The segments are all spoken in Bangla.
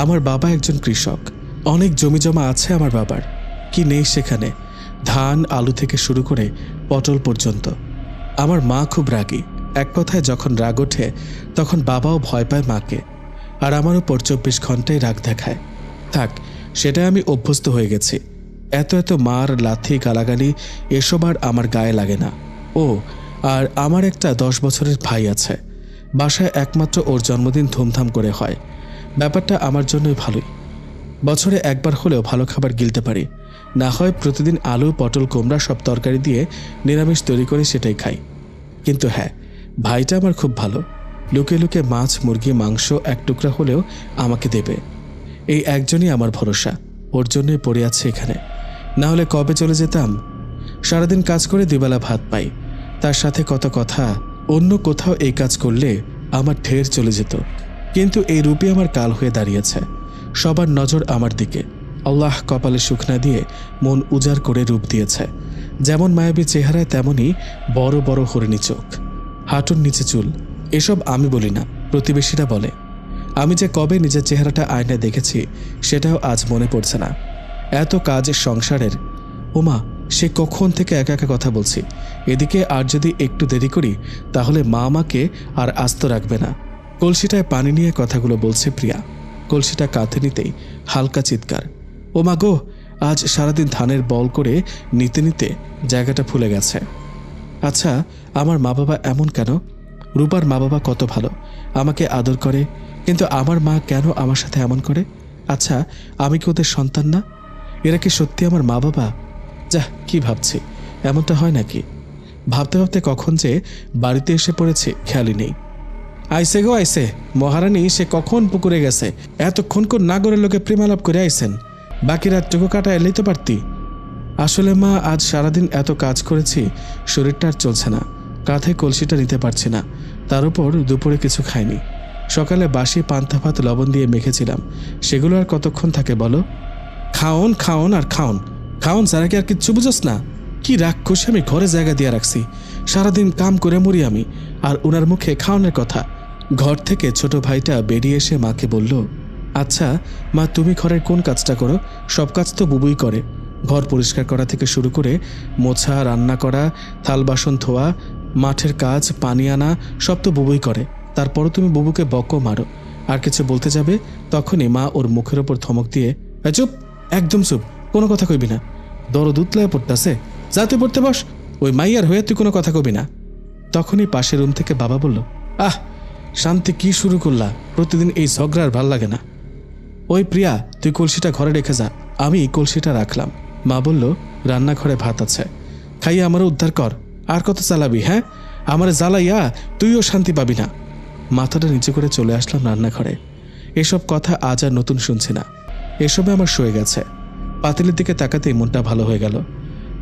আমার বাবা একজন কৃষক, অনেক জমিজমা আছে আমার বাবার, কি নেই সেখানে, ধান আলু থেকে শুরু করে পটল পর্যন্ত। আমার মা খুব রাগী, এক কথায় যখন রাগ ওঠে তখন বাবাও ভয় পায় মাকে, আর আমার উপর 24 ঘন্টায় রাগ দেখায়। থাক, সেটাই আমি অভ্যস্ত হয়ে গেছি। এত এত মার, লাথি, গালাগালি এসব আর আমার গায়ে লাগে না। ও, আর আমার একটা 10 বছরের ভাই আছে, বাসায় একমাত্র ওর জন্মদিন ধুমধাম করে হয়। ব্যাপারটা আমার জন্যই ভালোই, বছরে একবার হলেও ভালো খাবার গিলতে পারি, না হয় প্রতিদিন আলু, পটল, কুমড়া সব তরকারি দিয়ে নিরামিষ তৈরি করে সেটাই খাই। কিন্তু হ্যাঁ, ভাইটা আমার খুব ভালো, লুকে লুকে মাছ, মুরগি, মাংস এক টুকরা হলেও আমাকে দেবে। এই একজনই আমার ভরসা, ওর জন্যই পড়ে আছে এখানে, না হলে কবে চলে যেতাম। সারাদিন কাজ করে দুবেলা ভাত পাই, তার সাথে কত কথা। অন্য কোথাও এই কাজ করলে আমার ঢের চলে যেত, কিন্তু এই রূপে আমার কাল হয়ে দাঁড়িয়েছে। সবার নজর আমার দিকে। আল্লাহ কপালে সুখ না দিয়ে মন উজাড় করে রূপ দিয়েছে। যেমন মায়াবী চেহারায় তেমনই বড় বড় হরিণী চোখ, হাঁটুর নিচে চুল। এসব আমি বলি না, প্রতিবেশীরা বলে। আমি যে কবে নিজের চেহারাটা আয়নায় দেখেছি সেটাও আজ মনে পড়ছে না। এত কাজ সংসারের। ওমা, সে কখন থেকে একা একা কথা বলছি, এদিকে আর যদি একটু দেরি করি তাহলে মা আমাকে আর আস্ত রাখবে না। কলসিটায় পানি নিয়ে কথাগুলো বলছে প্রিয়া। কলসিটা কাঁধে নিতেই হালকা চিৎকার। ও মা গো, আজ সারাদিন ধানের বল করে নিতে নিতে জায়গাটা ফুলে গেছে। আচ্ছা, আমার মা বাবা এমন কেন? রূপার মা বাবা কত ভালো, আমাকে আদর করে, কিন্তু আমার মা কেন আমার সাথে এমন করে? আচ্ছা, আমি কি ওদের সন্তান না? এরা কি সত্যি আমার মা বাবা? যাহ, কি ভাবছি, এমনটা হয় নাকি? ভাবতে ভাবতে কখন যে বাড়িতে এসে পড়েছে খেয়ালই নেই। আইসে গো আইসে, মহারানী সে কখন পুকুরে গেছে, এতক্ষণ কোন নাগরের লোকে প্রেমালাপ করে আইসেন, বাকি রাতটুকু কাটা এলেই তো পারতি। আসলে মা, আজ সারাদিন এত কাজ করেছি, শরীরটা আর চলছে না, কাঁধে কলসিটা নিতে পারছি না, তার উপর দুপুরে কিছু খাইনি। সকালে বাসি পান্তা ভাত লবণ দিয়ে মেখেছিলাম, সেগুলো আর কতক্ষণ থাকে বলো? খাওন খাওন আর খাওন, খাওন ছাড়া কি আর কিচ্ছু বুঝোস না? কি রাক্ষস আমি ঘরে জায়গা দিয়ে রাখছি, সারাদিন কাম করে মরি আমি, আর ওনার মুখে খাওয়ানোর কথা। ঘর থেকে ছোট ভাইটা বেরিয়ে এসে মাকে বলল, আচ্ছা মা, তুমি ঘরের কোন কাজটা করো? সব কাজ তো বুবুই করে, ঘর পরিষ্কার করা থেকে শুরু করে মোছা, রান্না করা, থাল বাসন ধোয়া, মাঠের কাজ, পানি আনা, সব তো বুবুই করে। তারপরও তুমি বুবুকে বকো, মারো, আর কিছু বলতে যাবে তখনই মা ওর মুখের ওপর ধমক দিয়ে, চুপ, একদম চুপ, কোনো কথা কইবি না, দরদ উতলায় পড়তাছে, যা তুই পড়তে বস, ওই মাইয়ার হয়ে তুই কোনো কথা কবি না। তখনই পাশের রুম থেকে বাবা বলল, আহ শান্তি, কি শুরু করলা? প্রতিদিন এই ঝগড়ার ভাল লাগে না। ওই প্রিয়া, তুই কলসিটা ঘরে রেখে যা। আমি কলসিটা রাখলাম। মা বলল, রান্নাঘরে ভাত আছে, খাইয়ে আমারও উদ্ধার কর। আর কত চালাবি? হ্যাঁ, আমার জ্বালাইয়া তুইও শান্তি পাবি না। মাথাটা নিচে করে চলে আসলাম রান্নাঘরে। এসব কথা আজ আর নতুন শুনছি না, এসবে আমার সয়ে গেছে। পাতিলের দিকে তাকাতেই মনটা ভালো হয়ে গেল।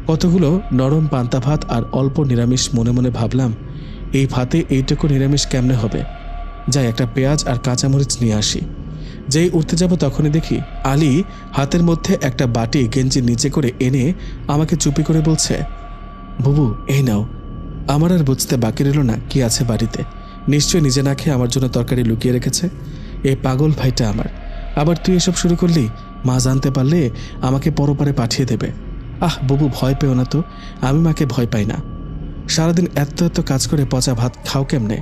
কতগুলো নরম পান্তা ভাত আর অল্প নিরামিষ। মনে মনে ভাবলাম, এই ভাতে এইটুকু নিরামিষ কেমনে হবে? যাই, একটা পেঁয়াজ আর কাঁচামরিচ নিয়ে আসি। যেই উঠতে যাব তখনই দেখি আলী হাতের মধ্যে একটা বাটি গেঞ্জির নিচে করে এনে আমাকে চুপি করে বলছে, বুবু এই নাও। আমার আর বুঝতে বাকি রইল না কি আছে বাড়িতে। নিশ্চয় নিজে না খেয়ে আমার জন্য তরকারি লুকিয়ে রেখেছে। এই পাগল ভাইটা আমার। আবার তুই এসব শুরু করলি, মা জানতে পারলে আমাকে পরপারে পাঠিয়ে দেবে। আহ বুবু, ভয় পেও না তো, আমি মাকে ভয় পাই না। সারাদিন এত এত কাজ করে পচা ভাত খাও কেমনে?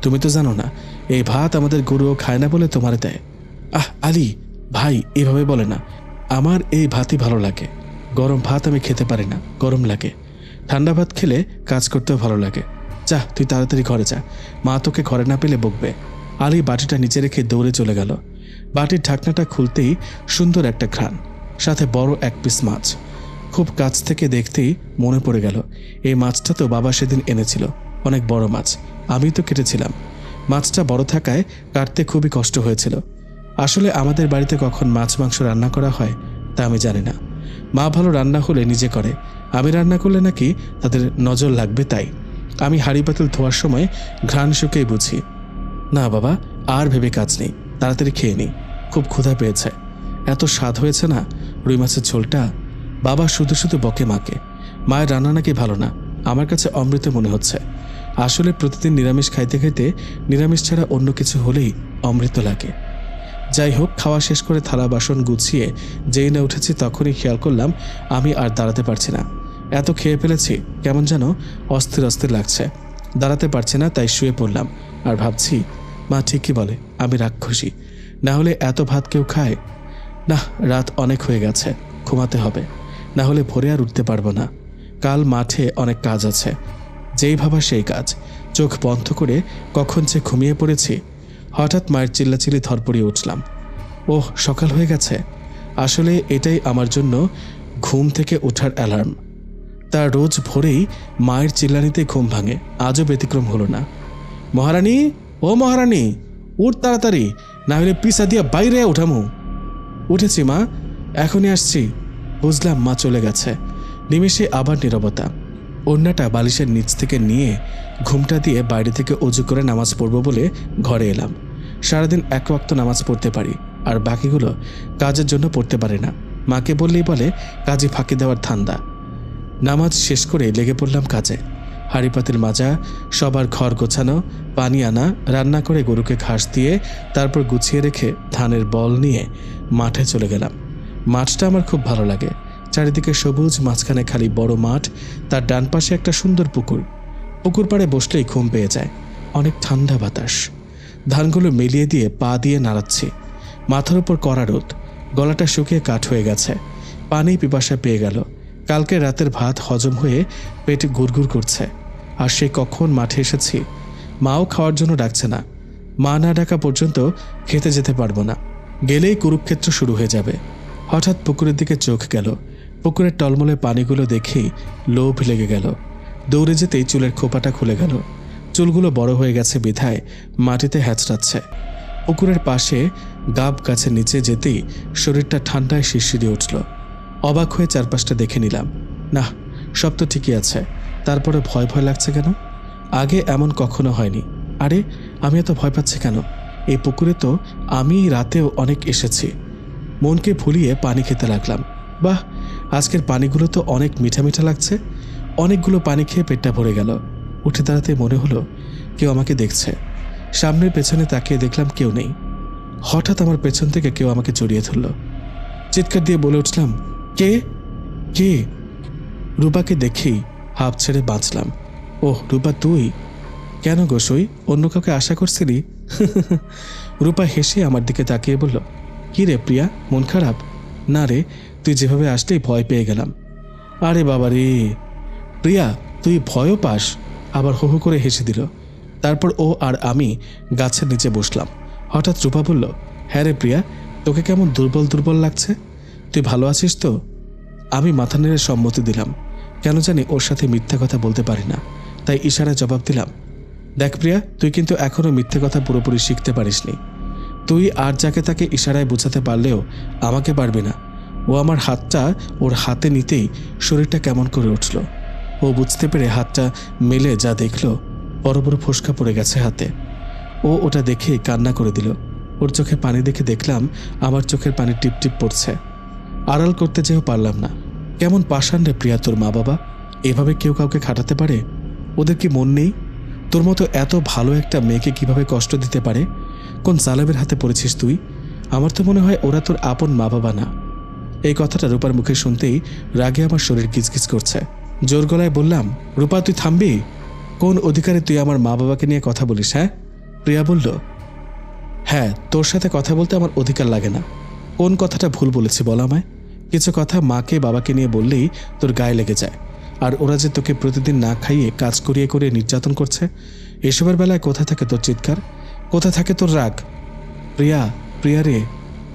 তুমি তো জানো না, এই ভাত আমাদের গরুও খায় না বলে তোমারে দেয়। আহ আলী ভাই, এভাবে বলে না, আমার এই ভাতই ভালো লাগে। গরম ভাত আমি খেতে পারি না, গরম লাগে। ঠান্ডা ভাত খেলে কাজ করতেও ভালো লাগে। যা, তুই তাড়াতাড়ি ঘরে যা, মা তোকে ঘরে না পেলে বকবে। আলী বাটিটা নিচে রেখে দৌড়ে চলে গেল। বাটির ঢাকনাটা খুলতেই সুন্দর একটা ঘ্রাণ, সাথে বড় এক পিস মাছ। খুব কাছ থেকে দেখতেই মনে পড়ে গেল, এই মাছটা তো বাবা সেদিন এনেছিল, অনেক বড় মাছ। আমি তো কেটেছিলাম। মাছটা বড় থাকায় কাটতে খুবই কষ্ট হয়েছিল। আসলে আমাদের বাড়িতে কখন মাছ মাংস রান্না করা হয় তা আমি জানি না। মা ভালো রান্না হলে নিজে করে, আমি রান্না করলে নাকি তাদের নজর লাগবে, তাই আমি হাঁড়ি পাতিল ধোয়ার সময় ঘ্রাণ শুকেই বুঝি। না বাবা, আর ভেবে কাজ নেই, তাড়াতাড়ি খেয়ে নিই, খুব ক্ষুধা পেয়েছে। এত স্বাদ হয়েছে না রুই মাছের ঝোলটা। বাবা শুধু শুধু বকে মাকে, মায়ের রান্না নাকি ভালো না। আমার কাছে অমৃত মনে হচ্ছে। আসলে প্রতিদিন নিরামিষ খাইতে খাইতে নিরামিষ ছাড়া অন্য কিছু হলেই অমৃত লাগে। যাই হোক, খাওয়া শেষ করে থালা বাসন গুছিয়ে যেই না উঠেছি তখনই খেয়াল করলাম আমি আর দাঁড়াতে পারছি না। এত খেয়ে ফেলেছি, কেমন যেন অস্থির অস্থির লাগছে। দাঁড়াতে পারছি না, তাই শুয়ে পড়লাম আর ভাবছি, মা ঠিকই বলে, আমি রাক্ষসী। না হলে এত ভাত কেউ খায় না। রাত অনেক হয়ে গেছে, ঘুমাতে হবে, না হলে ভোরে আর উঠতে পারবো না। কাল মাঠে অনেক কাজ আছে। যেই ভাবা সেই কাজ। চোখ বন্ধ করে কখন যে ঘুমিয়ে পড়েছি। হঠাৎ মায়ের চিল্লাচিল্লি ধরপড়িয়ে উঠলাম। ওহ, সকাল হয়ে গেছে। আসলে এটাই আমার জন্য ঘুম থেকে ওঠার অ্যালার্ম। তার রোজ ভোরেই মায়ের চিল্লানিতে ঘুম ভাঙে, আজও ব্যতিক্রম হলো না। মহারানী, ও মহারানী, উঠ তাড়াতাড়ি, না হলে পিসা দিয়া বাইরে উঠামু। উঠেছি মা, এখনই আসছি। বুঝলাম মা চলে গেছে। নিমেষে আবার নীরবতা। ওড়নাটা বালিশের নিচ থেকে নিয়ে ঘুমটা দিয়ে বাইরে থেকে অজু করে নামাজ পড়ব বলে ঘরে এলাম। সারাদিন এক ওয়াক্ত নামাজ পড়তে পারি, আর বাকিগুলো কাজের জন্য পড়তে পারি না। মাকে বললেই বলে কাজে ফাঁকি দেওয়ার ধান্দা। নামাজ শেষ করে লেগে পড়লাম কাজে। হাঁড়ি পাতিল মাজা, সবার ঘর গোছানো, পানি আনা, রান্না করে গরুকে ঘাস দিয়ে তারপর গুছিয়ে রেখে ধানের বল নিয়ে মাঠে চলে গেলাম। মাঠটা আমার খুব ভালো লাগে। চারিদিকে সবুজ, মাঝখানে খালি বড় মাঠ, তার ডান পাশে একটা সুন্দর পুকুর। পুকুর পাড়ে বসলেই ঘুম পেয়ে যায়। অনেক ঠান্ডা বাতাস। ধানগুলো মিলিয়ে দিয়ে পা দিয়ে নাড়াচ্ছি। মাথার উপর কড়া রোদ, গলাটা শুকিয়ে কাঠ হয়ে গেছে। পানি পিপাসা পেয়ে গেল। কালকে রাতের ভাত হজম হয়ে পেটে গুড়গুড় করছে। আর সে কখন মাঠে এসেছি। মাও খাওয়ার জন্য ডাকছে না। মা না ডাকা পর্যন্ত খেতে যেতে পারবো না। গেলেই কুরুক্ষেত্র শুরু হয়ে যাবে। হঠাৎ পুকুরের দিকে চোখ গেল। পুকুরের টলমলে পানিগুলো দেখেই লোভ লেগে গেল। দৌড়ে যেতেই চুলের খোপাটা খুলে গেল। চুলগুলো বড় হয়ে গেছে বিধায় মাটিতে হ্যাঁচড়াচ্ছে। পুকুরের পাশে গাব গাছের নিচে যেতেই শরীরটা ঠান্ডায় শিরশিরে উঠল। অবাক হয়ে চারপাশটা দেখে নিলাম। না, সব তো ঠিকই আছে, তারপরে ভয় ভয় লাগছে কেন? আগে এমন কখনো হয়নি। আরে, আমি এত ভয় পাচ্ছি কেন? এই পুকুরে তো আমি রাতেও অনেক এসেছি। মনকে ভুলিয়ে পানি খেতে লাগলাম। বাহ, আজকের পানিগুলো তো অনেক মিঠা মিঠা লাগছে। অনেকগুলো পানি খেয়ে পেটটা ভরে গেল। উঠে দাঁড়াতে মনে হলো কেউ আমাকে দেখছে। সামনের পেছনে তাকিয়ে দেখলাম কেউ নেই। হঠাৎ আমার পেছন থেকে কেউ আমাকে জড়িয়ে ধরল। চিৎকার দিয়ে বলে উঠলাম, কে কে? রূপাকে দেখেই হাঁপ ছেড়ে বাঁচলাম। ওহ রূপা, তুই? কেন গোসই, অন্য কাউকে আশা করছিলি? রূপা হেসে আমার দিকে তাকিয়ে বলল, কি রে প্রিয়া, মন খারাপ? না রে, তুই যেভাবে আসলেই ভয় পেয়ে গেলাম। আরে বাবা রে! প্রিয়া, তুই ভয়ও পাস? আবার হো হো করে হেসে দিল। তারপর ও আর আমি গাছের নিচে বসলাম। হঠাৎ রূপা বলল, হ্যাঁ রে প্রিয়া, তোকে কেমন দুর্বল দুর্বল লাগছে। তুই ভালো আছিস তো? আমি মাথা নেড়ে সম্মতি দিলাম। কেন জানি ওর সাথে মিথ্যা কথা বলতে পারি না, তাই ইশারায় জবাব দিলাম, দেখ প্রিয়া, তুই কিন্তু এখনও মিথ্যে কথা পুরোপুরি শিখতে পারিসনি। তুই আর যাকে তাকে ইশারায় বোঝাতে পারলেও আমাকে পারবি না। ও আমার হাতটা ওর হাতে নিতেই শরীরটা কেমন করে উঠল। ও বুঝতে পেরে হাতটা মেলে যা দেখল, বড় বড় ফোসকা পড়ে গেছে হাতে। ও ওটা দেখে কান্না করে দিল। ওর চোখে পানি দেখে দেখলাম আমার চোখের পানি টিপ টিপ পড়ছে। আড়াল করতে যেও পারলাম না। কেমন পাষাণ রে প্রিয়া তোর মা বাবা! এভাবে কেউ কাউকে খাটাতে পারে? ওদের কি মন নেই? তোর মতো এত ভালো একটা মেয়েকে কিভাবে কষ্ট দিতে পারে? কোন জালেমের হাতে পড়েছিস তুই? আমার তো মনে হয় ওরা তোর আপন মা বাবা না। এই কথাটা রূপার মুখে শুনতেই রাগে আমার শরীর গিজগিজ করছে। জোর গলায় বললাম, রূপা তুই থামবি? কোন অধিকারে তুই আমার মা বাবাকে নিয়ে কথা বলিস? হ্যাঁ? প্রিয়া বলল, হ্যাঁ, তোর সাথে কথা বলতে আমার অধিকার লাগে না। কোন কথাটা ভুল বলেছি বল আমায়? কিছু কথা মাকে বাবাকে নিয়ে বললেই তোর গায়ে লেগে যায়। আর ওরা যে তোকে প্রতিদিন না খাইয়ে কাজ করিয়ে করিয়ে নির্যাতন করছে, এসবের বেলায় কোথা থাকে তোর চিৎকার? কোথা থাকে তোর রাগ? প্রিয়া, প্রিয়া রে,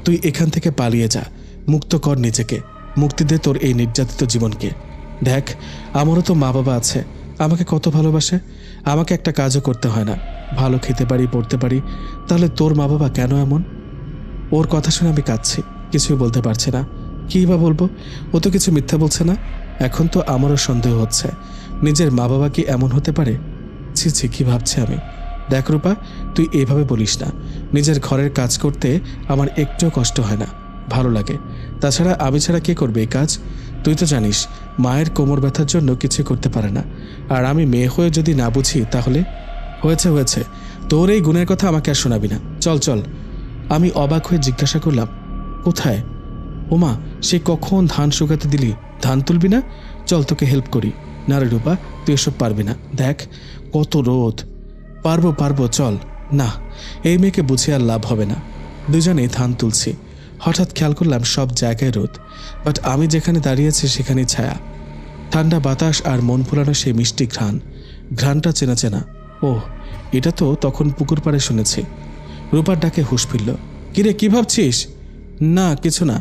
তুই এখান থেকে পালিয়ে যা। মুক্ত কর নিজেকে। মুক্তি দে তোর এই নির্যাতিত জীবনকে। দেখ, আমারও তো মা বাবা আছে, আমাকে কত ভালোবাসে। আমাকে একটা কাজও করতে হয় না, ভালো খেতে পারি, পড়তে পারি। তাহলে তোর মা বাবা কেন এমন? ওর কথা শুনে আমি কাঁদছি, কিছুই বলতে পারছি না। কী বা বলবো? ও তো কিছু মিথ্যা বলছে না। এখন তো আমারও সন্দেহ হচ্ছে, নিজের মা বাবা কি এমন হতে পারে? ছি ছি, কী ভাবছি আমি। দেখ রূপা, তুই এভাবে বলিস না। নিজের ঘরের কাজ করতে আমার একটুও কষ্ট হয় না, ভালো লাগে। তাছাড়া আমি ছাড়া কে করবে এই কাজ? তুই তো জানিস মায়ের কোমর ব্যথার জন্য কিছু করতে পারে না। আর আমি মেয়ে হয়ে যদি না বুঝি তাহলে? হয়েছে হয়েছে, তোর এই গুণের কথা আমাকে আর শোনাবি না। চল চল, আমি অবাক হয়ে জিজ্ঞাসা করলাম, কোথায়? ওমা, সে কখন ধান শুকাতে দিলি? ধান তুলবি না? চল তোকে হেল্প করি। না রে রূপা, তুই এসব পারবি না, দেখ কত রোদ। পারবো চল। না, এই মেয়েকে বুঝে আর লাভ হবে না। দুজনেই ধান তুলছি। হঠাৎ খেয়াল করলাম সব জায়গায় রোদ, বাট আমি যেখানে দাঁড়িয়েছি সেখানেই ছায়া। ঠান্ডা বাতাস আর মন ভোলানো সেই মিষ্টি ঘ্রাণটা চেনা চেনা। ও, এটা তো তখন পুকুর পাড়ে শুনেছি। রূপার ডাকে হুঁশ ফিরল। কিরে, কি ভাবছিস? না কিছু না।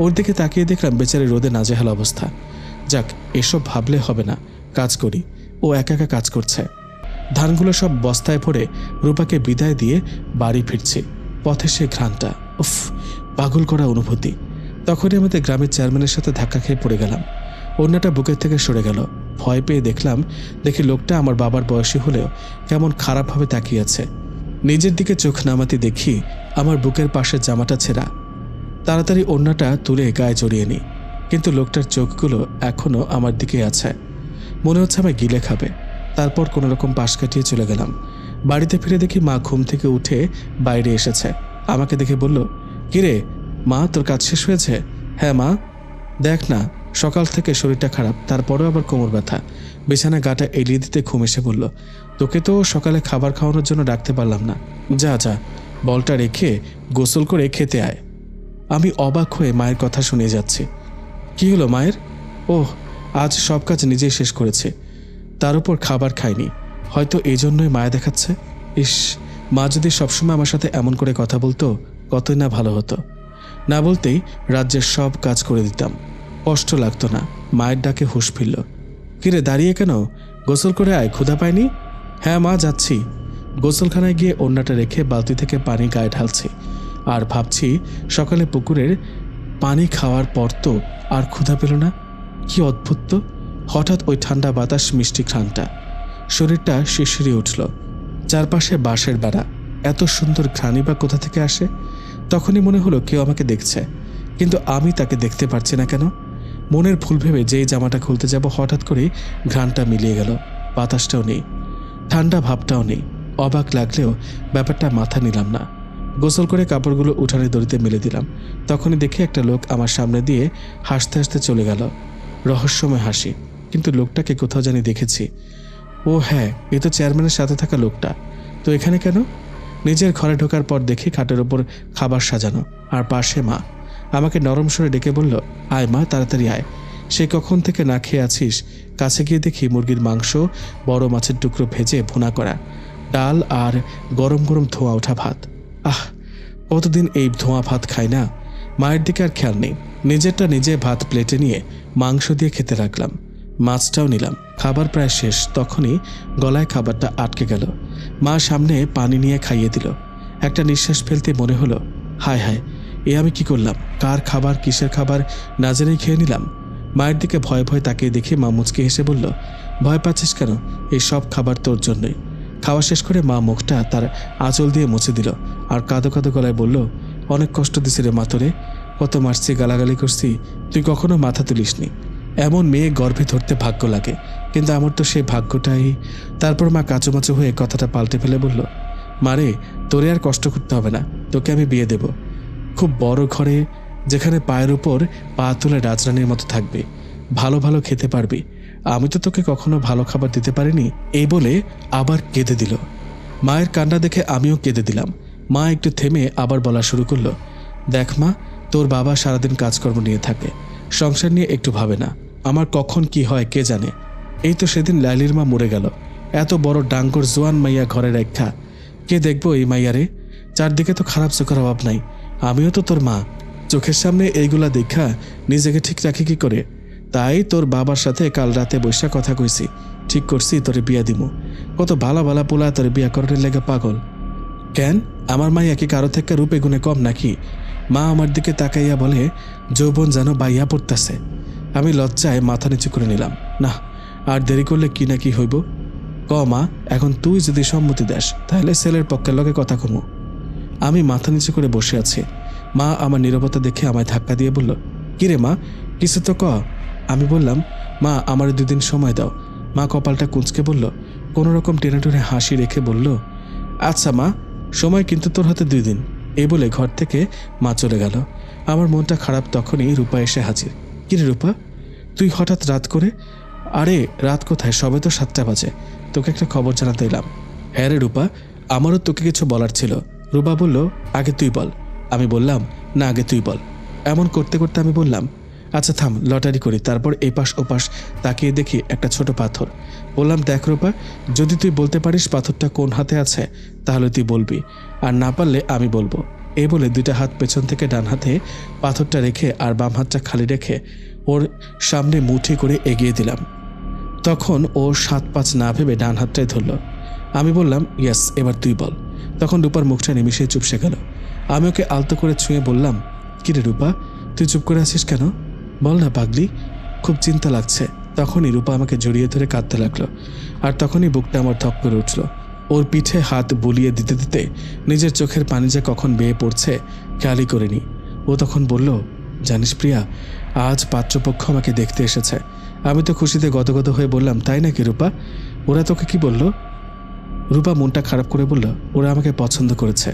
ওর দিকে তাকিয়ে দেখলাম বেচারি রোদে নাজেহাল অবস্থা। যাক, এসব ভাবলে হবে না, কাজ করি। ও একা একা কাজ করছে। ধানগুলো সব বস্তায় ভরে রূপাকে বিদায় দিয়ে বাড়ি ফিরছি। পথে সে ঘ্রাণটা, উফ, পাগল করা অনুভূতি। তখনই আমাদের গ্রামের চেয়ারম্যানের সাথে ধাক্কা খেয়ে পড়ে গেলাম। অন্যটা বুকের থেকে সরে গেল। ভয় পেয়ে দেখি লোকটা আমার বাবার বয়সী হলেও কেমন খারাপভাবে তাকিয়ে আছে। নিজের দিকে চোখ নামাতে দেখি আমার বুকের পাশের জামাটা ছেঁড়া। তাড়াতাড়ি অন্যটা তুলে গায়ে জড়িয়ে নিই, কিন্তু লোকটার চোখগুলো এখনও আমার দিকে আছে। মনে হচ্ছে আমায় গিলে খাবে। তারপর কোনো রকম পাশ কাটিয়ে চলে গেলাম। বাড়িতে ফিরে দেখি মা ঘুম থেকে উঠে বাইরে এসেছে। আমাকে দেখে বলল, কিরে মা, তোর কাজ শেষ হয়েছে? হ্যাঁ মা। দেখ না, সকাল থেকে শরীরটা খারাপ, তারপরেও আবার কোমর ব্যথা। বিছানা গাটা এলিয়ে দিতে ঘুম এসে বলল, তোকে তো সকালে খাবার খাওয়ানোর জন্য ডাকতে পারলাম না। যা বলটা রেখে গোসল করে খেতে আয়। আমি অবাক হয়ে মায়ের কথা শুনে যাচ্ছি। কি হলো মায়ের? ওহ, আজ সব কাজ নিজেই শেষ করেছে, তার উপর খাবার খায়নি। হয়তো এই জন্যই মায়া দেখাচ্ছে। ইস, মা যদি সবসময় আমার সাথে এমন করে কথা বলতো কতই না ভালো হতো। না বলতেই রাজ্যের সব কাজ করে দিতাম, কষ্ট লাগতো না। মায়ের ডাকে হুঁশ ফিরল। কিরে, দাঁড়িয়ে কেন? গোসল করে আয়, ক্ষুধা পায়নি? হ্যাঁ মা, যাচ্ছি। গোসলখানায় গিয়ে ওড়নাটা রেখে বালতি থেকে পানি গায়ে ঢালছি আর ভাবছি, সকালে পুকুরের পানি খাওয়ার পর তো আর ক্ষুধা পেল না। কি অদ্ভুত তো! হঠাৎ ওই ঠান্ডা বাতাস, মিষ্টি ঘ্রাণটা, শরীরটা শিরশিরে উঠল। চারপাশে বাঁশের বেড়া, এত সুন্দর ঘ্রাণই বা কোথা থেকে আসে? তখনই মনে হলো কেউ আমাকে দেখছে, কিন্তু আমি তাকে দেখতে পারছি না কেন? মনের ভুল ভেবে যেই জামাটা খুলতে যাব, হঠাৎ করে ঘ্রাণটা মিলিয়ে গেল। বাতাসটাও নেই, ঠান্ডা ভাবটাও নেই। অবাক লাগলেও ব্যাপারটা মাথা নিলাম না। গোসল করে কাপড়গুলো উঠানে দড়িতে মেলে দিলাম। তখনই দেখি একটা লোক আমার সামনে দিয়ে হাসতে হাসতে চলে গেল। রহস্যময় হাসি, কিন্তু লোকটাকে কোথাও জানি দেখেছি। ও হ্যাঁ, এ তো চেয়ারম্যানের সাথে থাকা লোকটা। তো এখানে কেন? নিজের ঘরে ঢোকার পর দেখি খাটের ওপর খাবার সাজানো, আর পাশে মা। আমাকে নরম স্বরে ডেকে বলল, আয় মা, তাড়াতাড়ি আয়। সে কখন থেকে না খেয়ে আছিস? কাছে গিয়ে দেখি মুরগির মাংস, বড় মাছের টুকরো ভেজে ভুনা করা, ডাল আর গরম গরম ধোঁয়া ওঠা ভাত। আহ, কতদিন এই ধোঁয়া ভাত খাই না। মায়ের দিকে আর খেয়াল নেই। নিজেরটা নিজে ভাত প্লেটে নিয়ে মাংস দিয়ে খেতে লাগলাম। মাছটাও নিলাম। খাবার প্রায় শেষ, তখনই গলায় খাবারটা আটকে গেল। মা সামনে পানি নিয়ে খাইয়ে দিল। একটা নিঃশ্বাস ফেলতে মনে হলো, হায় হায়, এ আমি কি করলাম? কার খাবার, কিসের খাবার না জেনেই খেয়ে নিলাম। মায়ের দিকে ভয়ে ভয়ে তাকিয়ে দেখে মা মুচকে হেসে বলল, ভয় পাচ্ছিস কেন? এই সব খাবার তোর জন্যই। খাওয়া শেষ করে মা মুখটা তার আঁচল দিয়ে মুছে দিল আর কাঁদো কাঁদো গলায় বলল, অনেক কষ্ট দিছি রে মা তোরে, কত মারছি, গালাগালি করছি, তুই কখনো মাথা তুলিসনি। এমন মেয়ে গর্ভে ধরতে ভাগ্য লাগে, কিন্তু আমার তো সেই ভাগ্যটাই। তারপর মা কাঁচুমাচু হয়ে কথাটা পাল্টে ফেলে বলল, মারে, তোরে আর কষ্ট করতে হবে না, তোকে আমি বিয়ে দেব। খুব বড় ঘরে, যেখানে পায়ের উপর পা তুলে রাজরানীর মতো থাকবে, ভালো ভালো খেতে পারবি। আমি তো তোকে কখনো ভালো খাবার দিতে পারিনি। এই বলে আবার কেঁদে দিল। মায়ের কান্না দেখে আমিও কেঁদে দিলাম। মা একটু থেমে আবার বলা শুরু করলো, দেখ মা, তোর বাবা সারাদিন কাজকর্ম নিয়ে থাকে, সংসার নিয়ে একটু ভাবে না। আমার কখন কি হয় কে জানে। এই তো সেদিন লাইলির মা মরে গেল। এত বড় ডাঙ্গর জোয়ান মাইয়া ঘরে রেখা কে দেখবো এই মাইয়ারে? চারদিকে তো খারাপ চোখের অভাব নাই। আমিও তো তোর মা, চোখের সামনে এইগুলা দেখা নিজেকে ঠিক রাখি কি করে? তাই তোর বাবার সাথে কাল রাতে বৈশা কথা কইছি, ঠিক করছি তোরে বিয়া দিমু। কত ভালা ভালা পোলা তোরে বিয়া করার লেগে পাগল। কেন, আমার মাইয়া কি কারো থেকে রূপে গুণে কম নাকি? মা আমার দিকে তাকাইয়া বলে, যৌবন যেন বাইয়া পড়তেছে। আমি লজ্জায় মাথা নিচু করে নিলাম। না, আর দেরি করলে কি না কি হইব। ক মা, এখন তুই যদি সম্মতি দেস তাহলে ছেলের পক্ষের লগে কথা কমু। আমি মাথা নিচু করে বসে আছি। মা আমার নীরবতা দেখে আমায় ধাক্কা দিয়ে বলল, কিরে মা, কিছু তো ক। আমি বললাম, মা, আমার 2 দিন সময় দাও। মা কপালটা কুঁচকে বলল, কোনো রকম টেনে টেনে হাসি রেখে বলল, আচ্ছা মা, সময় কিন্তু তোর হাতে 2 দিন। এই বলে ঘর থেকে মা চলে গেল। আমার মনটা খারাপ। তখনই রূপা এসে হাজির। কিরে রূপা, তুই হঠাৎ রাত করে? আরে রাত কোথায়, সবে তো 7টা বাজে। তোকে একটা খবর জানাতে এলাম। হ্যাঁ রে রূপা, আমারও তোকে কিছু বলার ছিল। রূপা বলল, আগে তুই বল। আমি বললাম, না আগে তুই বল। এমন করতে করতে আমি বললাম, আচ্ছা থাম, লটারি করি। তারপর এপাশ ওপাশ তাকিয়ে দেখি একটা ছোট পাথর। বললাম, দেখ রূপা, যদি তুই বলতে পারিস পাথরটা কোন হাতে আছে তাহলে তুই বলবি, আর না পারলে আমি বলবো। এই বলে 2টা হাত পেছন থেকে ডান হাতে পাথরটা রেখে আর বাম হাতটা খালি রেখে ওর সামনে মুঠি করে এগিয়ে দিলাম। তখন ও 7-5 না ভেবে ডান হাতটাই ধরল। আমি বললাম, ইয়েস, এবার তুই বল। তখন রূপার মুখটা নিমিষে চুপসে গেল। আমি ওকে আলতো করে ছুঁয়ে বললাম, কিরে রূপা, তুই চুপ করে আছিস কেন? বল না পাগলি, খুব চিন্তা লাগছে। তখনই রূপা আমাকে জড়িয়ে ধরে কাঁদতে লাগলো। আর তখনই বুকটা আমার ধপ করে উঠল। ওর পিঠে হাত বুলিয়ে দিতে দিতে নিজের চোখের পানি যে কখন বেয়ে পড়ছে খেয়ালই করিনি। ও তখন বলল, জানিস প্রিয়া, আজ পাত্রপক্ষ আমাকে দেখতে এসেছে। আমি তো খুশিতে গদগদ হয়ে বললাম, তাই নাকি রূপা? ওরা তোকে কি বলল? রূপা মনটা খারাপ করে বলল, ওরা আমাকে পছন্দ করেছে,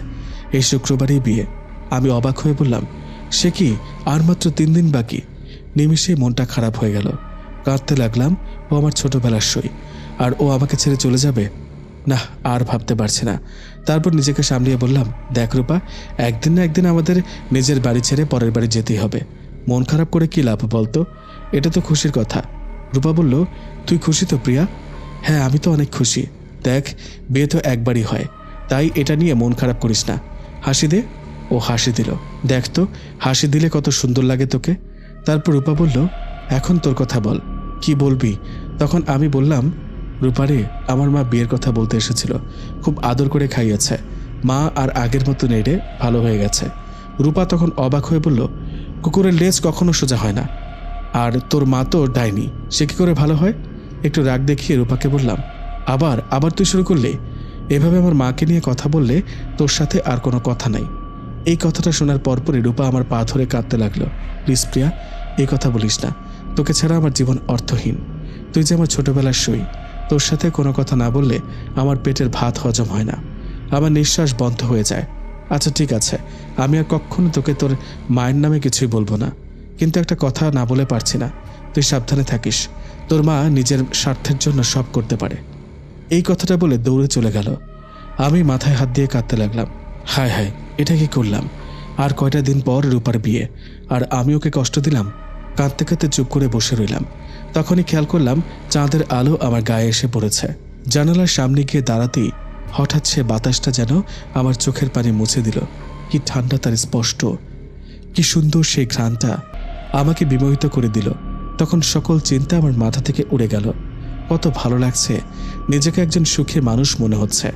এই শুক্রবারই বিয়ে। আমি অবাক হয়ে বললাম, সে কি, আর মাত্র 3 দিন বাকি? নিমিষেই মনটা খারাপ হয়ে গেল। কাঁদতে লাগলাম। ও আমার ছোটবেলার সই, আর ও আমাকে ছেড়ে চলে যাবে? না, আর ভাবতে পারছি না। তারপর নিজেকে সামলিয়ে বললাম, দেখ রূপা, একদিন না একদিন আমাদের নিজের বাড়ি ছেড়ে পরের বাড়ি যেতেই হবে। মন খারাপ করে কি লাভ বলতো? এটা তো খুশির কথা। রূপা বলল, তুই খুশি তো প্রিয়া? হ্যাঁ, আমি তো অনেক খুশি। দেখ, বিয়ে তো একবারই হয়, তাই এটা নিয়ে মন খারাপ করিস না। হাসি দে। ও হাসি দিল। দেখ তো, হাসি দিলে কত সুন্দর লাগে তোকে। তারপর রূপা বলল, এখন তোর কথা বল, কি বলবি? তখন আমি বললাম, রূপারে, আমার মা বিয়ের কথা বলতে এসেছিল, খুব আদর করে খাইয়েছে। মা আর আগের মতো নেড়ে ভালো হয়ে গেছে। রূপা তখন অবাক হয়ে বলল, কুকুরের লেজ কখনো সোজা হয় না, আর তোর মা তো ডাইনি, সে কি করে ভালো হয়? একটু রাগ দেখিয়ে রূপাকে বললাম, আবার আবার তুই শুরু করলে? এভাবে আমার মাকে নিয়ে কথা বললে তোর সাথে আর কোনো কথা নাই। এই কথাটা শোনার পরপরই রূপা আমার পা ধরে কাঁদতে লাগলো। প্লিজ প্রিয়া, এই কথা বলিস না। তোকে ছাড়া আমার জীবন অর্থহীন। তুই যে আমার ছোটবেলার সই। তোর সাথে কোনো কথা না বললে আমার পেটের ভাত হজম হয় না, আমার নিঃশ্বাস বন্ধ হয়ে যায়। আচ্ছা ঠিক আছে, আমি আর কখনো তোকে তোর মায়ের নামে কিছুই বলবো না, কিন্তু একটা কথা না বলে পারছি না। তুই সাবধানে থাকিস, তোর মা নিজের স্বার্থের জন্য সব করতে পারে। এই কথাটা বলে দৌড়ে চলে গেল। আমি মাথায় হাত দিয়ে কাঁদতে লাগলাম। হায় হায়, এটা কি করলাম? আর কয়টা দিন পর রূপার বিয়ে, আর আমি ওকে কষ্ট দিলাম। কাঁদতে কাঁদতে চুপ করে বসে রইলাম। তখনই খেয়াল করলাম চাঁদের আলো আমার গায়ে এসে পড়েছে। জানালার সামনে গিয়ে দাঁড়াতেই হঠাৎ সে বাতাসটা যেন আমার চোখের পানি মুছে দিল। কি ঠান্ডা তার স্পষ্ট, কি সুন্দর সেই ঘ্রাণটা আমাকে বিমোহিত করে দিল। তখন সকল চিন্তা আমার মাথা থেকে উড়ে গেল। কত ভালো লাগছে, নিজেকে একজন সুখী মানুষ মনে হচ্ছে।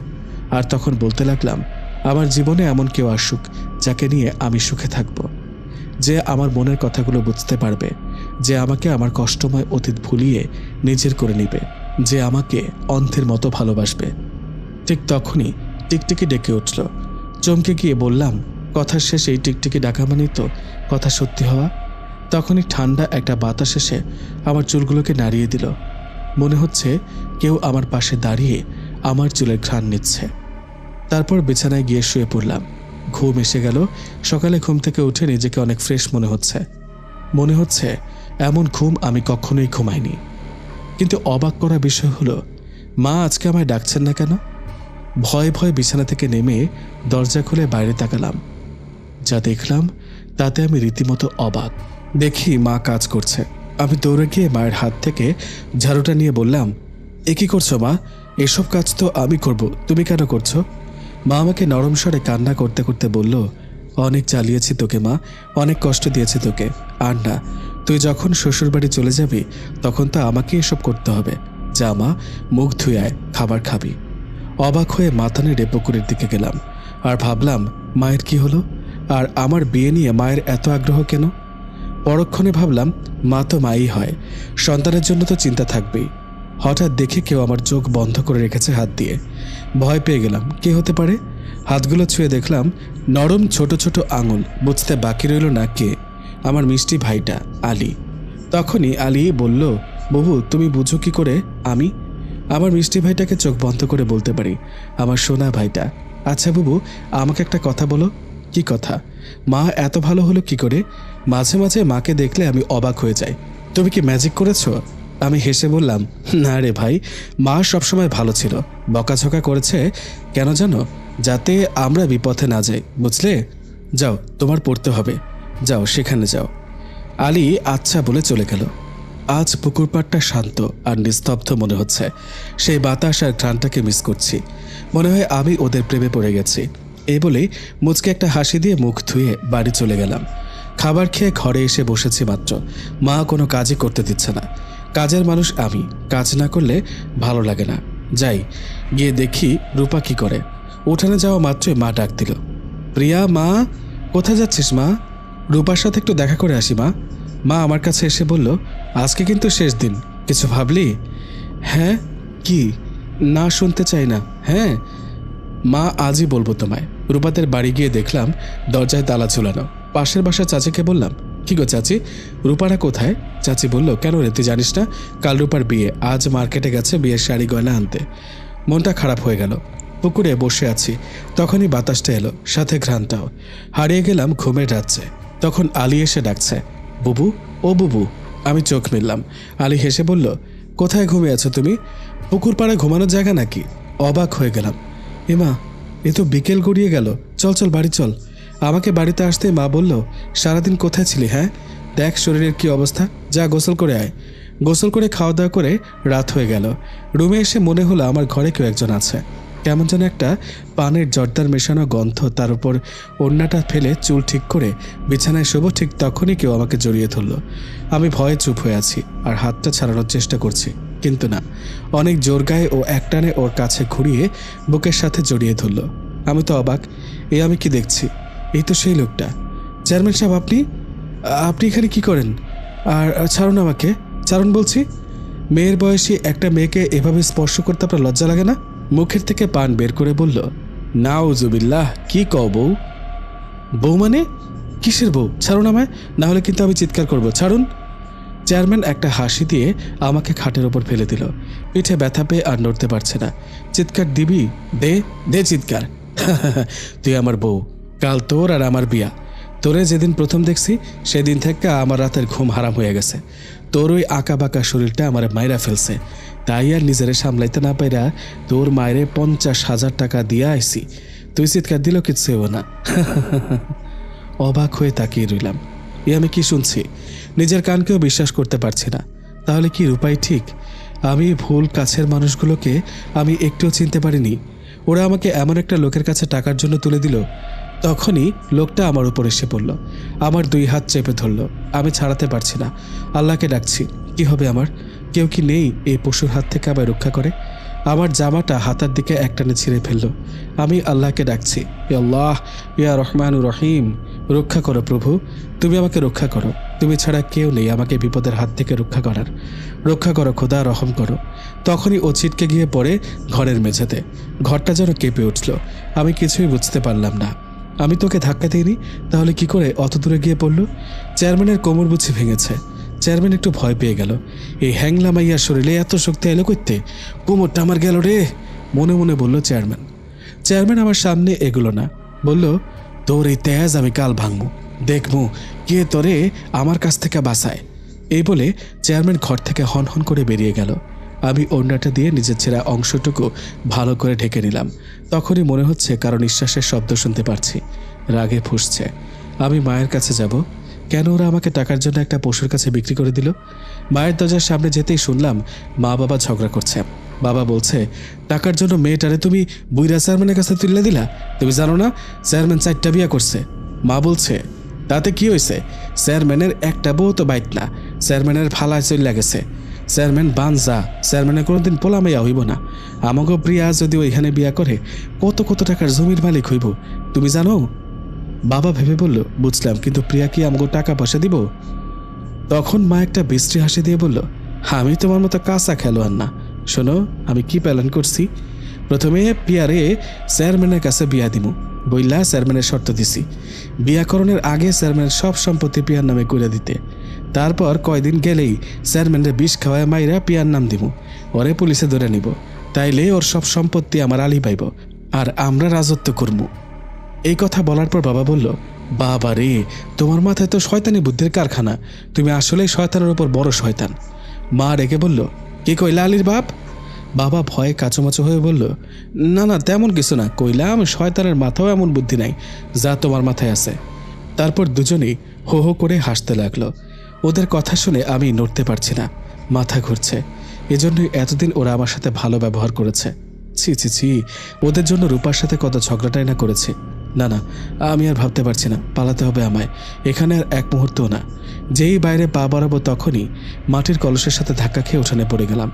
আর তখন বলতে লাগলাম, আমার জীবনে এমন কেউ আসুক যাকে নিয়ে আমি সুখে থাকব, যে আমার মনের কথাগুলো বুঝতে পারবে, যে আমাকে আমার কষ্টময় অতীত ভুলিয়ে নিজের করে নিবে, যে আমাকে অন্ধের মতো ভালোবাসবে। ঠিক তখনই টিকটিকি ডেকে উঠল। চমকে গিয়ে বললাম, কথার শেষে এই টিকটিকি ডাকা মানেই তো কথা সত্যি হওয়া। তখনই ঠান্ডা একটা বাতাস এসে আমার চুলগুলোকে নাড়িয়ে দিল। মনে হচ্ছে কেউ আমার পাশে দাঁড়িয়ে আমার চুলের ঘ্রাণ নিচ্ছে। তারপর বিছানায় গিয়ে শুয়ে পড়লাম। ঘুম এসে গেল। সকালে ঘুম থেকে উঠে নিজেকে অনেক ফ্রেশ মনে হচ্ছে এমন ঘুম আমি কখনোই ঘুমাইনি। কিন্তু অবাক করা বিষয় হলো, মা আজকে আমায় ডাকছেন না কেন? ভয়ে ভয়ে বিছানা থেকে নেমে দরজা খুলে বাইরে তাকালাম। যা দেখলাম তাতে আমি রীতিমতো অবাক। দেখি মা কাজ করছে। আমি দৌড়ে গিয়ে মায়ের হাত থেকে ঝাড়ুটা নিয়ে বললাম, এ কি করছো মা? এসব কাজ তো আমি করব, তুমি কেন করছো? মা আমাকে নরম স্বরে কান্না করতে করতে বলল, অনেক জ্বালিয়েছি তোকে মা, অনেক কষ্ট দিয়েছি তোকে। আর না, তুই যখন শ্বশুরবাড়ি চলে যাবি তখন তো আমাকে এসব করতে হবে। যা মা, মুখ ধুয়ে আয়, খাবার খাবি। অবাক হয়ে মাথা নেড়ে পুকুরের দিকে গেলাম। আর ভাবলাম, মায়ের কি হলো? আর আমার বিয়ে নিয়ে মায়ের এত আগ্রহ কেন? পরক্ষণে ভাবলাম, মা তো মাই হয়, সন্তানের জন্য তো চিন্তা থাকবেই। হঠাৎ দেখে কেউ আমার চোখ বন্ধ করে রেখেছে হাত দিয়ে। ভয় পেয়ে গেলাম, কে হতে পারে? হাতগুলো ছুঁয়ে দেখলাম নরম ছোট ছোট আঙুল। বুঝতে বাকি রইল না কে। আমার মিষ্টি ভাইটা আলী। তখনই আলী বলল, বাবু তুমি বুঝো কি করে আমি? আমার মিষ্টি ভাইটাকে চোখ বন্ধ করে বলতে পারি, আমার সোনা ভাইটা। আচ্ছা বাবু, আমাকে একটা কথা বলো, কি কথা, মা এত ভালো হলো কি করে? মাঝে মাঝে মাকে দেখলে আমি অবাক হয়ে যাই। তুমি কি ম্যাজিক করেছো? আমি হেসে বললাম, না রে ভাই, মা সবসময় ভালো ছিল। বকাঝকা করেছে কেন জানো? যাতে আমরা বিপথে না যাই, বুঝলে? যাও, তোমার পড়তে হবে, যাও সেখানে যাও। আলী আচ্ছা বলে চলে গেল। আজ পুকুর পাড়টা শান্ত আর নিস্তব্ধ মনে হচ্ছে। সেই বাতাস আর ঘ্রাণটাকে মিস করছি। মনে হয় আমি ওদের প্রেমে পড়ে গেছি। এই বলেই মুচকে একটা হাসি দিয়ে মুখ ধুয়ে বাড়ি চলে গেলাম। খাবার খেয়ে ঘরে এসে বসেছি মাত্র, মা কোনো কাজই করতে দিচ্ছে না। কাজের মানুষ আমি, কাজ না করলে ভালো লাগে না। যাই, গিয়ে দেখি রূপা কি করে। উঠানে যাওয়া মাত্রই মা ডাক দিল, প্রিয়া মা, কোথায় যাচ্ছিস মা? রূপার সাথে একটু দেখা করে আসি মা। মা আমার কাছে এসে বলল, আজকে কিন্তু শেষ দিন, কিছু ভাবলি? হ্যাঁ। কি? না শুনতে চাই না। হ্যাঁ মা, আজই বলবো তোমায়। রূপাদের বাড়ি গিয়ে দেখলাম দরজায় তালা ঝুলানো। পাশের বাসার চাচিকে বললাম, কি গো চাচি, রূপারা কোথায়? চাচি বলল, কেন রে, তুই জানিস না? কাল রূপার বিয়ে, আজ মার্কেটে গেছে বিয়ের শাড়ি গয়না আনতে। মনটা খারাপ হয়ে গেল। পুকুরে বসে আছি, তখনই বাতাসটা এলো, সাথে ঘ্রাণটাও। হারিয়ে গেলাম ঘুমের রাজ্যে। তখন আলী এসে ডাকছে, বুবু, ও বুবু। আমি চোখ মেললাম। আলী হেসে বলল, কোথায় ঘুমিয়ে আছো তুমি? পুকুর পাড়ে ঘুমানোর জায়গা নাকি? অবাক হয়ে গেলাম। এমা, এ তো বিকেল গড়িয়ে গেল, চল চল বাড়ি চল। আমাকে বাড়িতে আসতে মা বলল, সারাদিন কোথায় ছিলি? হ্যাঁ, দেখ শরীরের কি অবস্থা, যা গোসল করে আয়। গোসল করে খাওয়া দাওয়া করে রাত হয়ে গেল। রুমে এসে মনে হলো আমার ঘরে কেউ একজন আছে। কেমন যেন একটা পানের জর্দার মেশানো গন্ধ। তার উপর ওড়নাটা ফেলে চুল ঠিক করে বিছানায় শোবো, ঠিক তখনই কেউ আমাকে জড়িয়ে ধরলো। আমি ভয়ে চুপ হয়ে আছি আর হাতটা ছাড়ানোর চেষ্টা করছি, কিন্তু না। অনেক জোর গায়ে ও একটানে ওর কাছে ঘুরিয়ে বুকের সাথে জড়িয়ে ধরলো। আমি তো অবাক, আমি কি দেখছি? এই তো সেই লোকটা। চেয়ারম্যান সাহেব, আপনি আপনি এখানে কি করেন? আর ছাড়ুন আমাকে, ছাড়ুন বলছি। মেয়ের বয়সী একটা মেয়েকে এভাবে স্পর্শ করতে আপনার লজ্জা লাগে না? মুখের থেকে পান বের করে বলল, নাউজুবিল্লাহ, কি কও বউ? বউ মানে? কিসের বউ? ছাড়ুন আমায়, না হলে কিন্তু আমি চিৎকার করব, ছাড়ুন। চেয়ারম্যান একটা হাসি দিয়ে আমাকে খাটের ওপর ফেলে দিল। পিঠে ব্যথা পেয়ে আর নড়তে পারছে না। চিৎকার দিবি? দে দে চিৎকার। তুই আমার বউ, কাল তোর আর আমার বিয়া। তোরে যেদিন প্রথম দেখছি সেদিন থেকে আমার রাতের ঘুম হারাম হয়ে গেছে। তোর ওই আঁকা বাঁকা শরীরটা আমার মায়েরা ফেলছে, তাই আর নিজেরে সামলাইতে না পাইরা তোর মায়েরে 50,000 টাকা দিয়ে আইসি। তুই চিৎকার দিল কিচ্ছু হইব না। অবাক হয়ে তাকিয়ে রইলাম। আমি কি শুনছি? নিজের কানকেও বিশ্বাস করতে পারছি না। তাহলে কি রূপাই ঠিক? আমি ভুল কাছের মানুষগুলোকে আমি একটুও চিনতে পারিনি। ওরা আমাকে এমন একটা লোকের কাছে টাকার জন্য তুলে দিল। তখনই লোকটা আমার উপর এসে পড়ল, আমার 2 হাত চেপে ধরল। আমি ছাড়াতে পারছি না। আল্লাহকে ডাকছি, কি হবে আমার? কেউ কি নেই এই পশুর হাত থেকে আমায় রক্ষা করে? আমার জামাটা হাতার দিকে একটানে ছিঁড়ে ফেলল। আমি আল্লাহকে ডাকছি, ইয়া আল্লাহ, ইয়া রহমানুর রহিম, রক্ষা করো প্রভু, তুমি আমাকে রক্ষা করো। তুমি ছাড়া কেউ নেই আমাকে বিপদের হাত থেকে রক্ষা করার। রক্ষা করো খোদা, রহম করো। তখনই ও ছিটকে গিয়ে পড়ে ঘরের মেঝেতে। ঘরটা যেন কেঁপে উঠল। আমি কিছুই বুঝতে পারলাম না। আমি তোকে ধাক্কা দিইনি, তাহলে কি করে অত দূরে গিয়ে পড়ল? চেয়ারম্যানের কোমর বুঝি ভেঙেছে। চেয়ারম্যান একটু ভয় পেয়ে গেল। এই হ্যাংলা মাইয়ার শরীরে এত শক্তি এলো করতে? কোমরটা আমার গেল রে, মনে মনে বলল চেয়ারম্যান। চেয়ারম্যান আমার সামনে এগুলো না, বলল, তোর এই তেজ আমি কাল ভাঙবো, দেখবো কে তোরে আমার কাছ থেকে বাঁচায়। এই বলে চেয়ারম্যান ঘর থেকে হন হন করে বেরিয়ে গেল। আমি ওড়নাটা দিয়ে নিজের ছেঁড়া অংশটুকু ভালো করে ঢেকে নিলাম। তখনই মনে হচ্ছে কারো নিঃশ্বাসের শব্দ শুনতে পারছি। রাগে ফুঁসছে। আমি মায়ের কাছে যাব। কেন ওরা আমাকে টাকার জন্য একটা পশুর কাছে বিক্রি করে দিল? মায়ের দরজার সামনে যেতেই শুনলাম মা বাবা ঝগড়া করছে। বাবা বলছে, টাকার জন্য মেয়েটারে তুমি বুইরা চেয়ারম্যানের কাছে তুলে দিলা? তুমি জানো না চেয়ারম্যান 4টা বিয়া করছে? মা বলছে, তাতে কি হয়েছে? চেয়ারম্যানের একটা বউ তো বাইট না, চেয়ারম্যানের ফালায় চলে গেছে। চেয়ারম্যান বানজা, চেয়ারম্যানের কোনোদিন পোলামাইয়া হইব না। আমাকে প্রিয়া যদি ওইখানে বিয়া করে কত কত টাকার জমির মালিক হইব, তুমি জানো? বাবা ভেবে বলল, বুঝলাম, কিন্তু প্রিয়া কি আমাকে টাকা পয়সা দিব? তখন মা একটা বিশ্রী হাসি দিয়ে বলল, আমি তোমার মতো কাঁচা খেলোয়াড় না। শোনো, আমি কি প্ল্যান করছি। প্রথমে প্রিয়ারে চেয়ারম্যানের কাছে বিয়া দিব বইলা চেয়ারম্যানের শর্ত দিছি। বিয়াকরণের আগে চেয়ারম্যানের সব সম্পত্তি প্রিয়ার নামে করে দিতে। তারপর কয়দিন গেলেই চেয়ারম্যানের বিষ খাওয়ায় মাইরা প্রিয়ার নাম দিব। ওরে পুলিশে ধরে নিব, তাইলে ওর সব সম্পত্তি আমার আলী পাইব আর আমরা রাজত্ব করবো। এই কথা বলার পর বাবা বলল, বাবা রে, তোমার মাথায় তো শয়তানি বুদ্ধির কারখানা, তুমি আসলেই শয়তানের উপর বড় শয়তান। মা রেগে বলল, কি কইলা আলীর বাপ? বাবা ভয়ে কাচুমাচু হয়ে বলল, না না তেমন কিছু না, কইলাম শয়তানের মাথাও এমন বুদ্ধি নাই যা তোমার মাথায় আছে। তারপর দুজনেই হো হো করে হাসতে লাগলো। ওদের কথা শুনে আমি নড়তে পারছি না, মাথা ঘুরছে। এজন্যই এতদিন ওরা আমার সাথে ভালো ব্যবহার করেছে। ছি ছি ছি, ওদের জন্য রূপার সাথে কত ঝগড়াটাই না করেছে। না না, আমি আর ভাবতে পারছি না, পালাতে হবে আমায়, এখানে আর এক মুহূর্তও না। যেই বাইরে পা বাড়াবো তখনই মাটির কলসের সাথে ধাক্কা খেয়ে উঠানে পড়ে গেলাম।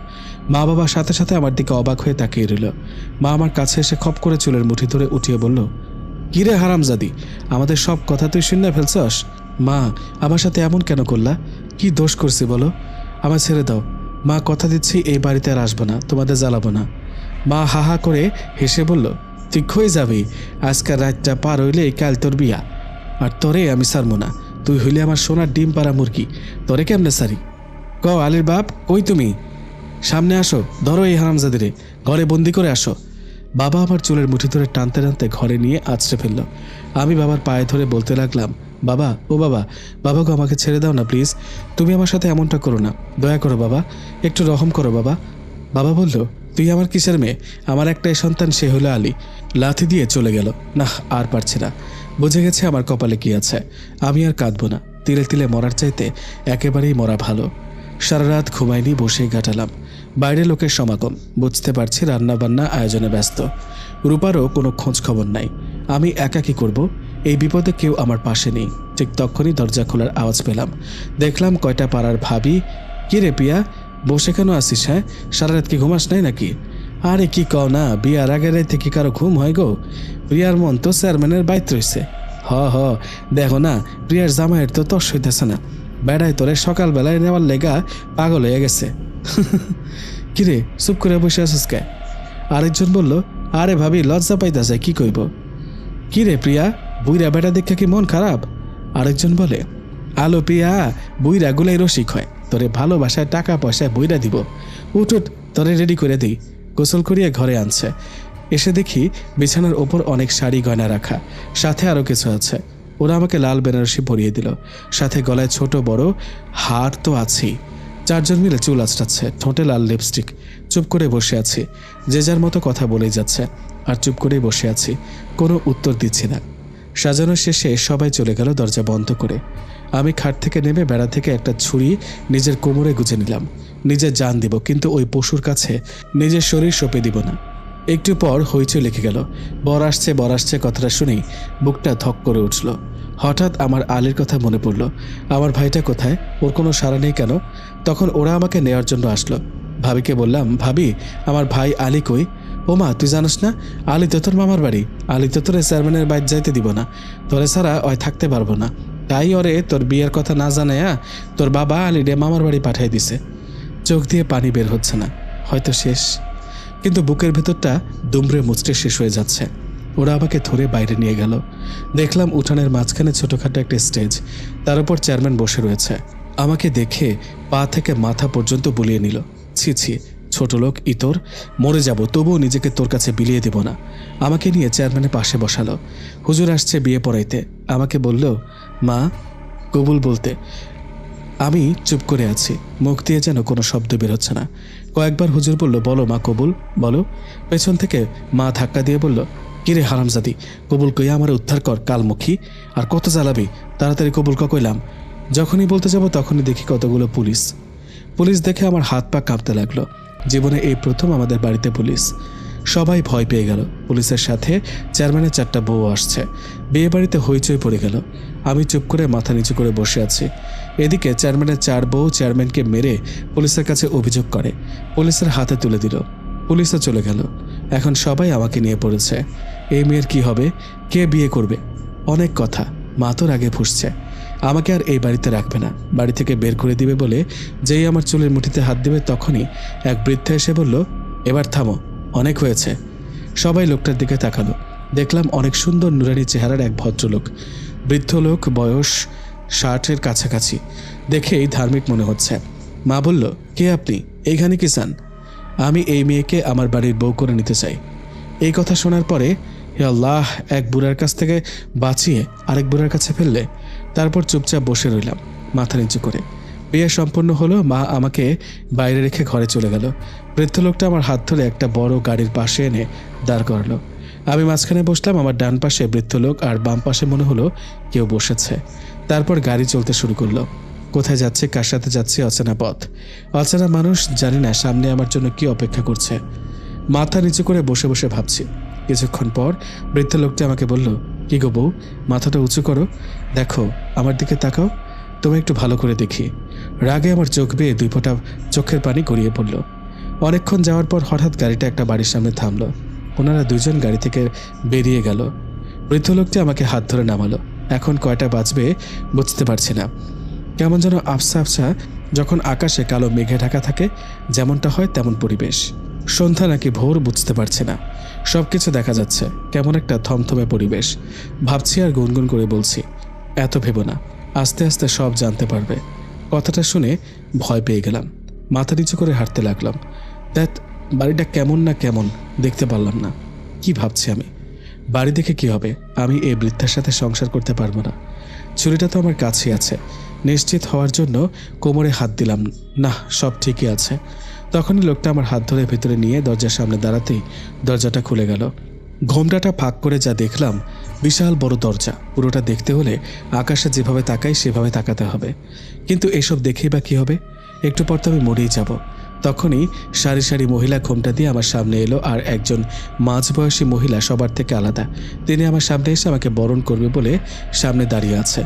মা বাবার সাথে সাথে আমার দিকে অবাক হয়ে তাকিয়ে রইল। মা আমার কাছে এসে খপ করে চুলের মুঠি ধরে উঠিয়ে বলল, কিরে হারামজাদি, আমাদের সব কথা তুই শুনে ফেলছস? মা, আমার সাথে এমন কেন করলা? কি দোষ করছি বলো? আমার ছেড়ে দাও মা, কথা দিচ্ছি এই বাড়িতে আর আসবো না, তোমাদের জ্বালাবো না। মা হা হা করে হেসে বলল, তুই হয়ে যাবি, আজকাল রাতটা পার হইলে কাল তোর বিয়া, আর তোরে আমি ছাড়বো না। তুই হইলে আমার সোনার ডিম পাড়া মুরগি, তোরে কেমনে সারি? ক আলীর বাপ, কই তুমি? সামনে আসো, ধরো এই হারামজাদিরে, ঘরে বন্দি করে আসো। বাবা আমার চুলের মুঠি ধরে টানতে টানতে ঘরে নিয়ে আছড়ে ফেলল। আমি বাবার পায়ে ধরে বলতে লাগলাম, বাবা, ও বাবা, বাবা গো, আমাকে ছেড়ে দাও না প্লিজ, তুমি আমার সাথে এমনটা করো না, দয়া করো বাবা, একটু রহম করো বাবা। বাবা বলল, তুই আমার কিসের মেয়ে? আমার একটাই সন্তান, সে হলো আলী। লাথি দিয়ে চলে গেল। না, আর পারছি না, বুঝে গেছে আমার কপালে কি আছে। আমি আর কাঁদবো না, তিলে তিলে মরার চাইতে একেবারেই মরা ভালো। সারা রাত ঘুমাইনি, বসেই কাটালাম। বাইরে লোকের সমাগম, বুঝতে পারছি রান্নাবান্না আয়োজনে ব্যস্ত। রূপারও কোনো খোঁজ খবর নাই। আমি একা কি করব? এই বিপদে কেউ আমার পাশে নেই। ঠিক তখনই দরজা খোলার আওয়াজ পেলাম। দেখলাম কয়টা পাড়ার ভাবি। কি রে পিয়া, বসে কেন আসিস? হ্যাঁ, সারা রাত কি ঘুমাস নাই নাকি? আরে কি কও না, বিয়ার আগের রাতে কি কারো ঘুম হয় গো? প্রিয়ার মন তো চেয়ারম্যানের বাইত রয়েছে। হ হ, দেখো না, প্রিয়ার জামাইয়ের তো তস হইতেছে না, বেড়াই তোরে সকালবেলায় নেওয়ার লেগা পাগল হয়ে গেছে। কিরে, চুপ করে বসে আছিস কে? আরেকজন বলল, আরে ভাবি লজ্জা পাইতেছে, কি কইব? কিরে প্রিয়া, বুইরা বেটা দেখে কি মন খারাপ? আরেকজন বলে, আলো প্রিয়া, বুইরা গুলাই রসিক হয়, তোরে ভালোবাসায় টাকা পয়সায় বইরা দিব। উঠ উঠ, তোরে রেডি করে দিই। গোসল করিয়ে ঘরে আনছে। এসে দেখি বিছানার ওপর অনেক শাড়ি গয়না রাখা, সাথে আরও কিছু আছে। ওরা আমাকে লাল বেনারসি পরিয়ে দিল, সাথে গলায় ছোট বড় হার তো আছেই। চারজন মিলে চুল আঁচড়াচ্ছে, ঠোঁটে লাল লিপস্টিক। চুপ করে বসে আছি, যে যার মতো কথা বলেই যাচ্ছে, আর চুপ করেই বসে আছি, কোনো উত্তর দিচ্ছি না। সাজানো শেষে সবাই চলে গেল দরজা বন্ধ করে। আমি খাট থেকে নেমে বেড়া থেকে একটা ছুরি নিজের কোমরে গুজে নিলাম। নিজের জান দিব, কিন্তু ওই পশুর কাছে নিজের শরীর সঁপে দিব না। একটু পর হইচই লেগে গেল। বর আসছে কথাটা শুনেই বুকটা ধক করে উঠল। হঠাৎ আমার আলীর কথা মনে পড়ল। আমার ভাইটা কোথায়? ওর কোনো সাড়া নেই কেন? তখন ওরা আমাকে নেওয়ার জন্য আসলো। ভাবিকে বললাম, ভাবি, আমার ভাই আলী কই? ও মা, তুই জানিস না, আলী তো তোর মামার বাড়ি। আলী তো তোরে চেয়ারম্যানের বাইরে যাইতে দিব না, তোরে ছাড়া ওই থাকতে পারবো না। তাই ওরে তোর বিয়ের কথা না জানায়া তোর বাবা আলীরে মামার বাড়ি পাঠাই দিছে। চোখ দিয়ে পানি বের হচ্ছে না, হয়তো শেষ, কিন্তু বুকের ভেতরটা দুমড়ে মুচড়ে শেষ হয়ে যাচ্ছে। ওরা আমাকে ধরে বাইরে নিয়ে গেল। দেখলাম উঠানের মাঝখানে ছোটোখাটো একটা স্টেজ, তার উপর চেয়ারম্যান বসে রয়েছে। আমাকে দেখে পা থেকে মাথা পর্যন্ত বুলিয়ে নিল। ছি ছি, ছোট লোক ইতর, মরে যাব তবুও নিজেকে তোর কাছে বিলিয়ে দেব না। আমাকে নিয়ে চেয়ারম্যানের পাশে বসালো। হুজুর আসছে বিয়ে পড়াইতে। আমাকে বলল, মা, কবুল বলতে। আমি চুপ করে আছি, মুখ দিয়ে যেন কোনো শব্দ বেরোচ্ছে না। কয়েকবার হুজুর বলল, বলো মা, কবুল বলো। পেছন থেকে মা ধাক্কা দিয়ে বলল, কিরে হারামজাদি, কবুল কইয়া আমার উদ্ধার কর কালমুখী, আর কত জ্বালাবি, তাড়াতাড়ি কবুল কইলাম। যখনই বলতে যাব তখনই দেখি কতগুলো পুলিশ দেখে আমার হাত পা কাঁপতে লাগলো। জীবনে এই প্রথম আমাদের বাড়িতে পুলিশ। সবাই ভয় পেয়ে গেল। পুলিশের সাথে চেয়ারম্যানের 4টা বউ আসছে। বিয়ে বাড়িতে হইচই পড়ে গেল। আমি চুপ করে মাথা নিচু করে বসে আছি। এদিকে চেয়ারম্যানের 4 বউ চেয়ারম্যানকে মেরে পুলিশের কাছে অভিযোগ করে। পুলিশের হাতে তুলে দিল। পুলিশও চলে গেল। এখন সবাই আমাকে নিয়ে পড়েছে। এই মেয়ের কি হবে, কে বিয়ে করবে, অনেক কথা। মা তোর আগে ফুসছে, আমাকে আর এই বাড়িতে রাখবে না, বাড়ি থেকে বের করে দিবে বলে যেই আমার চুলের মুঠিতে হাত দিবে তখনই এক বৃদ্ধা এসে বলল, এবার থামো, অনেক হয়েছে। সবাই লোকটার দিকে তাকালো। দেখলাম অনেক সুন্দর নুরানি চেহারার এক ভদ্রলোক। বৃদ্ধ লোক, বয়স 60-এর কাছাকাছি, দেখেই ধার্মিক মনে হচ্ছে। মা বলল, কে আপনি, এইখানে কি চান? আমি এই মেয়েকে আমার বাড়ির বউ করে নিতে চাই। এই কথা শোনার পরে হে আল্লাহ, এক বুড়ার কাছ থেকে বাঁচিয়ে আরেক বুড়ার কাছে ফেললে। তারপর চুপচাপ বসে রইলাম মাথা নিচু করে। বিয়ে সম্পন্ন হলো, মা আমাকে বাইরে রেখে ঘরে চলে গেল। বৃদ্ধ লোকটা আমার হাত ধরে একটা বড় গাড়ির পাশে এনে দাঁড় করালো। আমি মাঝখানে বসলাম। আমার ডান পাশে বৃদ্ধ লোক আর বাম পাশে মনে হলো কেউ বসেছে। তারপর গাড়ি চলতে শুরু করলো। কোথায় যাচ্ছে, কার সাথে যাচ্ছে, অচেনা পথ, অচেনা মানুষ, জানি না সামনে আমার জন্য কি অপেক্ষা করছে। মাথা নিচু করে বসে বসে ভাবছি। কিছুক্ষণ পর বৃদ্ধ লোকটি আমাকে বলল, কি গো বউ, মাথাটা উঁচু করো, দেখো আমার দিকে তাকাও, তুমি একটু ভালো করে দেখি। রাগে আমার চোখ বেয়ে 2 ফোঁটা চোখের পানি গড়িয়ে পড়ল। অনেকক্ষণ যাওয়ার পর হঠাৎ গাড়িটা একটা বাড়ির সামনে থামলো। ওনারা 2 জন গাড়ি থেকে বেরিয়ে গেল। বৃদ্ধ লোকটি আমাকে হাত ধরে নামালো। এখন কয়টা বাজবে বুঝতে পারছি না। কেমন যেন আবছা আবছা, যখন আকাশে কালো মেঘে ঢাকা থাকে যেমনটা হয় তেমন পরিবেশ। সন্ধ্যা নাকি ভোর বুঝতে পারছি না। সব কিছু দেখা যাচ্ছে, কেমন একটা থমথমে পরিবেশ। ভাবছি আর গুনগুন করে বলছি, এত ভেবো না, আস্তে আস্তে সব জানতে পারবে। কথাটা শুনে ভয় পেয়ে গেলাম। মাথা নিচু করে হাঁটতে লাগলাম। দেখ, বাড়িটা কেমন না কেমন দেখতে পারলাম না। কি ভাবছি আমি, বাড়ি দেখে কি হবে? আমি এই বৃদ্ধার সাথে সংসার করতে পারবো না। ছুরিটা তো আমার কাছেই আছে। নিশ্চিত হওয়ার জন্য কোমরে হাত দিলাম। না, সব ঠিকই আছে। তখনই লোকটা আমার হাত ধরে ভেতরে নিয়ে দরজার সামনে দাঁড়াতেই দরজাটা খুলে গেল। ঘোমটাটা ফাঁক করে যা দেখলাম, বিশাল বড় দরজা। পুরোটা দেখতে হলে আকাশে যেভাবে তাকাই সেভাবে তাকাতে হবে। কিন্তু এসব দেখেই বা কী হবে? একটু পর তো আমি মরেই যাব। তখনই সারি সারি মহিলা ঘোমটা দিয়ে আমার সামনে এলো, আর একজন মাঝবয়সী মহিলা, সবার থেকে আলাদা। তিনি আমার সামনে এসে আমাকে বরণ করবে বলে সামনে দাঁড়িয়ে আছে।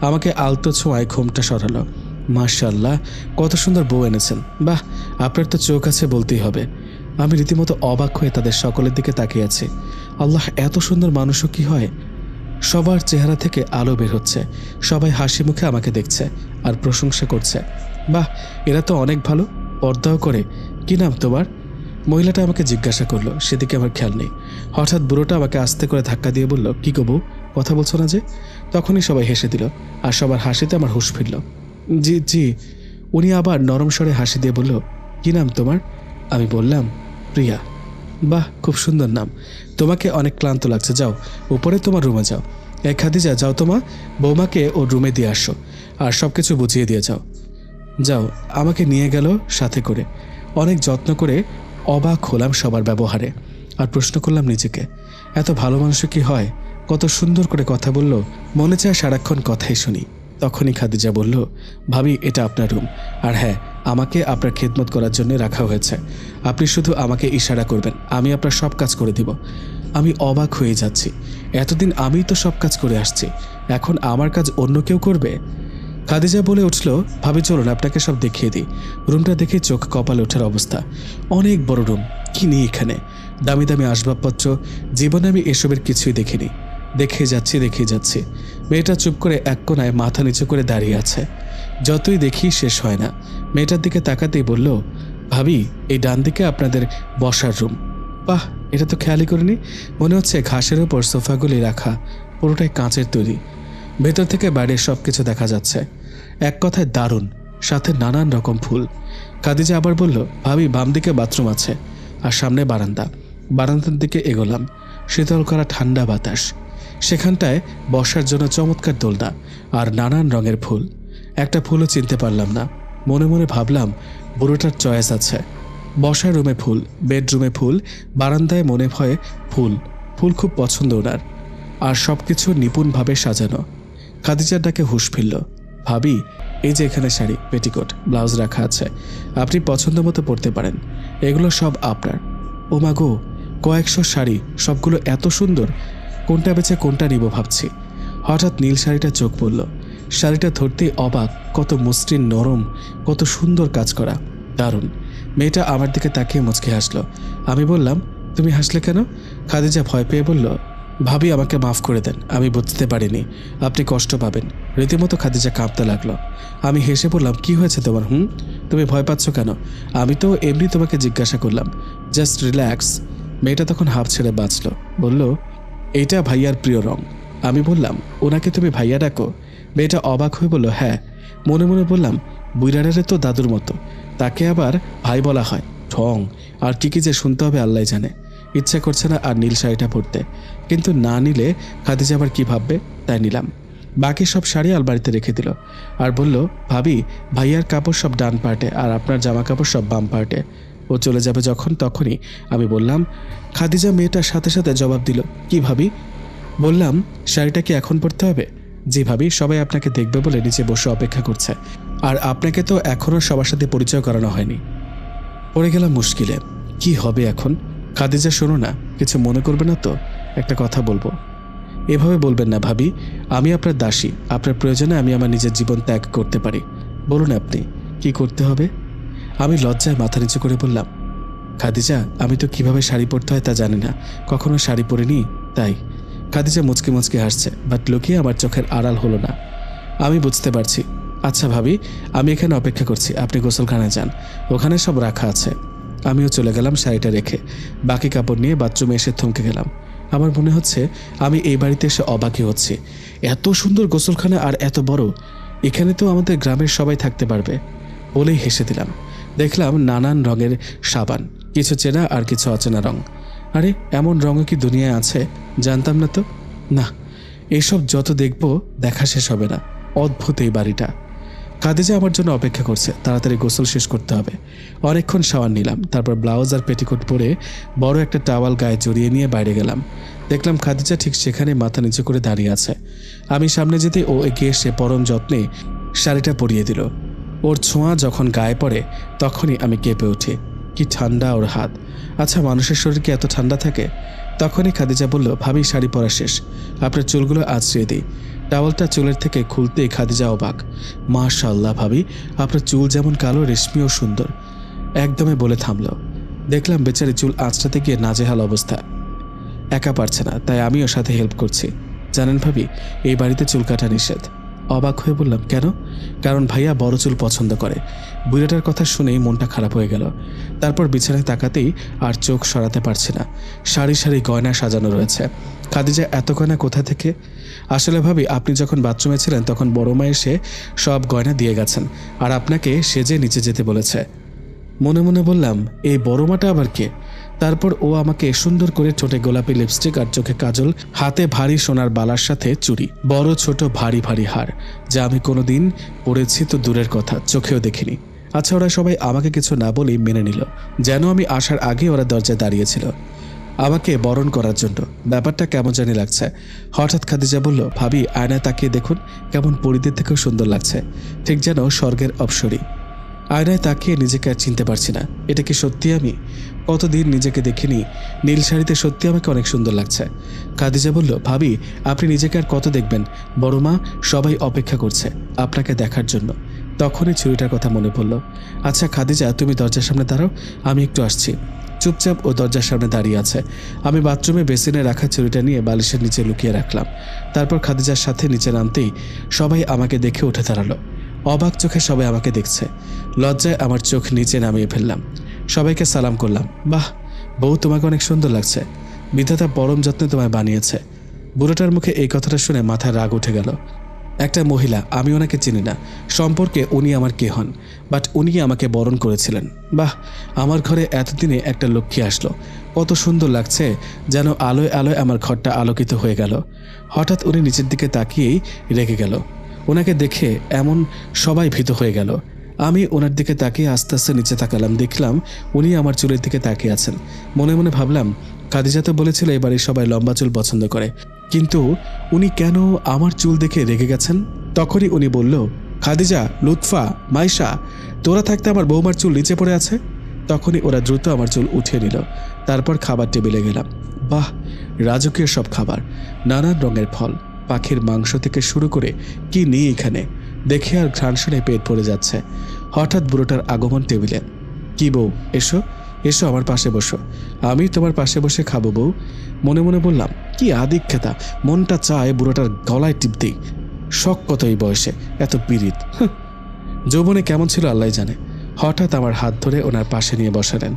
আমাকে আলতো ছোঁয়ায় ঘোমটা সরালো। মাশাআল্লাহ, কত সুন্দর বউ এনেছেন। বাহ, আপনার তো চোখ আছে বলতেই হবে। আমি রীতিমতো অবাক হয়ে তাদের সকলের দিকে তাকিয়ে আছি। আল্লাহ, এত সুন্দর মানুষও কি হয়? সবার চেহারা থেকে আলো বের হচ্ছে। সবাই হাসি মুখে আমাকে দেখছে আর প্রশংসা করছে। বাহ, এরা তো অনেক ভালো, পর্দাও করে। কি নাম তোমার? মহিলাটা আমাকে জিজ্ঞাসা করলো, সেদিকে আমার খেয়াল নেই। হঠাৎ বুড়োটা আমাকে আস্তে করে ধাক্কা দিয়ে বলল, কি গো বউ, কথা বলছো না যে? তখনই সবাই হেসে দিল, আর সবার হাসিতে আমার হুঁশ ফিরল। জি জি। উনি আবার নরম স্বরে হাসি দিয়ে বলল, কি নাম তোমার? আমি বললাম, প্রিয়া। বাহ, খুব সুন্দর নাম। তোমাকে অনেক ক্লান্ত লাগছে, যাও উপরে তোমার রুমে যাও। এই খাদিজা, যাও তোমার বৌমাকে ওর রুমে দিয়ে আসো আর সব কিছু বুঝিয়ে দিয়ে যাও। যাও। আমাকে নিয়ে গেল সাথে করে। অনেক যত্ন করে অবাক হলাম সবার ব্যবহারে, আর প্রশ্ন করলাম নিজেকে, এত ভালো মানুষ কি হয়? কত সুন্দর করে কথা বলল, মনে চায় সারাক্ষণ কথাই শুনি। তখনই খাদিজা বলল, ভাবি, এটা আপনার রুম, আর হ্যাঁ, আমাকে আপনার খেদমত করার জন্য রাখা হয়েছে। আপনি শুধু আমাকে ইশারা করবেন, আমি আপনার সব কাজ করে দিব। আমি অবাক হয়ে যাচ্ছি। এতদিন আমিই তো সব কাজ করে আসছি, এখন আমার কাজ অন্য কেউ করবে? খাদিজা বলে উঠল, ভাবি চলুন আপনাকে সব দেখিয়ে দিই। রুমটা দেখে চোখ কপালে ওঠার অবস্থা। অনেক বড় রুম, কি নেই এখানে? দামি দামি আসবাবপত্র, জীবনে আমি এসবের কিছুই দেখিনি। দেখে যাচ্ছি। মেয়েটা চুপ করে এক কোনায় মাথা নিচু করে দাঁড়িয়ে আছে। যতই দেখি শেষ হয় না। মেয়েটার দিকে তাকাতেই বলল, ভাবি, এই ডান দিকে আপনাদের বসার রুম। বাহ, এটা তো খেয়ালই করিনি। মনে হচ্ছে ঘাসের উপর সোফাগুলি রাখা, পুরোটাই কাঁচের তৈরি। ভেতর থেকে বাইরে সব কিছু দেখা যাচ্ছে। এক কথায় দারুণ, সাথে নানান রকম ফুল। খাদিজা আবার বলল, ভাবি, বাম দিকে বাথরুম আছে আর সামনে বারান্দা। বারান্দার দিকে এগোলাম। শীতল করা ঠান্ডা বাতাস। সেখানটায় বসার জন্য চমৎকার দোলনা আর নানান রঙের ফুল। একটা ফুলও চিনতে পারলাম না। মনে মনে ভাবলাম, বুড়োটার চয়েস আছে। বসার রুমে ফুল, বেডরুমে ফুল, বারান্দায় মনে হয় ফুল। ফুল খুব পছন্দ ওনার, আর সব কিছু নিপুণভাবে সাজানো। খাদিজার ডাকে হুঁশ ফিরল। ভাবি, এই যে এখানে শাড়ি, পেটিকোট, ব্লাউজ রাখা আছে, আপনি পছন্দ মতো পরতে পারেন। এগুলো সব আপনার। ও মা গো, কয়েকশো শাড়ি, সবগুলো এত সুন্দর, কোনটা বেছে কোনটা নিব ভাবছি। হঠাৎ নীল শাড়িটা চোখ পড়ল। শাড়িটা ধরতেই অবাক, কত মসৃণ, নরম, কত সুন্দর কাজ করা, দারুণ। মেয়েটা আমার দিকে তাকিয়ে মুচকে হাসলো। আমি বললাম, তুমি হাসলে কেন? খাদিজা ভয় পেয়ে বলল, ভাবি, আমাকে মাফ করে দেন, আমি বুঝতে পারিনি আপনি কষ্ট পাবেন। রীতিমতো খাদিজা কাঁপতে লাগলো। আমি হেসে বললাম, কি হয়েছে তোমার? তুমি ভয় পাচ্ছ কেন? আমি তো এমনি তোমাকে জিজ্ঞাসা করলাম, জাস্ট রিল্যাক্স। মেয়েটা তখন হাফ ছেড়ে বাঁচল, বলল, এইটা ভাইয়ার প্রিয় রং। আমি বললাম, ওনাকে তুমি ভাইয়া ডাকো? মেয়েটা অবাক হয়ে বলল, হ্যাঁ। মনে মনে বললাম, বুইরাডারে তো দাদুর মতো, তাকে আবার ভাই বলা হয়? ঠং, আর কি যে শুনতে হবে আল্লাহ জানে। ইচ্ছা করছে না আর নীল শাড়িটা পরতে, কিন্তু না নিলে খাদিজা আবার কী ভাববে, তাই নিলাম। বাকি সব শাড়ি আলমারিতে রেখে দিল আর বলল, ভাবি ভাইয়ার কাপড় সব ডান পার্টে আর আপনার জামা কাপড় সব বাম পার্টে। ও চলে যাবে যখন তখনই আমি বললাম, খাদিজা মেয়েটার সাথে সাথে জবাব দিল, কি ভাবি? বললাম, শাড়িটা কি এখন পরতে হবে? জি ভাবি, সবাই আপনাকে দেখবে বলে নিচে বসে অপেক্ষা করছে, আর আপনাকে তো এখনও সবার সাথে পরিচয় করানো হয়নি। পড়ে গেলাম মুশকিলে, কি হবে এখন? খাদিজা শোনো না, কিছু মনে করবে না তো, একটা কথা বলবো। এভাবে বলবেন না ভাবি, আমি আপনার দাসী, আপনার প্রয়োজনে আমি আমার নিজের জীবন ত্যাগ করতে পারি। বলুন আপনি কি করতে হবে? আমি লজ্জায় মাথা নিচু করে বললাম, খাদিজা আমি তো কিভাবে শাড়ি পরতে হয় তা জানি না, কখনো শাড়ি পরিনি তাই। খাদিজা মুচকি মুচকি হাসছে, বাট লুকিয়ে আমার চোখের আড়াল হলো না। আমি বুঝতে পারছি। আচ্ছা ভাবি, আমি এখানে অপেক্ষা করছি, আপনি গোসলখানায় যান, ওখানে সব রাখা আছে। আমিও চলে গেলাম শাড়িটা রেখে। বাকি কাপড় নিয়ে বাথরুমে এসে থমকে গেলাম। আমার মনে হচ্ছে আমি এই বাড়িতে এসে অবাকই হচ্ছি। এত সুন্দর গোসলখানা আর এত বড়, এখানে তো আমাদের গ্রামের সবাই থাকতে পারবে বলেই হেসে দিলাম। দেখলাম নানান রঙের সাবান, কিছু চেনা আর কিছু অচেনা রং। আরে এমন রঙও কি দুনিয়ায় আছে, জানতাম না তো। না, এসব যত দেখব দেখা শেষ হবে না। অদ্ভুত এই বাড়িটা। খাদিজা আমার জন্য অপেক্ষা করছে, তাড়াতাড়ি গোসল শেষ করতে হবে। অনেকক্ষণ শাওয়ার নিলাম, তারপর ব্লাউজ আর পেটিকোট পরে বড় একটা টাওয়াল গায়ে জড়িয়ে নিয়ে বাইরে গেলাম। দেখলাম খাদিজা ঠিক সেখানে মাথা নিচু করে দাঁড়িয়ে আছে। আমি সামনে যেতে ও এগিয়ে এসে পরম যত্নে শাড়িটা পরিয়ে দিল। ওর ছোঁয়া যখন গায়ে পড়ে তখনই আমি কেঁপে উঠি। কি ঠান্ডা ওর হাত! আচ্ছা, মানুষের শরীর কি এত ঠান্ডা থাকে? তখনই খাদিজা বলল, ভাবি শাড়ি পরা শেষ, আপনার চুলগুলো আঁচড়িয়ে দিই। টাওয়ালটা চুলের থেকে খুলতেই খাদিজা অবাক। মাশাআল্লাহ ভাবি, আপনার চুল যেমন কালো, রেশমি ও সুন্দর। একদমই বলে থামল। দেখলাম বেচারি চুল আঁচড়াতে গিয়ে নাজেহাল অবস্থা, একা পারছে না, তাই আমিও সাথে হেল্প করছি। জানেন ভাবি, এই বাড়িতে চুল কাটা নিষেধ। অবাক হয়ে বললাম, কেন? কারণ ভাইয়া বড় চুল পছন্দ করে। বুড়াটার কথা শুনেই মনটা খারাপ হয়ে গেল। তারপর বিছানায় তাকাতেই আর চোখ সরাতে পারছি না। সারি সারি গয়না সাজানো রয়েছে। খাদিজা এত গয়না কোথা থেকে? আসলে ভাবি, আপনি যখন বাথরুমে ছিলেন তখন বড় মা এসে সব গয়না দিয়ে গেছেন, আর আপনাকে সেজে নিচে যেতে বলেছে। মনে মনে বললাম, এই বড় মাটা আবার কে? তারপর ও আমাকে সুন্দর করে ঠোঁটে গোলাপি লিপস্টিক আর চোখে কাজল, হাতে ভারী সোনার বালার সাথে চুড়ি, বড় ছোট ভারী ভারী হার, যা আমি কোনোদিন পরেছি তো দূরের কথা, চোখেও দেখিনি। আচ্ছা, ওরা সবাই আমাকে কিছু না বলেই মেনে নিল, যেন আমি আসার আগে ওরা দরজায় দাঁড়িয়েছিল আমাকে বরণ করার জন্য। ব্যাপারটা কেমন জানি লাগছে। হঠাৎ খাদিজা বলল, ভাবি আয়নায় তাকিয়ে দেখুন, কেমন পরিদের থেকেও সুন্দর লাগছে, ঠিক যেন স্বর্গের অপ্সরী। আয়নায় তাকিয়ে নিজেকে আর চিনতে পারছি না। এটা কি সত্যি আমি? কতদিন নিজেকে দেখিনি। নীল শাড়িতে সত্যি আমাকে অনেক সুন্দর লাগছে। খাদিজা বলল, ভাবি আপনি নিজেকে আর কত দেখবেন? বড় মা সবাই অপেক্ষা করছে আপনাকে দেখার জন্য। তখনই ছুরিটার কথা মনে পড়ল। আচ্ছা খাদিজা, তুমি দরজার সামনে দাঁড়াও, আমি একটু আসছি। চুপচাপ ও দরজার সামনে দাঁড়িয়ে আছে। আমি বাথরুমে বেসিনে রাখা ছুরিটা নিয়ে বালিশের নিচে লুকিয়ে রাখলাম। তারপর খাদিজার সাথে নিচে নামতেই সবাই আমাকে দেখে উঠে দাঁড়ালো। অবাক চোখে সবাই আমাকে দেখছে। লজ্জায় আমার চোখ নিচে নামিয়ে ফেললাম। সবাইকে সালাম করলাম। বাহ বউ, তোমাকে অনেক সুন্দর লাগছে, বিধাতা পরম যত্নে তোমায় বানিয়েছে। বুড়োটার মুখে এই কথাটা শুনে মাথায় রাগ উঠে গেল। একটা মহিলা, আমি ওনাকে চিনি না, সম্পর্কে উনি আমার কে হন, বাট উনি আমাকে বরণ করেছিলেন। বাহ, আমার ঘরে এতদিনে একটা লক্ষ্মী আসলো, কত সুন্দর লাগছে, যেন আলোয় আলোয় আমার ঘরটা আলোকিত হয়ে গেল। হঠাৎ উনি নিচের দিকে তাকিয়েই রেগে গেল। ওনাকে দেখে এমন সবাই ভীত হয়ে গেল। আমি ওনার দিকে তাকিয়ে আস্তে আস্তে নিচে তাকালাম। দেখলাম উনি আমার চুলের দিকে তাকিয়ে আছেন। মনে মনে ভাবলাম, খাদিজা তো বলেছিল এই বাড়ির সবাই লম্বা চুল পছন্দ করে, কিন্তু উনি কেন আমার চুল দেখে রেগে গেছেন? তখনই উনি বলল, খাদিজা, লুৎফা, মাইশা, তোরা থাকতে আমার বৌমার চুল নিচে পড়ে আছে। তখনই ওরা দ্রুত আমার চুল উঠিয়ে নিল। তারপর খাবার টেবিলে গেলাম। বাহ, রাজকীয় সব খাবার, নানান রঙের ফল, পাখির মাংস থেকে শুরু করে কি নেই এখানে, দেখে আর ঘ্রাণ শুনে পেট ভরে যাচ্ছে। হঠাৎ বুড়োটার আগমন টেবিলে। কি বউ, এসো এসো, আমার পাশে বসো, আমি তোমার পাশে বসে খাবো বউ। মনে মনে বললাম, কি আদিক্ষেতা, মনটা চায় বুড়োটার গলায় টিপতেই। শখ কত এই বয়সে, এত পীড়িত। যৌবনে কেমন ছিল আল্লাহ জানে। হঠাৎ আমার হাত ধরে ওনার পাশে নিয়ে বসালেন।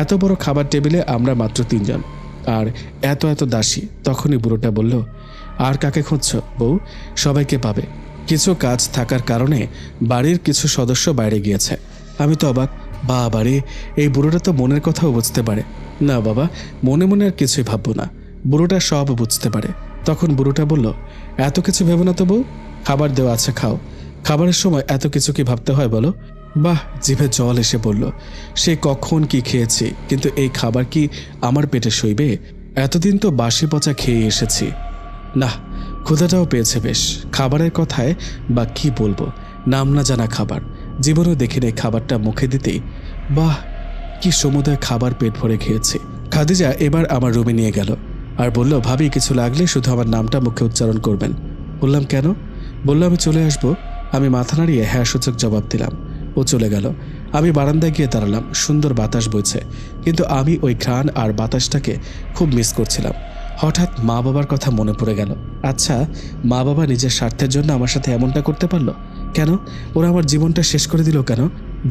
এত বড় খাবার টেবিলে আমরা মাত্র 3 জন, আর এত এত দাসী। তখনই বুড়োটা বলল, আর কাকে খুঁজছো বউ? সবাইকে পাবে, কিছু কাজ থাকার কারণে বাড়ির কিছু সদস্য বাইরে গিয়েছে। আমি তো অবাক, বাবারে, এই বুড়োটা তো মনের কথাও বুঝতে পারে। না বাবা, মনে মনে আর কিছুই ভাববো না। বুড়োটা সব বুঝতে পারে। তখন বুড়োটা বলল, এত কিছু ভেবো না তো বউ, খাবার দেওয়া আছে, খাও। খাবারের সময় এত কিছু কি ভাবতে হয় বলো? বাহ, জিভে জল এসে বলল। সে কখন কি খেয়েছি, কিন্তু এই খাবার কি আমার পেটে সইবে? এতদিন তো বাসি পচা খেয়ে এসেছি। না, ক্ষুধাটাও পেয়েছে বেশ। খাবারের কথায় বা কি বলবো, নাম না জানা খাবার, জীবনেও দেখি নেই। খাবারটা মুখে দিতেই বাহ, কি সমুদয় খাবার পেট ভরে খেয়েছি। খাদিজা এবার আমার রুমে নিয়ে গেল আর বলল, ভাবি কিছু লাগলে শুধু আমার নামটা মুখে উচ্চারণ করবেন। বললাম কেন? বলল আমি চলে আসবো। আমি মাথা নাড়িয়ে হ্যাঁ সূচক জবাব দিলাম। ও চলে গেল। আমি বারান্দায় গিয়ে দাঁড়ালাম। সুন্দর বাতাস বইছে, কিন্তু আমি ওই ঘ্রাণ আর বাতাসটাকে খুব মিস করছিলাম। হঠাৎ মা বাবার কথা মনে পড়ে গেল। আচ্ছা, মা বাবা নিজের স্বার্থের জন্য আমার সাথে এমনটা করতে পারলো কেন? ওরা আমার জীবনটা শেষ করে দিল কেন?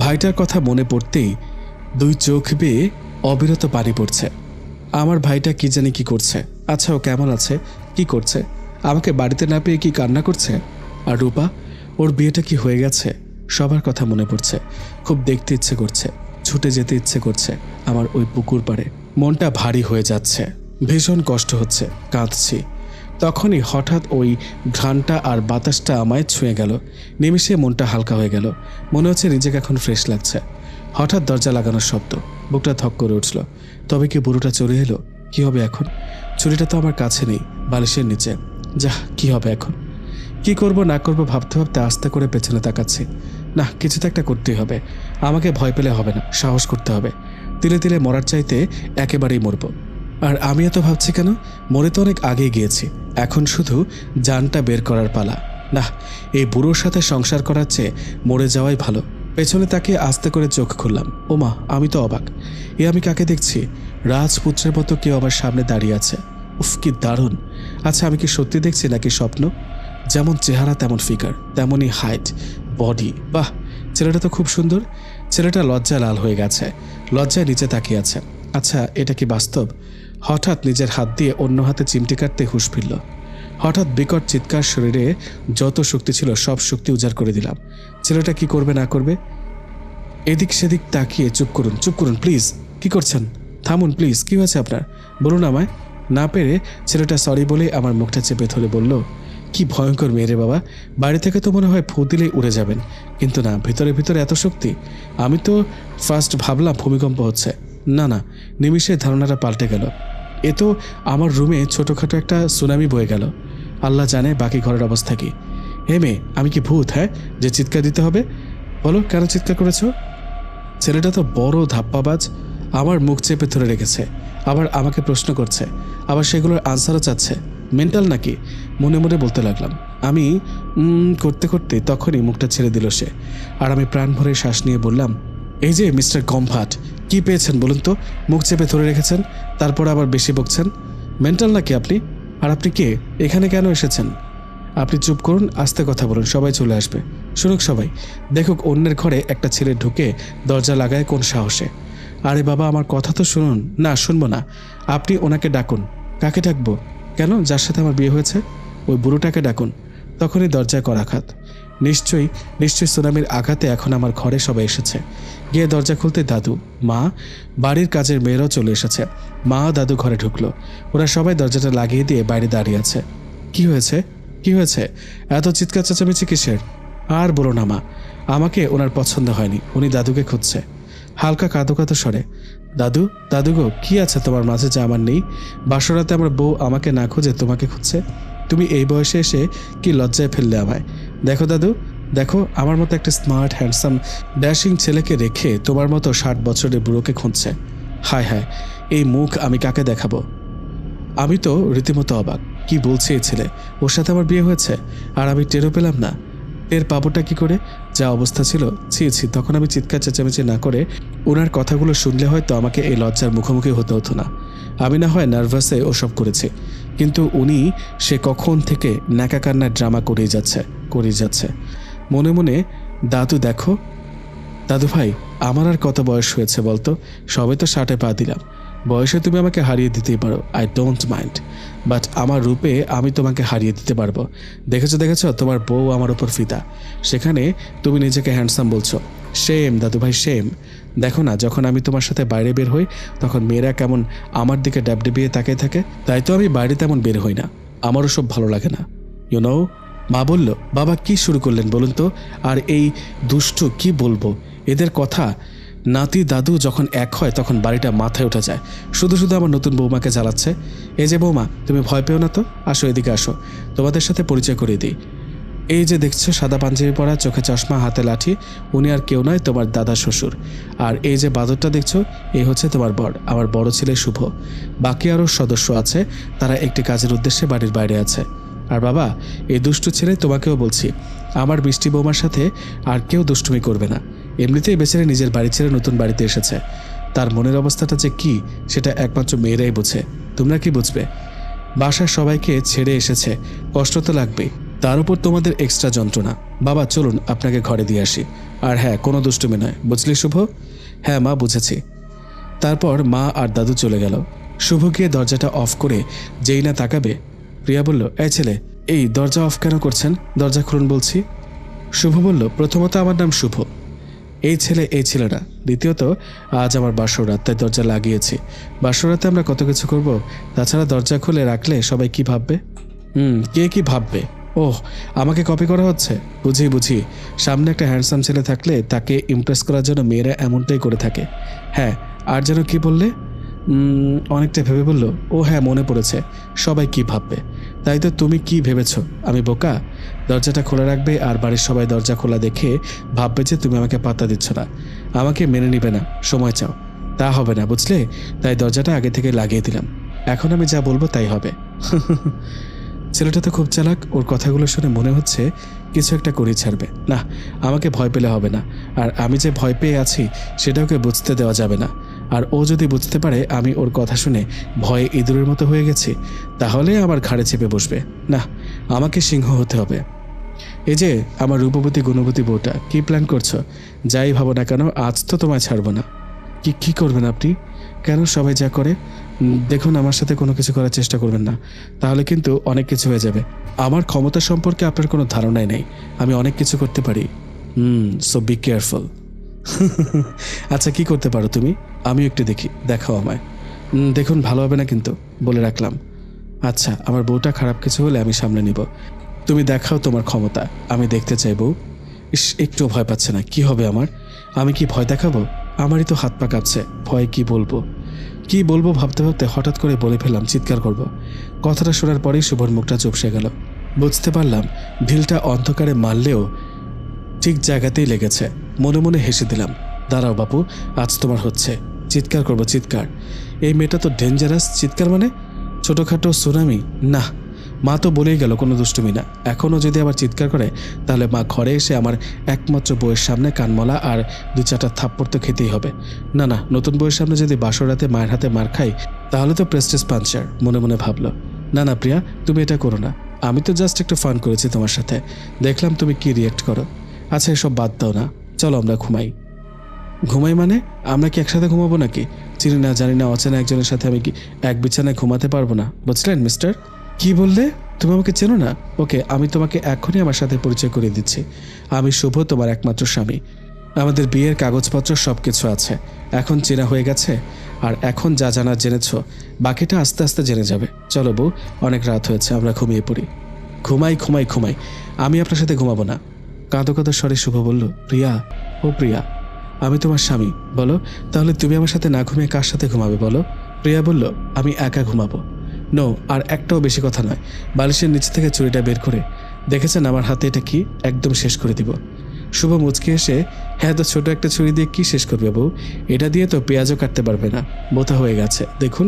ভাইটার কথা মনে পড়তেই দুই চোখ বেয়ে অবিরত পানি পড়ছে। আমার ভাইটা কি জানি কি করছে। আচ্ছা, ও কেমন আছে, কি করছে? আমাকে বাড়িতে না পেয়ে কি কান্না করছে? আর রূপা, ওর বিয়েটা কি হয়ে গেছে? সবার কথা মনে পড়ছে। খুব দেখতে ইচ্ছে করছে, ছুটে যেতে ইচ্ছে করছে আমার ওই পুকুর পাড়ে। মনটা ভারী হয়ে যাচ্ছে, ভীষণ কষ্ট হচ্ছে, কাঁদছি। তখনই হঠাৎ ওই ঘ্রাণটা আর বাতাসটা আমায় ছুঁয়ে গেল। নিমিষে মনটা হালকা হয়ে গেল। মনে হচ্ছে নিজেকে এখন ফ্রেশ লাগছে। হঠাৎ দরজা লাগানোর শব্দ, বুকটা ধক করে উঠল। তবে কি বুড়োটা চলে এলো? কি হবে এখন? ছুরিটা তো আমার কাছে নেই, বালিশের নিচে। যাহ, কি হবে এখন? কি করব না করব ভাবতে ভাবতে আস্তে করে পেছনে তাকাচ্ছি। না, কিছু তো একটা করতেই হবে। আমাকে ভয় পেলে হবে না, সাহস করতে হবে। তিলে তিলে মরার চাইতে একেবারেই মরব। আর আমি এত ভাবছি কেন? মরে তো অনেক আগে গিয়েছি, এখন শুধু জানটা বের করার পালা। না, এই বুড়োর সাথে সংসার করার চেয়ে মরে যাওয়াই ভালো। পেছনে তাকিয়ে আস্তে করে চোখ খুললাম। ওমা, আমি তো অবাক। এ আমি কাকে দেখছি? রাজপুত্রের মতো কেউ আমার সামনে দাঁড়িয়ে আছে। উফ, কি দারুণ! আচ্ছা, আমি কি সত্যি দেখছি নাকি স্বপ্ন? যেমন চেহারা তেমন ফিগার, তেমনই হাইট, বডি। বাহ, ছেলেটা তো খুব সুন্দর। ছেলেটা লজ্জায় লাল হয়ে গেছে, লজ্জায় নিচে তাকিয়ে আছে। আচ্ছা, এটা কি বাস্তব? হঠাৎ নিজের হাত দিয়ে অন্য হাতে চিমটি কাটতে হুঁশ ফিরল। হঠাৎ বিকট চিৎকার, শরীরে যত শক্তি ছিল সব শক্তি উজাড় করে দিলাম। ছেলেটা কি করবে না করবে? এদিক সেদিক তাকিয়ে চুপ করুন প্লিজ। কি করছেন? থামুন প্লিজ, কি হয়েছে আপনার? বলুন আমায়। না পেরে ছেলেটা সরি বলে আমার মুখটা চেপে ধরে বলল, কি ভয়ঙ্কর মেয়ে রে বাবা, বাড়ি থেকে তো মনে হয় ফু দিলেই উড়ে যাবেন, কিন্তু না, ভিতরে ভিতরে এত শক্তি। আমি তো ফার্স্ট ভাবলাম ভূমিকম্প হচ্ছে। না না, নিমিষে ধারণাটা পাল্টে গেল। এ তো আমার রুমে ছোটোখাটো একটা সুনামি বয়ে গেল। আল্লাহ জানে বাকি ঘরের অবস্থা কি। হে মেয়ে, আমি কি ভূত, হ্যাঁ, যে চিৎকার দিতে হবে? বলো, কেন চিৎকার করেছো? ছেলেটা তো বড় ধাপ্পাবাজ। আমার মুখ চেপে ধরে রেখেছে, আবার আমাকে প্রশ্ন করছে, আবার সেগুলোর আনসারও চাচ্ছে। মেন্টাল নাকি? মনে মনে বলতে লাগলাম। আমি করতে করতে তখনই মুখটা ছেড়ে দিল সে। আর আমি প্রাণ ভরে শ্বাস নিয়ে বললাম, এই যে মিস্টার গমভাট, কি পেয়েছেন বলুন তো? মুখ চেপে ধরে রেখেছেন, তারপর আবার বেশি বকছেন। মেন্টাল নাকি আপনি? আর আপনি কে? এখানে কেন এসেছেন? আপনি চুপ করুন, আস্তে কথা বলুন, সবাই চলে আসবে। শুনুক সবাই, দেখুক অন্যের ঘরে একটা ছেলে ঢুকে দরজা লাগায় কোন সাহসে। আরে বাবা, আমার কথা তো শুনুন। না, শুনবো না। আপনি ওনাকে ডাকুন। কাকে ডাকবো? কেন? যার সাথে আমার বিয়ে হয়েছে, ওই বুড়োটাকে ডাকুন। তখনই দরজায় করাঘাত। নিশ্চয়ই সুনামির আঘাতে এখন আমার ঘরে সবাই এসেছে। গিয়ে দরজা খুলতে দাদু, মা, বাড়ির কাজের মেয়েরাও চলে এসেছে। মা, দাদু ঘরে ঢুকলো। ওরা সবাই দরজাটা লাগিয়ে দিয়ে বাইরে দাঁড়িয়ে আছে। কি হয়েছে? কি হয়েছে? এত চিৎকার চেঁচামেচি কিসের? আর বলো না মা, আমাকে ওনার পছন্দ হয়নি, উনি দাদুকে খুঁজছে। হালকা কাঁদো কাঁদো স্বরে, দাদু গো, কি আছে তোমার মাঝে যা আমার নেই? বাসরাতে আমার বউ আমাকে না খুঁজে তোমাকে খুঁজছে। তুমি এই বয়সে এসে কি লজ্জায় ফেললে আমায়? দেখো দাদু, দেখো, আমার মতো একটা স্মার্ট হ্যান্ডসাম ড্যাশিং ছেলেকে রেখে তোমার মতো 60 বছরের বুড়োকে খুঁজছে। হায় হায়, এই মুখ আমি কাকে দেখাবো? আমি তো রীতিমতো অবাক। কি বলছে এই ছেলে? ওর সাথে আমার বিয়ে হয়েছে আর আমি টেরও পেলাম না। এর পাবোটা কি করে? যা অবস্থা ছিল, ছি, তখন আমি চিৎকার চেঁচামেচি না করে ওনার কথাগুলো শুনলে হয়তো আমাকে এই লজ্জার মুখোমুখি হতে হতো না। আমি না হয় নার্ভাসে ওসব করেছি, কিন্তু উনি সে কখন থেকে ন্যাকা কান্নার ড্রামা করেই যাচ্ছে। মনে মনে, দাদু দেখো, দাদু ভাই, আমার আর কত বয়স হয়েছে বলতো? সবে তো 60-এ পা দিলাম। বয়সে তুমি আমাকে হারিয়ে দিতেই পারো, আই ডোন্ট মাইন্ড, বাট আমার রূপে আমি তোমাকে হারিয়ে দিতে পারবো। দেখেছো, তোমার বউ আমার উপর ফিদা। সেখানে তুমি নিজেকে হ্যান্ডসাম বলছো। সেম দাদু ভাই সেম। দেখো না, যখন আমি তোমার সাথে বাইরে বের হই তখন মেয়েরা কেমন আমার দিকে ডাবডিবিয়ে তাকিয়ে থাকে, তাই তো আমি বাইরে তেমন বের হই না, আমারও সব ভালো লাগে না। ইউনো। মা বলল, বাবা কি শুরু করলেন বলুন তো? আর এই দুষ্টু কি বলবো, এদের কথা। নাতি দাদু যখন এক হয় তখন বাড়িটা মাথায় উঠে যায়। শুধু শুধু আমার নতুন বৌমাকে জ্বালাচ্ছে। এই যে বৌমা, তুমি ভয় পেও না তো, আসো এদিকে আসো, তোমাদের সাথে পরিচয় করিয়ে দিই। এই যে দেখছো সাদা পাঞ্জাবি পরা, চোখে চশমা, হাতে লাঠি, উনি আর কেউ নয়, তোমার দাদা শ্বশুর। আর এই যে বাদরটা দেখছো, এই হচ্ছে তোমার বর, আমার বড় ছেলে শুভ। বাকি আরও সদস্য আছে, তারা একটি কাজের উদ্দেশ্যে বাড়ির বাইরে আছে। আর বাবা, এই দুষ্টু ছেলে তোমাকেও বলছি, আমার মিষ্টি বৌমার সাথে আর কেউ দুষ্টুমি করবে না। এমনিতেই বেচারে নিজের বাড়ি ছেড়ে নতুন বাড়িতে এসেছে, তার মনের অবস্থাটা যে কি সেটা একমাত্র মেয়েরাই বোঝে। তোমরা কি বুঝবে? বাসার সবাইকে ছেড়ে এসেছে, কষ্ট তো লাগবেই, তার উপর তোমাদের এক্সট্রা যন্ত্রণা। বাবা চলুন আপনাকে ঘরে দিয়ে আসি। আর হ্যাঁ, কোনো দুষ্টুমি নয়, বুঝলি শুভ? হ্যাঁ মা, বুঝেছি। তারপর মা আর দাদু চলে গেল। শুভ গিয়ে দরজাটা অফ করে যেই না তাকাবে, প্রিয়া বলল, এই ছেলে, এই দরজা অফ কেন করছেন? দরজা খুলুন বলছি। শুভ বলল, প্রথমত আমার নাম শুভ, এই ছেলে এই ছেলে না। দ্বিতীয়ত আজ আমার বাসরাত, তাই দরজা লাগিয়েছি। বাসরাতে আমরা কত কিছু করব, তাছাড়া দরজা খুলে রাখলে সবাই কি ভাববে? কে কি ভাববে? ওহ, আমাকে কপি করা হচ্ছে? বুঝি বুঝি, সামনে একটা হ্যান্ডসাম ছেলে থাকলে তাকে ইমপ্রেস করার জন্য মেয়েরা এমনটাই করে থাকে। হ্যাঁ, আর যেন কি বললে? অনেকটা ভেবে বলল, ও হ্যাঁ মনে পড়েছে, সবাই কি ভাববে। তাই তো তুমি কি ভেবেছ আমি বোকা? দরজাটা খোলা রাখবে আর বাড়ির সবাই দরজা খোলা দেখে ভাববে যে তুমি আমাকে পাত্তা দিচ্ছ না, আমাকে মেনে নিবে না, সময় চাও। তা হবে না, বুঝলে? তাই দরজাটা আগে থেকে লাগিয়ে দিলাম, এখন আমি যা বলবো তাই হবে। ছেলেটা তো খুব চালাক, ওর কথাগুলো শুনে মনে হচ্ছে কিছু একটা করে ছাড়বে। না, আমাকে ভয় পেলে হবে না, আর আমি যে ভয় পেয়ে আছি সেটা ওকে বুঝতে দেওয়া যাবে না। আর ও যদি বুঝতে পারে আমি ওর কথা শুনে ভয়ে ইঁদুরের মতো হয়ে গেছি, তাহলে আমার ঘাড়ে চেপে বসবে। না, আমাকে সিংহ হতে হবে। এই যে আমার রূপবতী গুণবতী বউটা, কি প্ল্যান করছো? যাই ভাবো না কেন, আজ তো তোমায় ছাড়বো না। কি করবেন আপনি? কেন সবাই যা করে? দেখুন, আমার সাথে কোনো কিছু করার চেষ্টা করবেন না, তাহলে কিন্তু অনেক কিছু হয়ে যাবে। আমার ক্ষমতা সম্পর্কে আপনার কোনো ধারণাই নেই, আমি অনেক কিছু করতে পারি। So be careful. আচ্ছা, কি করতে পারো তুমি? আমিও একটু দেখি, দেখাও আমায়। দেখুন, ভালো হবে না কিন্তু, বলে রাখলাম। আচ্ছা, আমার বউটা খারাপ কিছু হলে আমি সামলে নিব, তুমি দেখাও তোমার ক্ষমতা, আমি দেখতে চাই। বউ একটু ভয় পাচ্ছে না, কি হবে আমার? আমি কি ভয় দেখাবো? আমারই তো হাত পা কাঁপছে, ভয় কি বলবো ভাবতে ভাবতে হঠাৎ করে বলে ফেললাম, চিৎকার করব। কথাটা শোনার পরেই শুভর মুখটা চুপসে গেল। বুঝতে পারলাম ঢিলটা অন্ধকারে মারলেও ঠিক জায়গাতেই লেগেছে। মনে মনে হেসে দিলাম, দাঁড়াও বাপু, আজ তোমার হচ্ছে। চিৎকার করব, চিৎকার। এই মেয়েটা তো ডেঞ্জারাস, চিৎকার মানে ছোটোখাটো সুনামি না। মা তো বলেই গেল কোনো দুষ্টুমি না। এখনও যদি আবার চিৎকার করে তাহলে মা ঘরে এসে আমার একমাত্র বউয়ের সামনে কানমলা আর 2-4টা থাপ্পড় তো খেতেই হবে। না, নতুন বউয়ের সামনে যদি বাসরাতে মায়ের হাতে মার খাই তাহলে তো প্রেস্টিজ পাঞ্চার, মনে মনে ভাবলো। না প্রিয়া, তুমি এটা করো না, আমি তো জাস্ট একটু ফান করেছি তোমার সাথে, দেখলাম তুমি কি রিয়েক্ট করো। আচ্ছা, এসব বাদ দাও না, চলো আমরা ঘুমাই মানে আমরা কি একসাথে ঘুমাবো নাকি? চিনি না জানি না অচেনা একজনের সাথে আমি কি এক বিছানায় ঘুমাতে পারবো না, বুঝলেন মিস্টার? কি বললে? তুমি আমাকে চেনো না? ওকে, আমি তোমাকে এখনই আমার সাথে পরিচয় করিয়ে দিচ্ছি। আমি শুভ, তোমার একমাত্র স্বামী। আমাদের বিয়ের কাগজপত্র সব কিছু আছে, এখন চেনা হয়ে গেছে। আর এখন যা জানার জেনেছ, বাকিটা আস্তে আস্তে জেনে যাবে। চলো বউ, অনেক রাত হয়েছে, আমরা ঘুমিয়ে পড়ি। ঘুমাই, আমি আপনার সাথে ঘুমাবো না। কাঁদো স্বরে শুভ বলল, প্রিয়া, ও প্রিয়া, আমি তোমার স্বামী, বলো তাহলে তুমি আমার সাথে না ঘুমিয়ে কার সাথে ঘুমাবে বলো? প্রিয়া বলল, আমি একা ঘুমাবো। নো, আর একটাও বেশি কথা নয়। বালিশের নিচে থেকে ছুরিটা বের করে, দেখেছেন আমার হাতে এটা কি, একদম শেষ করে দিব। শুভ মুচকে এসে, হ্যাঁ তো ছোট একটা ছুরি দিয়ে কি শেষ করবে বউ? এটা দিয়ে তো পেঁয়াজও কাটতে পারবে না, বোতা হয়ে গেছে দেখুন।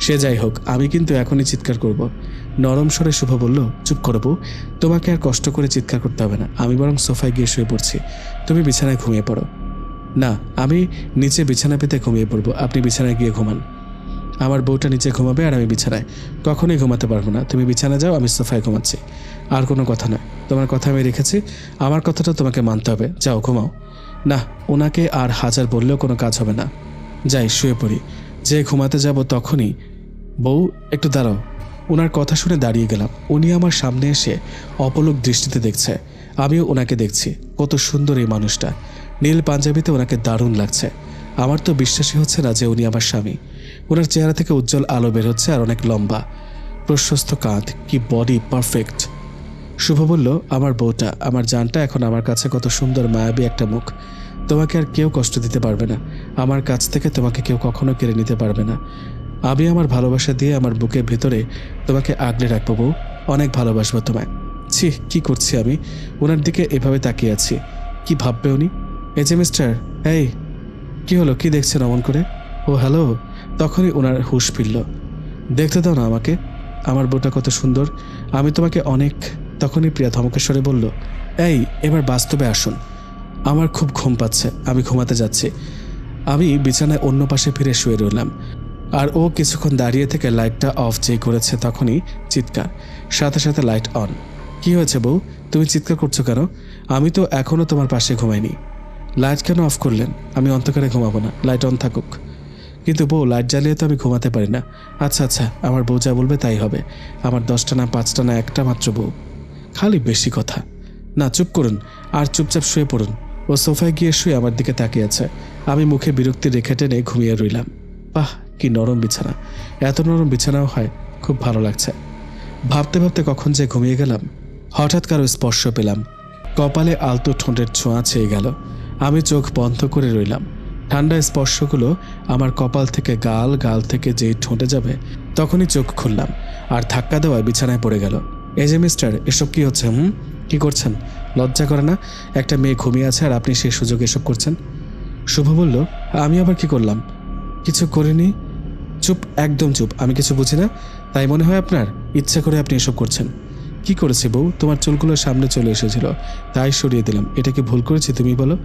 সে যাই হোক, আমি কিন্তু এখনই চিৎকার করব। নরম স্বরে শুভ বলল, চুপ করো বউ, তোমাকে আর কষ্ট করে চিৎকার করতে হবে না, আমি বরং সোফায় গিয়ে শুয়ে পড়ছি, তুমি বিছানায় ঘুমিয়ে পড়ো। না, আমি নিচে বিছানা পেতে ঘুমিয়ে পড়বো, আপনি বিছানায় গিয়ে ঘুমান। আমার বউটা নিচে ঘুমাবে আর আমি বিছানায়। কখনোই ঘুমাতে পারবো না, তুমি বিছানা যাও, আমি সোফায় ঘুমাচ্ছি। আর কোনো কথা নয়, তোমার কথা আমি রেখেছি, আমার কথাটা তোমাকে মানতে হবে। যাও ঘুমাও। না, ওনাকে আর হাজার বললেও কোনো কাজ হবে না। যাই শুয়ে পড়ি। যে ঘুমাতে যাব তখনই, বউ একটু দাঁড়াও। ওনার কথা শুনে দাঁড়িয়ে গেলাম। উনি আমার সামনে এসে অপলক দৃষ্টিতে দেখছে, আমিও ওনাকে দেখছি। কত সুন্দর এই মানুষটা, নীল পাঞ্জাবিতে ওনাকে দারুণ লাগছে। আমার তো বিশ্বাসই হচ্ছে না যে উনি আমার স্বামী। ওনার চেহারা থেকে উজ্জ্বল আলো বের হচ্ছে আর অনেক লম্বা প্রশস্ত কাঁধ, কি বডি, পারফেক্ট। শুভ বলল, আমার বউটা, আমার জানটা এখন আমার কাছে কত সুন্দর মায়াবী একটা মুখ। তোমাকে আর কেউ কষ্ট দিতে পারবে না, আমার কাছ থেকে তোমাকে কেউ কখনো কেড়ে নিতে পারবে না। আমি আমার ভালোবাসা দিয়ে আমার বুকের ভেতরে তোমাকে আগলে রাখবো বউ, অনেক ভালোবাসবো তোমায়। ছি, কি করছি আমি? ওনার দিকে এভাবে তাকিয়ে আছি, কি ভাববে উনি? এই যে মিস্টার, এই কি হলো, কি দেখছেন অমন করে? ও হ্যালো। তখনই ওনার হুঁশ ফিরল। দেখতে দাও না আমাকে, আমার বউটা কত সুন্দর, আমি তোমাকে অনেক। তখনই প্রিয়া ধমকেশ্বরে বলল, এই এবার বাস্তবে আসুন, আমার খুব ঘুম পাচ্ছে, আমি ঘুমাতে যাচ্ছি। আমি বিছানায় অন্য পাশে ফিরে শুয়ে রইলাম। আর ও কিছুক্ষণ দাঁড়িয়ে থেকে লাইটটা অফ যেই করেছে তখনই চিৎকার, সাথে সাথে লাইট অন। কি হয়েছে বউ, তুমি চিৎকার করছো কেন? আমি তো এখনও তোমার পাশে ঘুমাইনি। লাইট কেন অফ করলেন? আমি অন্ধকারে ঘুমাবো না, লাইট অন থাকুক। কিন্তু বউ, লাইট জ্বালিয়ে তো আমি ঘুমাতে পারি না। আচ্ছা আচ্ছা, আমার বউ যা বলবে তাই হবে। আমার 10টা না 5টা না একটা মাত্র বউ, খালি বেশি কথা। না, চুপ করুন আর চুপচাপ শুয়ে পড়ুন। ও সোফায় গিয়ে শুয়ে আমার দিকে তাকিয়ে আছে। আমি মুখে বিরক্তি রেখে টেনে ঘুমিয়ে রইলাম। বাহ, কি নরম বিছানা, এত নরম বিছানাও হয়, খুব ভালো লাগছে। ভাবতে ভাবতে কখন যে ঘুমিয়ে গেলাম। হঠাৎ কারো স্পর্শ পেলাম, কপালে আলতো ঠোঁটের ছোঁয়া ছেয়ে গেল। আমি চোখ বন্ধ করে রইলাম। ঠান্ডা স্পর্শগুলো আমার কপাল থেকে গাল, গাল থেকে যেই ঠোঁটে যাবে তখনই চোখ খুললাম আর ধাক্কা দেওয়ায় বিছানায় পড়ে গেল। এই যে মিস্টার, এসব কি হচ্ছে? কি করছেন? লজ্জা করে না? একটা মেয়ে ঘুমিয়ে আছে আর আপনি সেই সুযোগে এসব করছেন। শুভ বলল, আমি আবার কি করলাম? কিছু করিনি। চুপ, একদম চুপ, আমি কিছু বুঝি না তাই মনে হয় আপনার? ইচ্ছা করে আপনি এসব করছেন। কি করেছি বউ? তোমার চুলগুলো সামনে চলে এসেছিল তাই সরিয়ে দিলাম। এটা কি ভুল করেছি তুমি বলো?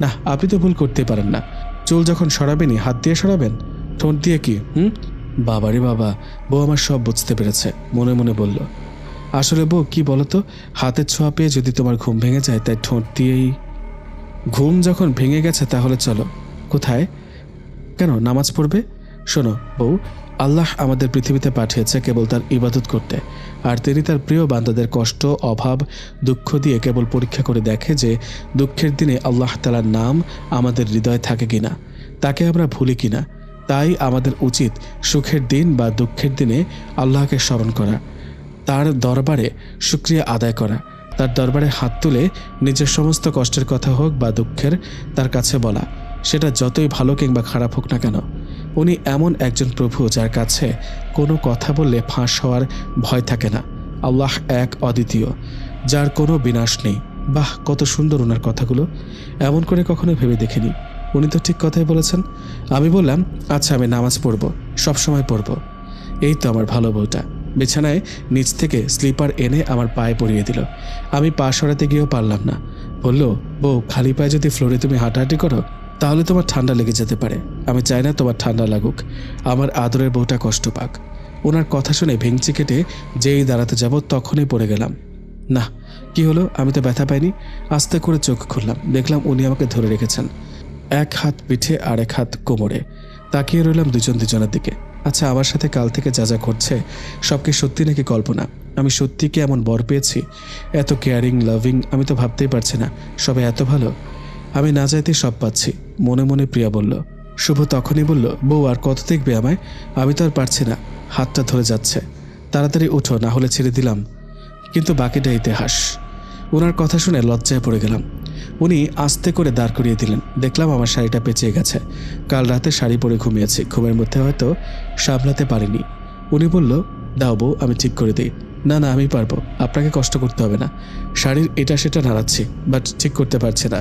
না, আপনি তো ভুল করতে পারেন না। চুল যখন সরাবেনই হাত দিয়ে সরাবেন, ঠোঁট দিয়ে কি? বাবারে বাবা, বউ আমার সব বুঝতে পেরেছে, মনে মনে বলল। আসলে বউ কি বলতো, হাতের ছোঁয়া পেয়ে যদি তোমার ঘুম ভেঙে যায় তাই ঠোঁট দিয়েই। ঘুম যখন ভেঙে গেছে তাহলে চলো। কোথায়? কেন, নামাজ পড়বে? শোনো বউ, আল্লাহ আমাদের পৃথিবীতে পাঠিয়েছে কেবল তার ইবাদত করতে, আর তিনি তার প্রিয় বান্দাদের কষ্ট, অভাব, দুঃখ দিয়ে কেবল পরীক্ষা করে দেখে যে দুঃখের দিনে আল্লাহ তাআলার নাম আমাদের হৃদয়ে থাকে কিনা, তাকে আমরা ভুলি কিনা। তাই আমাদের উচিত সুখের দিন বা দুঃখের দিনে আল্লাহকে স্মরণ করা, তার দরবারে শুকরিয়া আদায় করা, তার দরবারে হাত তুলে নিজের সমস্ত কষ্টের কথা হোক বা দুঃখের তার কাছে বলা, সেটা যতই ভালো কিংবা খারাপ হোক না কেন। উনি এমন একজন প্রভু যার কাছে কোনো কথা বললে ফাঁস হওয়ার ভয় থাকে না। আল্লাহ এক, অদ্বিতীয়, যার কোনো বিনাশ নেই। বাহ, কত সুন্দর ওনার কথাগুলো, এমন করে কখনো ভেবে দেখিনি। উনি তো ঠিক কথাই বলেছেন। আমি বললাম, আচ্ছা আমি নামাজ পড়ব, সবসময় পড়ব। এই তো আমার ভালো বউটা। বিছানায় নিচ থেকে স্লিপার এনে আমার পায়ে পরিয়ে দিল। আমি পা সরাতে গিয়েও পারলাম না। বলল, বউ, খালি পায়ে যদি ফ্লোরে তুমি হাঁটাহাঁটি করো তাহলে তোমার ঠান্ডা লেগে যেতে পারে। আমি চাই না তোমার ঠান্ডা লাগুক, আমার আদরের বউটা কষ্ট পাক। ওনার কথা শুনে ভেঙচি কেটে যেই দাঁড়াতে যাব তখনই পড়ে গেলাম। না, কি হলো? আমি তো ব্যথা পাইনি। আস্তে করে চোখ খুললাম, দেখলাম উনি আমাকে ধরে রেখেছেন, এক হাত পিঠে আর এক হাত কোমরে। তাকিয়ে রইলাম দুজন দুজনের দিকে। আচ্ছা, আমার সাথে কাল থেকে যা যা ঘটছে সব কি সত্যি নাকি কল্পনা? আমি সত্যি কি এমন বর পেয়েছি? এত কেয়ারিং, লাভিং, আমি তো ভাবতেই পারছি না সবাই এত ভালো। আমি না চাইতেই সব পাচ্ছি, মনে মনে প্রিয়া বলল। শুভ তখনই বলল, বউ আর কত দেখবে আমায়? আমি তো আর পারছি না, হাতটা ধরে যাচ্ছে। তাড়াতাড়ি উঠো, না হলে ছেড়ে দিলাম। কিন্তু বাকিটা ইতিহাস। ওনার কথা শুনে লজ্জায় পড়ে গেলাম। উনি আস্তে করে দাঁড় করিয়ে দিলেন। দেখলাম আমার শাড়িটা পেঁচিয়ে গেছে। কাল রাতে শাড়ি পরে ঘুমিয়েছি, ঘুমের মধ্যে হয়তো সামলাতে পারিনি। উনি বলল, দাও বউ, আমি ঠিক করে দিই। না না, আমি পারবো, আপনাকে কষ্ট করতে হবে না। শাড়ির এটা সেটা নাড়াচ্ছি, বাট ঠিক করতে পারছি না।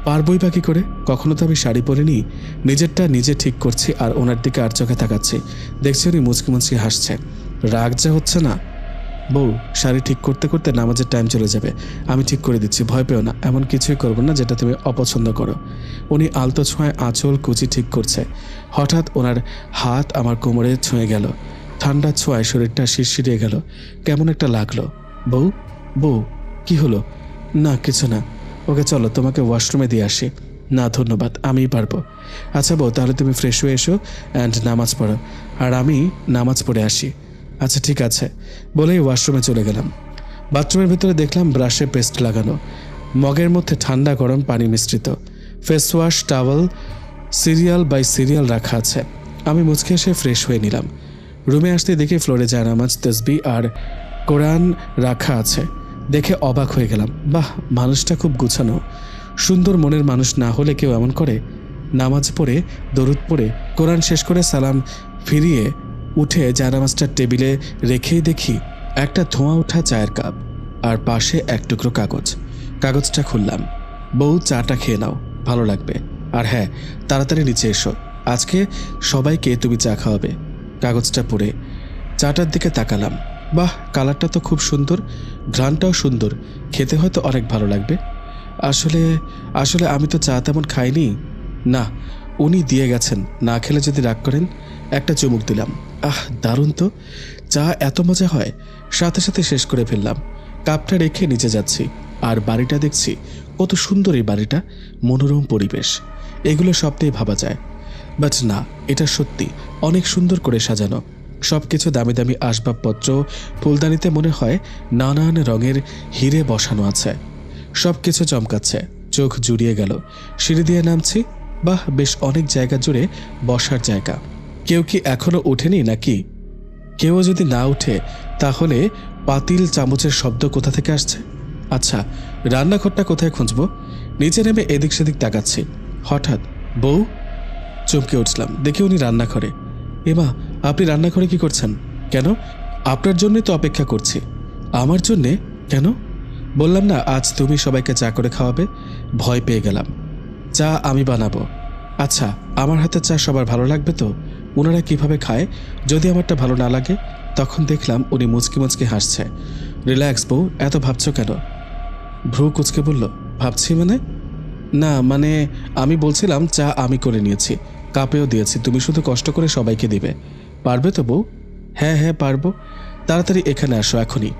পারবই বা কী করে? কখনো তো আমি শাড়ি পরিনি। নিজেরটা নিজে ঠিক করছি আর ওনার দিকে আর চোখে তাকাচ্ছি। দেখছি উনি মুচকি মুচকি হাসছে। রাগ যা হচ্ছে না। বউ, শাড়ি ঠিক করতে করতে নামাজের টাইম চলে যাবে। আমি ঠিক করে দিচ্ছি, ভয় পেও না। এমন কিছুই করবো না যেটা তুমি অপছন্দ করো। উনি আলতো ছোঁয়ায় আঁচল কুচি ঠিক করছে। হঠাৎ ওনার হাত আমার কোমরে ছুঁয়ে গেল। ঠান্ডা ছোঁয়ায় শরীরটা শিরশিরিয়ে গেল, কেমন একটা লাগলো। বউ, বউ, কি হলো? না, কিছু না। ওকে চলো, তোমাকে ওয়াশরুমে দিয়ে আসি। না ধন্যবাদ, আমিই পারবো। আচ্ছা বউ, তাহলে তুমি ফ্রেশ হয়ে এসো অ্যান্ড নামাজ পড়ো, আর আমি নামাজ পড়ে আসি। আচ্ছা ঠিক আছে বলেই ওয়াশরুমে চলে গেলাম। বাথরুমের ভিতরে দেখলাম ব্রাশে পেস্ট লাগানো। মগের মধ্যে ঠান্ডা গরম পানি মিশ্রিত, face wash, towel, serial by serial রাখা আছে। আমি মুচকে এসে ফ্রেশ হয়ে নিলাম। রুমে আসতে দেখি ফ্লোরে জায়নামাজ, তসবিহ আর কোরআন রাখা আছে। দেখে অবাক হয়ে গেলাম। বাহ, মানুষটা খুব গুছানো। সুন্দর মনের মানুষ না হলে কেউ এমন করে? নামাজ পড়ে, দরুদ পড়ে, কোরআন শেষ করে সালাম ফিরিয়ে উঠে জায়নামাজটা টেবিলে রেখেই দেখি একটা ধোঁয়া ওঠা চায়ের কাপ আর পাশে এক টুকরো কাগজ। কাগজটা খুললাম। বউ, চাটা খেয়ে নাও, ভালো লাগবে। আর হ্যাঁ, তাড়াতাড়ি নিচে এসো, আজকে সবাইকে তুমি চা খাওয়াবে। কাগজটা পড়ে চাটার দিকে তাকালাম। বাহ, কালারটা তো খুব সুন্দর, ঘ্রাণটাও সুন্দর, খেতে হয়তো অনেক ভালো লাগবে। আসলে আসলে আমি তো চা তেমন খাইনি। না, উনি দিয়ে গেছেন, না খেলে যদি রাগ করেন। একটা চুমুক দিলাম। আহ, দারুণ তো, চা এত মজা হয়। সাথে সাথে শেষ করে ফেললাম। কাপটা রেখে নিচে যাচ্ছি আর বাড়িটা দেখছি। কত সুন্দর এই বাড়িটা, মনোরম পরিবেশ। এগুলো সবটাই ভাবা যায়, বাট না, এটা সত্যি অনেক সুন্দর করে সাজানো। সব কিছু দামি দামি আসবাবপত্র, ফুলদানিতে মনে হয় নানান রঙের হিরে বসানো আছে। সব কিছু চমকাচ্ছে, চোখ জুড়িয়ে গেল। সিঁড়ি দিয়ে নামছি। বাহ, বেশ অনেক জায়গা জুড়ে বসার জায়গা। কেউ কি এখনো ওঠেনি নাকি? কেউ যদি না উঠে তাহলে পাতিল চামচের শব্দ কোথা থেকে আসছে? আচ্ছা, রান্নাঘরটা কোথায় খুঁজবো? নিচে নেমে এদিক সেদিক তাকাচ্ছি। হঠাৎ বউ, চমকে উঠলাম। দেখি উনি রান্নাঘরে। এমা, আপনি রান্নাঘরে কি করছেন? কেন? আপনার জন্যই তো অপেক্ষা করছি। আমার জন্যে? কেন? বললাম না আজ তুমি সবাইকে চা করে খাওয়াবে। ভয় পেয়ে গেলাম। চা আমি বানাবো। আচ্ছা, আমার হাতে চা সবার ভালো লাগবে তো? ওনারা কিভাবে খায় যদি আমারটা ভালো না লাগে? তখন দেখলাম উনি মুচকি মুচকি হাসছে। রিল্যাক্স বউ, এত ভাবছো কেন? ভ্রু কুচকে বলল, ভাবছি মানে? না মানে, আমি বলছিলাম চা আমি করে নিয়েছি, কাপেও দিয়েছি, তুমি শুধু কষ্ট করে সবাইকে দিবে। পারবে তো বউ? হ্যাঁ হ্যাঁ পারবো। তাড়াতাড়ি এখানে আসো এখনই,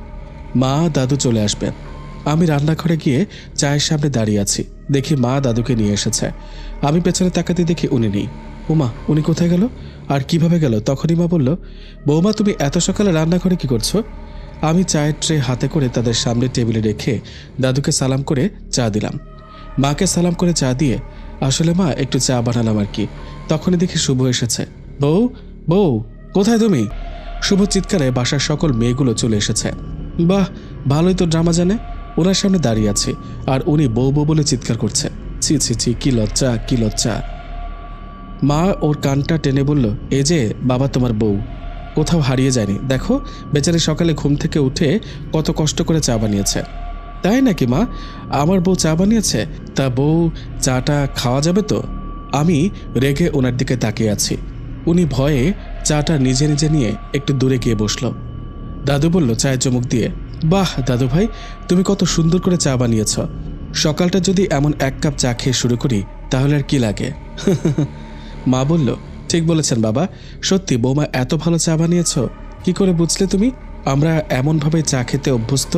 মা দাদু চলে আসবেন। আমি রান্নাঘরে গিয়ে চায়ের সামনে দাঁড়িয়ে আছি। দেখি মা দাদুকে নিয়ে এসেছে। আমি পেছনে তাকাতে দেখি উনি নেই। ওমা, উনি কোথায় গেল আর কিভাবে গেল? তখনই মা বলল, বৌমা তুমি এত সকালে রান্নাঘরে কি করছো? আমি চায়ের ট্রে হাতে করে তাদের সামনে টেবিলে রেখে দাদুকে সালাম করে চা দিলাম। মাকে সালাম করে চা দিয়ে, আসলে মা একটু চা বানালাম আর কি। তখনই দেখি শুভ এসেছে। বউ, বউ, কোথায় তুমি? শুভ চিৎকারে বাসার সকল মেয়েগুলো চলে এসেছে। বাহ, ভালোই তো ড্রামা জানে। ওনার সামনে দাঁড়িয়ে আছে আর উনি বউ বউ বলে চিৎকার করছে। ছি ছি ছি, কি লজ্জা, কি লজ্জা। মা ওর কানটা টেনে বলল, এই যে বাবা তোমার বউ, কোথাও হারিয়ে যায়নি। দেখো, বেচারি সকালে ঘুম থেকে উঠে কত কষ্ট করে চা বানিয়েছে। তাই নাকি মা? আমার বউ চা বানিয়েছে? তা বউ, চাটা খাওয়া যাবে তো? আমি রেগে ওনার দিকে তাকিয়ে আছি। উনি ভয়ে চাটা নিজে নিজে নিয়ে একটু দূরে গিয়ে বসল। দাদু বলল চায়ের চুমুক দিয়ে, বাহ দাদু ভাই, তুমি কত সুন্দর করে চা বানিয়েছ। সকালটা যদি এমন এক কাপ চা খেয়ে শুরু করি তাহলে আর কি লাগে। মা বলল, ঠিক বলেছেন বাবা, সত্যি বৌমা এত ভালো চা বানিয়েছ। কি করে বুঝলে তুমি? আমরা এমনভাবে চা খেতে অভ্যস্ত।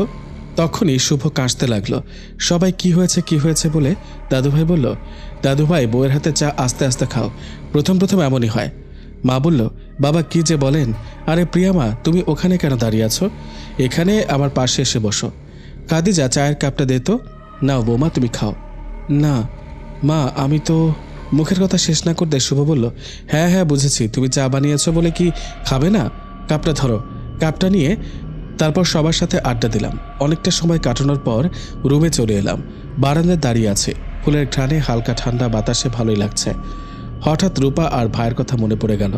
তখনই শুভ কাশতে লাগলো। সবাই কি হয়েছে বলে দাদুভাই বলল, দাদুভাই বউয়ের হাতে চা আস্তে আস্তে খাও, প্রথম প্রথম এমনই হয়। মা বলল, বাবা কি যে বলেন। আরে প্রিয়া মা, তুমি ওখানে কেন দাঁড়িয়ে আছো? এখানে আমার পাশে এসে বসো। খাদিজা, চায়ের কাপটা দে তো। নাও বৌমা, তুমি খাও। না মা, আমি তো। মুখের কথা শেষ না করতে শুভ বলল, হ্যাঁ হ্যাঁ বুঝেছি, তুমি চা বানিয়েছো বলে কি খাবে না? কাপটা ধরো। কাপটা নিয়ে তারপর সবার সাথে আড্ডা দিলাম। অনেকটা সময় কাটানোর পর রুমে চলে এলাম। বারান্দায় দাঁড়িয়ে আছে, ফুলের ঘ্রাণে হালকা ঠান্ডা বাতাসে ভালোই লাগছে। হঠাৎ রূপা আর ভাইয়ের কথা মনে পড়ে গেল।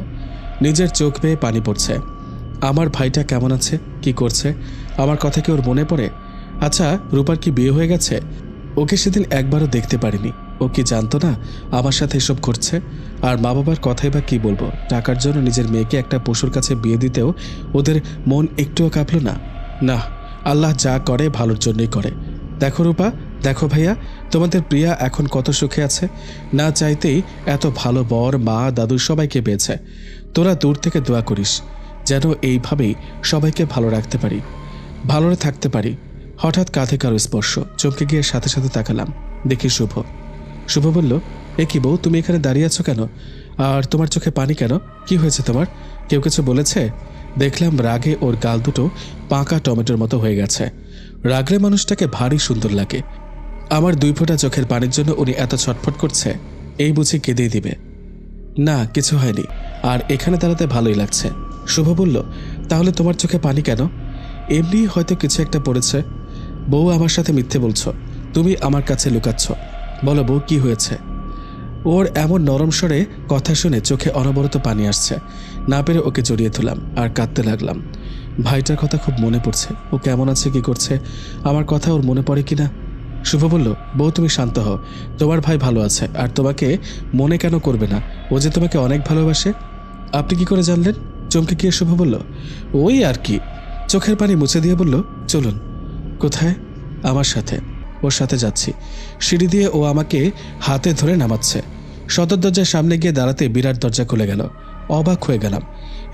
নিজের চোখ বেয়ে পানি পড়ছে। আমার ভাইটা কেমন আছে, কি করছে? আমার কথা কি ওর মনে পড়ে? আচ্ছা, রূপার কি বিয়ে হয়ে গেছে? ওকে সেদিন একবারও দেখতে পারিনি। ও কি জানতো না আমার সাথে এসব ঘটছে? আর মা বাবার কথাই বা কি বলবো? টাকার জন্য নিজের মেয়েকে একটা পশুর কাছে বিয়ে দিতেও ওদের মন একটুও কাঁপলো না। না, আল্লাহ যা করে ভালোর জন্যই করে। দেখো রূপা, দেখো ভাইয়া, তোমাদের প্রিয়া এখন কত সুখে আছে। না চাইতেই এত ভালো বর, মা, দাদু সবাইকে পেয়েছে। তোরা দূর থেকে দোয়া করিস যেন এইভাবেই সবাইকে ভালো রাখতে পারি, ভালো থাকতে পারি। হঠাৎ কাঁধে কারো স্পর্শ, চমকে গিয়ে সাথে সাথে তাকালাম। দেখি শুভ। শুভ বলল, এ কি বউ, তুমি এখানে দাঁড়িয়ে আছো কেন? আর তোমার চোখে পানি কেন? কি হয়েছে তোমার? কেউ কিছু বলেছে? দেখলাম রাগে ওর গাল দুটো পাকা টমেটোর মতো হয়ে গেছে। রাগলে মানুষটাকে ভারী সুন্দর লাগে। আমার 2 ফোঁটা চোখের পানির জন্য উনি এত ছটফট করছে, এই বুঝি কেঁদেই দিবে। না, কিছু হয়নি, আর এখানে দাঁড়াতে ভালোই লাগছে। শুভ বলল, তাহলে তোমার চোখে পানি কেন? এমনি হয়তো কিছু একটা পড়েছে। বউ, আমার সাথে মিথ্যে বলছো, তুমি আমার কাছে লুকাচ্ছ। বলো বউ, কি হয়েছে? ওর এমন নরম স্বরে কথা শুনে চোখে অনবরত পানি আসছে। না পেরে ওকে জড়িয়ে ধরলাম আর কাঁদতে লাগলাম। ভাইটার কথা খুব মনে পড়ছে। ও কেমন আছে, কি করছে, আমার কথা ওর মনে পড়ে কিনা। শুভ বলল, বউ তুমি শান্ত হও, তোমার ভাই ভালো আছে, আর তোমাকে মনে কেন করবে না? ও যে তোমাকে অনেক ভালোবাসে। আপনি কি করে জানলেন? চমকে গিয়ে শুভ বলল, ওই আর কি। চোখের পানি মুছে দিয়ে বলল, চলুন। কোথায়? আমার সাথে। ওর সাথে যাচ্ছি। সিঁড়ি দিয়ে ও আমাকে হাতে ধরে নামাচ্ছে। সদর দরজার সামনে গিয়ে দাঁড়াতে বিরাট দরজা খুলে গেল। অবাক হয়ে গেলাম।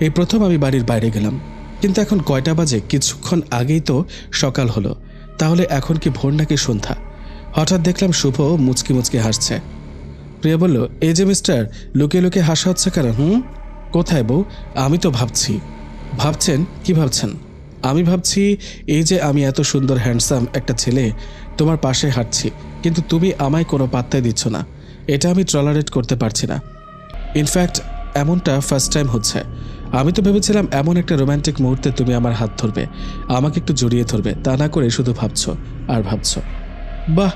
এই প্রথম আমি বাড়ির বাইরে গেলাম। কিন্তু এখন কয়টা বাজে? কিছুক্ষণ আগেই তো সকাল হলো। তাহলে এখন কি ভোর নাকি সন্ধ্যা? হঠাৎ দেখলাম শুভ মুচকি মুচকি হাসছে। প্রিয়া বলল, এই যে মিস্টার, লুকিয়ে লুকিয়ে হাসা হচ্ছে কেন? কোথায় বউ? আমি তো ভাবছি। ভাবছেন? কি ভাবছেন? আমি ভাবছি এই যে আমি এত সুন্দর হ্যান্ডসাম একটা ছেলে তোমার পাশে হাঁটছি, কিন্তু তুমি আমায় কোনো পাত্তাই দিচ্ছ না। এটা আমি টলারেট করতে পারছি না। ইনফ্যাক্ট এমনটা ফার্স্ট টাইম হচ্ছে। আমি তো ভেবেছিলাম এমন একটা রোম্যান্টিক মুহূর্তে তুমি আমার হাত ধরবে, আমাকে একটু জড়িয়ে ধরবে, তা না করে শুধু ভাবছো আর ভাবছো। বাহ,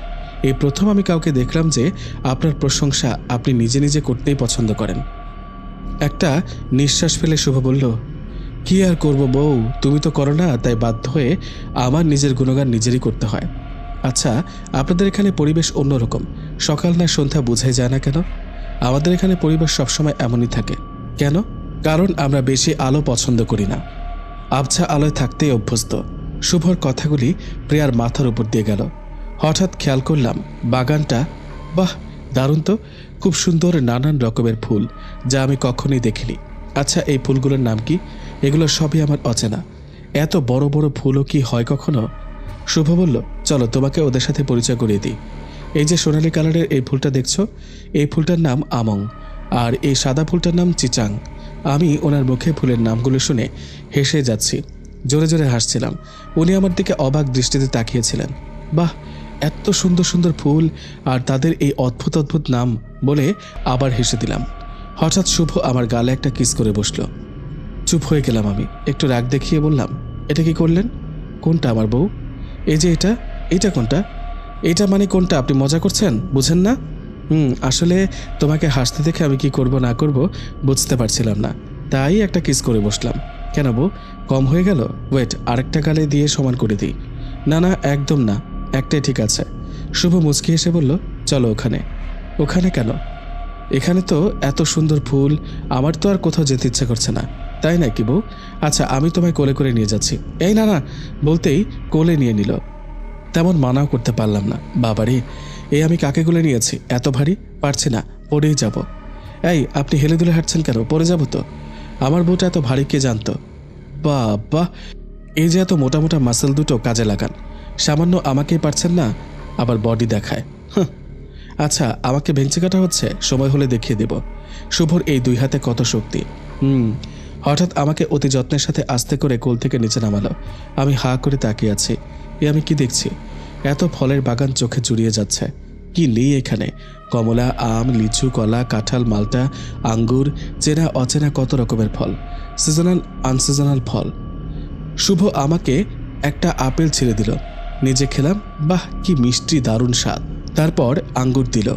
এই প্রথম আমি কাউকে দেখলাম যে আপনার প্রশংসা আপনি নিজে নিজে করতেই পছন্দ করেন। একটা নিঃশ্বাস ফেলে শুভ বলল, কি আর করব বউ, তুমি তো করো না, তাই বাধ্য হয়ে আমার নিজের গুণগান নিজেরই করতে হয়। আচ্ছা, আপনাদের এখানে পরিবেশ অন্যরকম, সকাল না সন্ধ্যা বোঝাই যায় না কেন? আমাদের এখানে পরিবেশ সবসময় এমনই থাকে। কেন? কারণ আমরা বেশি আলো পছন্দ করি না, আবছা আলোয় থাকতেই অভ্যস্ত। শুভর কথাগুলি প্রিয়ার মাথার উপর দিয়ে গেল। হঠাৎ খেয়াল করলাম বাগানটা, বাহ দারুণ তো, খুব সুন্দর নানান রকমের ফুল, যা আমি কখনোই দেখিনি। আচ্ছা, এই ফুলগুলোর নাম কি? এগুলো সবই আমার অচেনা। এত বড় বড় ফুলও কি হয় কখনো? শুভ বলল, চলো তোমাকে ওদের সাথে পরিচয় করিয়ে দিই। এই যে সোনালী কালারের এই ফুলটা দেখছো, এই ফুলটার নাম আমং, আর এই সাদা ফুলটার নাম চিচাং। আমি ওনার মুখে ফুলের নামগুলো শুনে হেসে যাচ্ছি, জোরে জোরে হাসছিলাম। উনি আমার দিকে অবাক দৃষ্টিতে তাকিয়েছিলেন। বাহ, এত সুন্দর সুন্দর ফুল আর তাদের এই অদ্ভুত অদ্ভুত নাম বলে আবার হেসে দিলাম। হঠাৎ শুভ আমার গালে একটা কিস করে বসলো। চুপ হয়ে গেলাম আমি। একটু রাগ দেখিয়ে বললাম, এটা কি করলেন? কোনটা আমার বউ? এই যে এটা। এইটা কোনটা? এইটা মানে কোনটা? আপনি মজা করছেন, বুঝেন না? আসলে তোমাকে হাসতে দেখে আমি কি করব না করব বুঝতে পারছিলাম না, তাই একটা কিস করে বসলাম। কেন বউ, কম হয়ে গেল? ওয়েট, আরেকটা গালে দিয়ে সমান করে দিই। না না, একদম না, একটাই ঠিক আছে। শুভ মুচকি এসে বলল, চলো ওখানে। ওখানে কেন? এখানে তো এত সুন্দর ফুল, আমার তো আর কোথাও যেতে ইচ্ছা করছে না। তাই নাকি বউ? আচ্ছা, আমি তোমায় কোলে করে নিয়ে যাচ্ছি। এই না না বলতেই কোলে নিয়ে নিল। তেমন মানাও করতে পারলাম না। বাবারে, এই আমি কাকে কোলে নিয়েছি? এত ভারী, পারছি না, পড়েই যাব। এই, আপনি হেলে দুলে হাঁটছেন কেন? পড়ে যাব তো। আমার বউটা এত ভারী কে জানতো? বাবা, এই যে এত মোটা মোটা মাসেল দুটো কাজে লাগান, সামান্য আমাকেই পারছেন না, আবার বডি দেখায়। আচ্ছা, আমাকে ভেঙচি কাটা হচ্ছে, সময় হলে দেখিয়ে দেব। শুভর এই 2 হাতে কত শক্তি। হঠাৎ আমাকে অতি যত্নের সাথে আস্তে করে কোল থেকে নিচে নামালো। আমি হা করে তাকিয়ে আছি। আমি কি দেখছি? এত ফলের বাগান চোখে জুড়িয়ে যাচ্ছে। কি নেই এখানে? কমলা, আম, লিচু, কলা, কাঁঠাল, মালটা, আঙ্গুর, চেনা অচেনা কত রকমের ফল, সিজনাল আনসিজনাল ফল। শুভ আমাকে একটা আপেল ছিঁড়ে দিল, নিজে খেলাম। বাহ, কি মিষ্টি, দারুণ স্বাদ। তারপর আঙ্গুর দিল।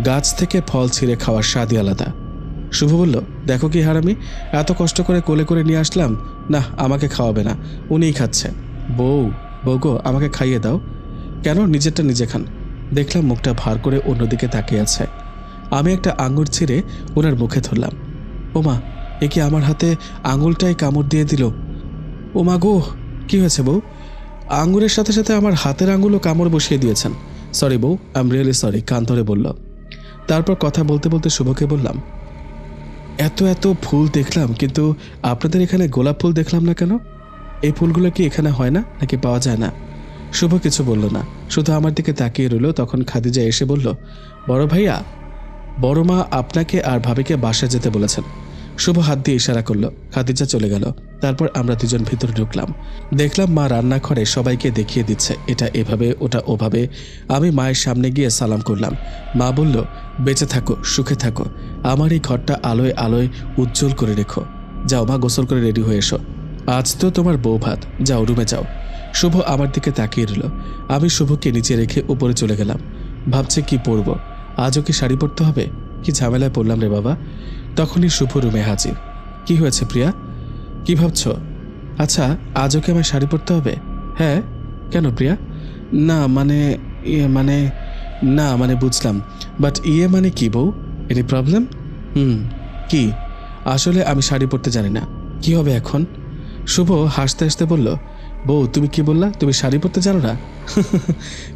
গাছ থেকে ফল ছিঁড়ে খাওয়ার স্বাদই আলাদা। শুভ বলল, দেখো কি হারামি, এত কষ্ট করে কোলে করে নিয়ে আসলাম, না আমাকে খাওয়াবে না, উনিই খাচ্ছে। বউ, বউগো, আমাকে খাইয়ে দাও। কেন? নিজেরটা নিজে খান। দেখলাম মুখটা ভার করে অন্যদিকে তাকিয়ে আছে। আমি একটা আঙ্গুর ছিঁড়ে ওনার মুখে ধরলাম। ওমা, এ কি আমার হাতে আঙুলটাই কামড় দিয়ে দিল। ওমা গো, কি হয়েছে বউ? আঙ্গুরের সাথে সাথে আমার হাতের আঙুলও কামড় বসিয়ে দিয়েছেন। সরি বউ, আই এম রিয়েলি সরি, কান ধরে বলল। তারপর কথা বলতে বলতে শুভকে বললাম, এত এত ফুল দেখলাম, কিন্তু আপনাদের এখানে গোলাপ ফুল দেখলাম না কেন? এই ফুলগুলো কি এখানে হয় না, নাকি পাওয়া যায় না? শুভ কিছু বলল না, শুধু আমার দিকে তাকিয়ে রইল। তখন খাদিজা এসে বলল, বড় ভাইয়া, বড় মা আপনাকে আর ভাবিকে বাসায় যেতে বলেছেন। শুভ হাত দিয়ে ইশারা করলো। খাদিজা চলে গেল। তারপর আমরা দুজন ভিতরে ঢুকলাম। দেখলাম মা রান্নাঘরে সবাইকে দেখিয়ে দিচ্ছে, এটা এভাবে ওটা ওভাবে। আমি মায়ের সামনে গিয়ে সালাম করলাম। মা বলল, বেঁচে থাকো, সুখে থাকো, আমার এই ঘরটা আলোয় আলোয় উজ্জ্বল করে রেখো। যাও মা, গোসল করে রেডি হয়ে এসো, আজ তো তোমার বউ ভাত, যাও রুমে যাও। শুভ আমার দিকে তাকিয়ে রইল। আমি শুভকে নিচে রেখে উপরে চলে গেলাম। ভাবছে কি পরবো, আজও কি শাড়ি পরতে হবে? কি ঝামেলায় পড়লাম রে বাবা। তখনই শুভ রুমে হাজির। কি হয়েছে প্রিয়া, কি ভাবছ? আচ্ছা, আজও কি আমার শাড়ি পরতে হবে? হ্যাঁ, কেন প্রিয়া? না মানে না মানে বুঝলাম, বাট মানে কি বউ? Any problem? কি? আসলে আমি শাড়ি পরতে জানি না। কি হবে এখন? শুভ হাসতে হাসতে বলল, বউ তুমি কি বললা, তুমি শাড়ি পরতে জানো না?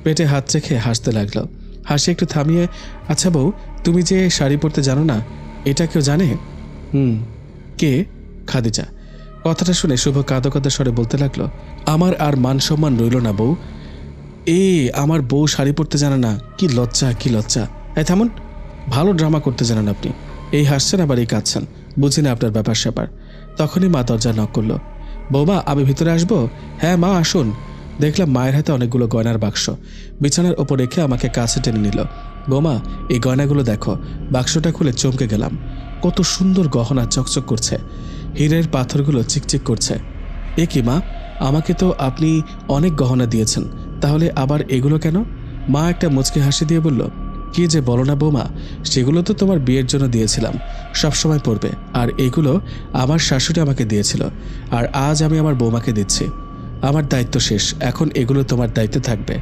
পেটে হাত রেখে হাসতে লাগলো। হাসি একটু থামিয়ে, আচ্ছা বউ, তুমি যে শাড়ি পরতে জানো না, এটা কেউ জানে? কে? খাদিজা। কথাটা শুনে শুভ কাঁদো কাঁদো স্বরে বলতে লাগলো, আমার আর মান সম্মান রইল না বউ। আমার বউ শাড়ি পরতে জানে না? কি লজ্জা, কি লজ্জা। থামুন, ভালো ড্রামা করতে জানেন আপনি। এই হাসছেন আবার এই কাঁদছেন, বুঝি না আপনার ব্যাপার স্যাপার। তখনই মা দরজা নক করলো। বৌমা, আমি ভিতরে আসবো? হ্যাঁ মা, আসুন। দেখলাম মায়ের হাতে অনেকগুলো গয়নার বাক্স বিছানার ওপর রেখে আমাকে কাছে টেনে নিল। বৌমা, এই গয়নাগুলো দেখো। বাক্সটা খুলে চমকে গেলাম। কত সুন্দর গহনা, চকচক করছে, হীরের পাথরগুলো চিকচিক করছে। এ কি মা, আমাকে তো আপনি অনেক গহনা দিয়েছেন, তাহলে আবার এগুলো কেন? মা একটা মুচকি হাসি দিয়ে বলল, কি যে বলো না বৌমা, সেগুলো তো তোমার বিয়ের জন্য দিয়েছিলাম, সবসময় পরবে। আর এগুলো আমার শাশুড়ি আমাকে দিয়েছিল, আর আজ আমি আমার বৌমাকে দিচ্ছি। আমার দায়িত্ব শেষ, এখন এগুলো তোমার দায়িত্বে থাকবে।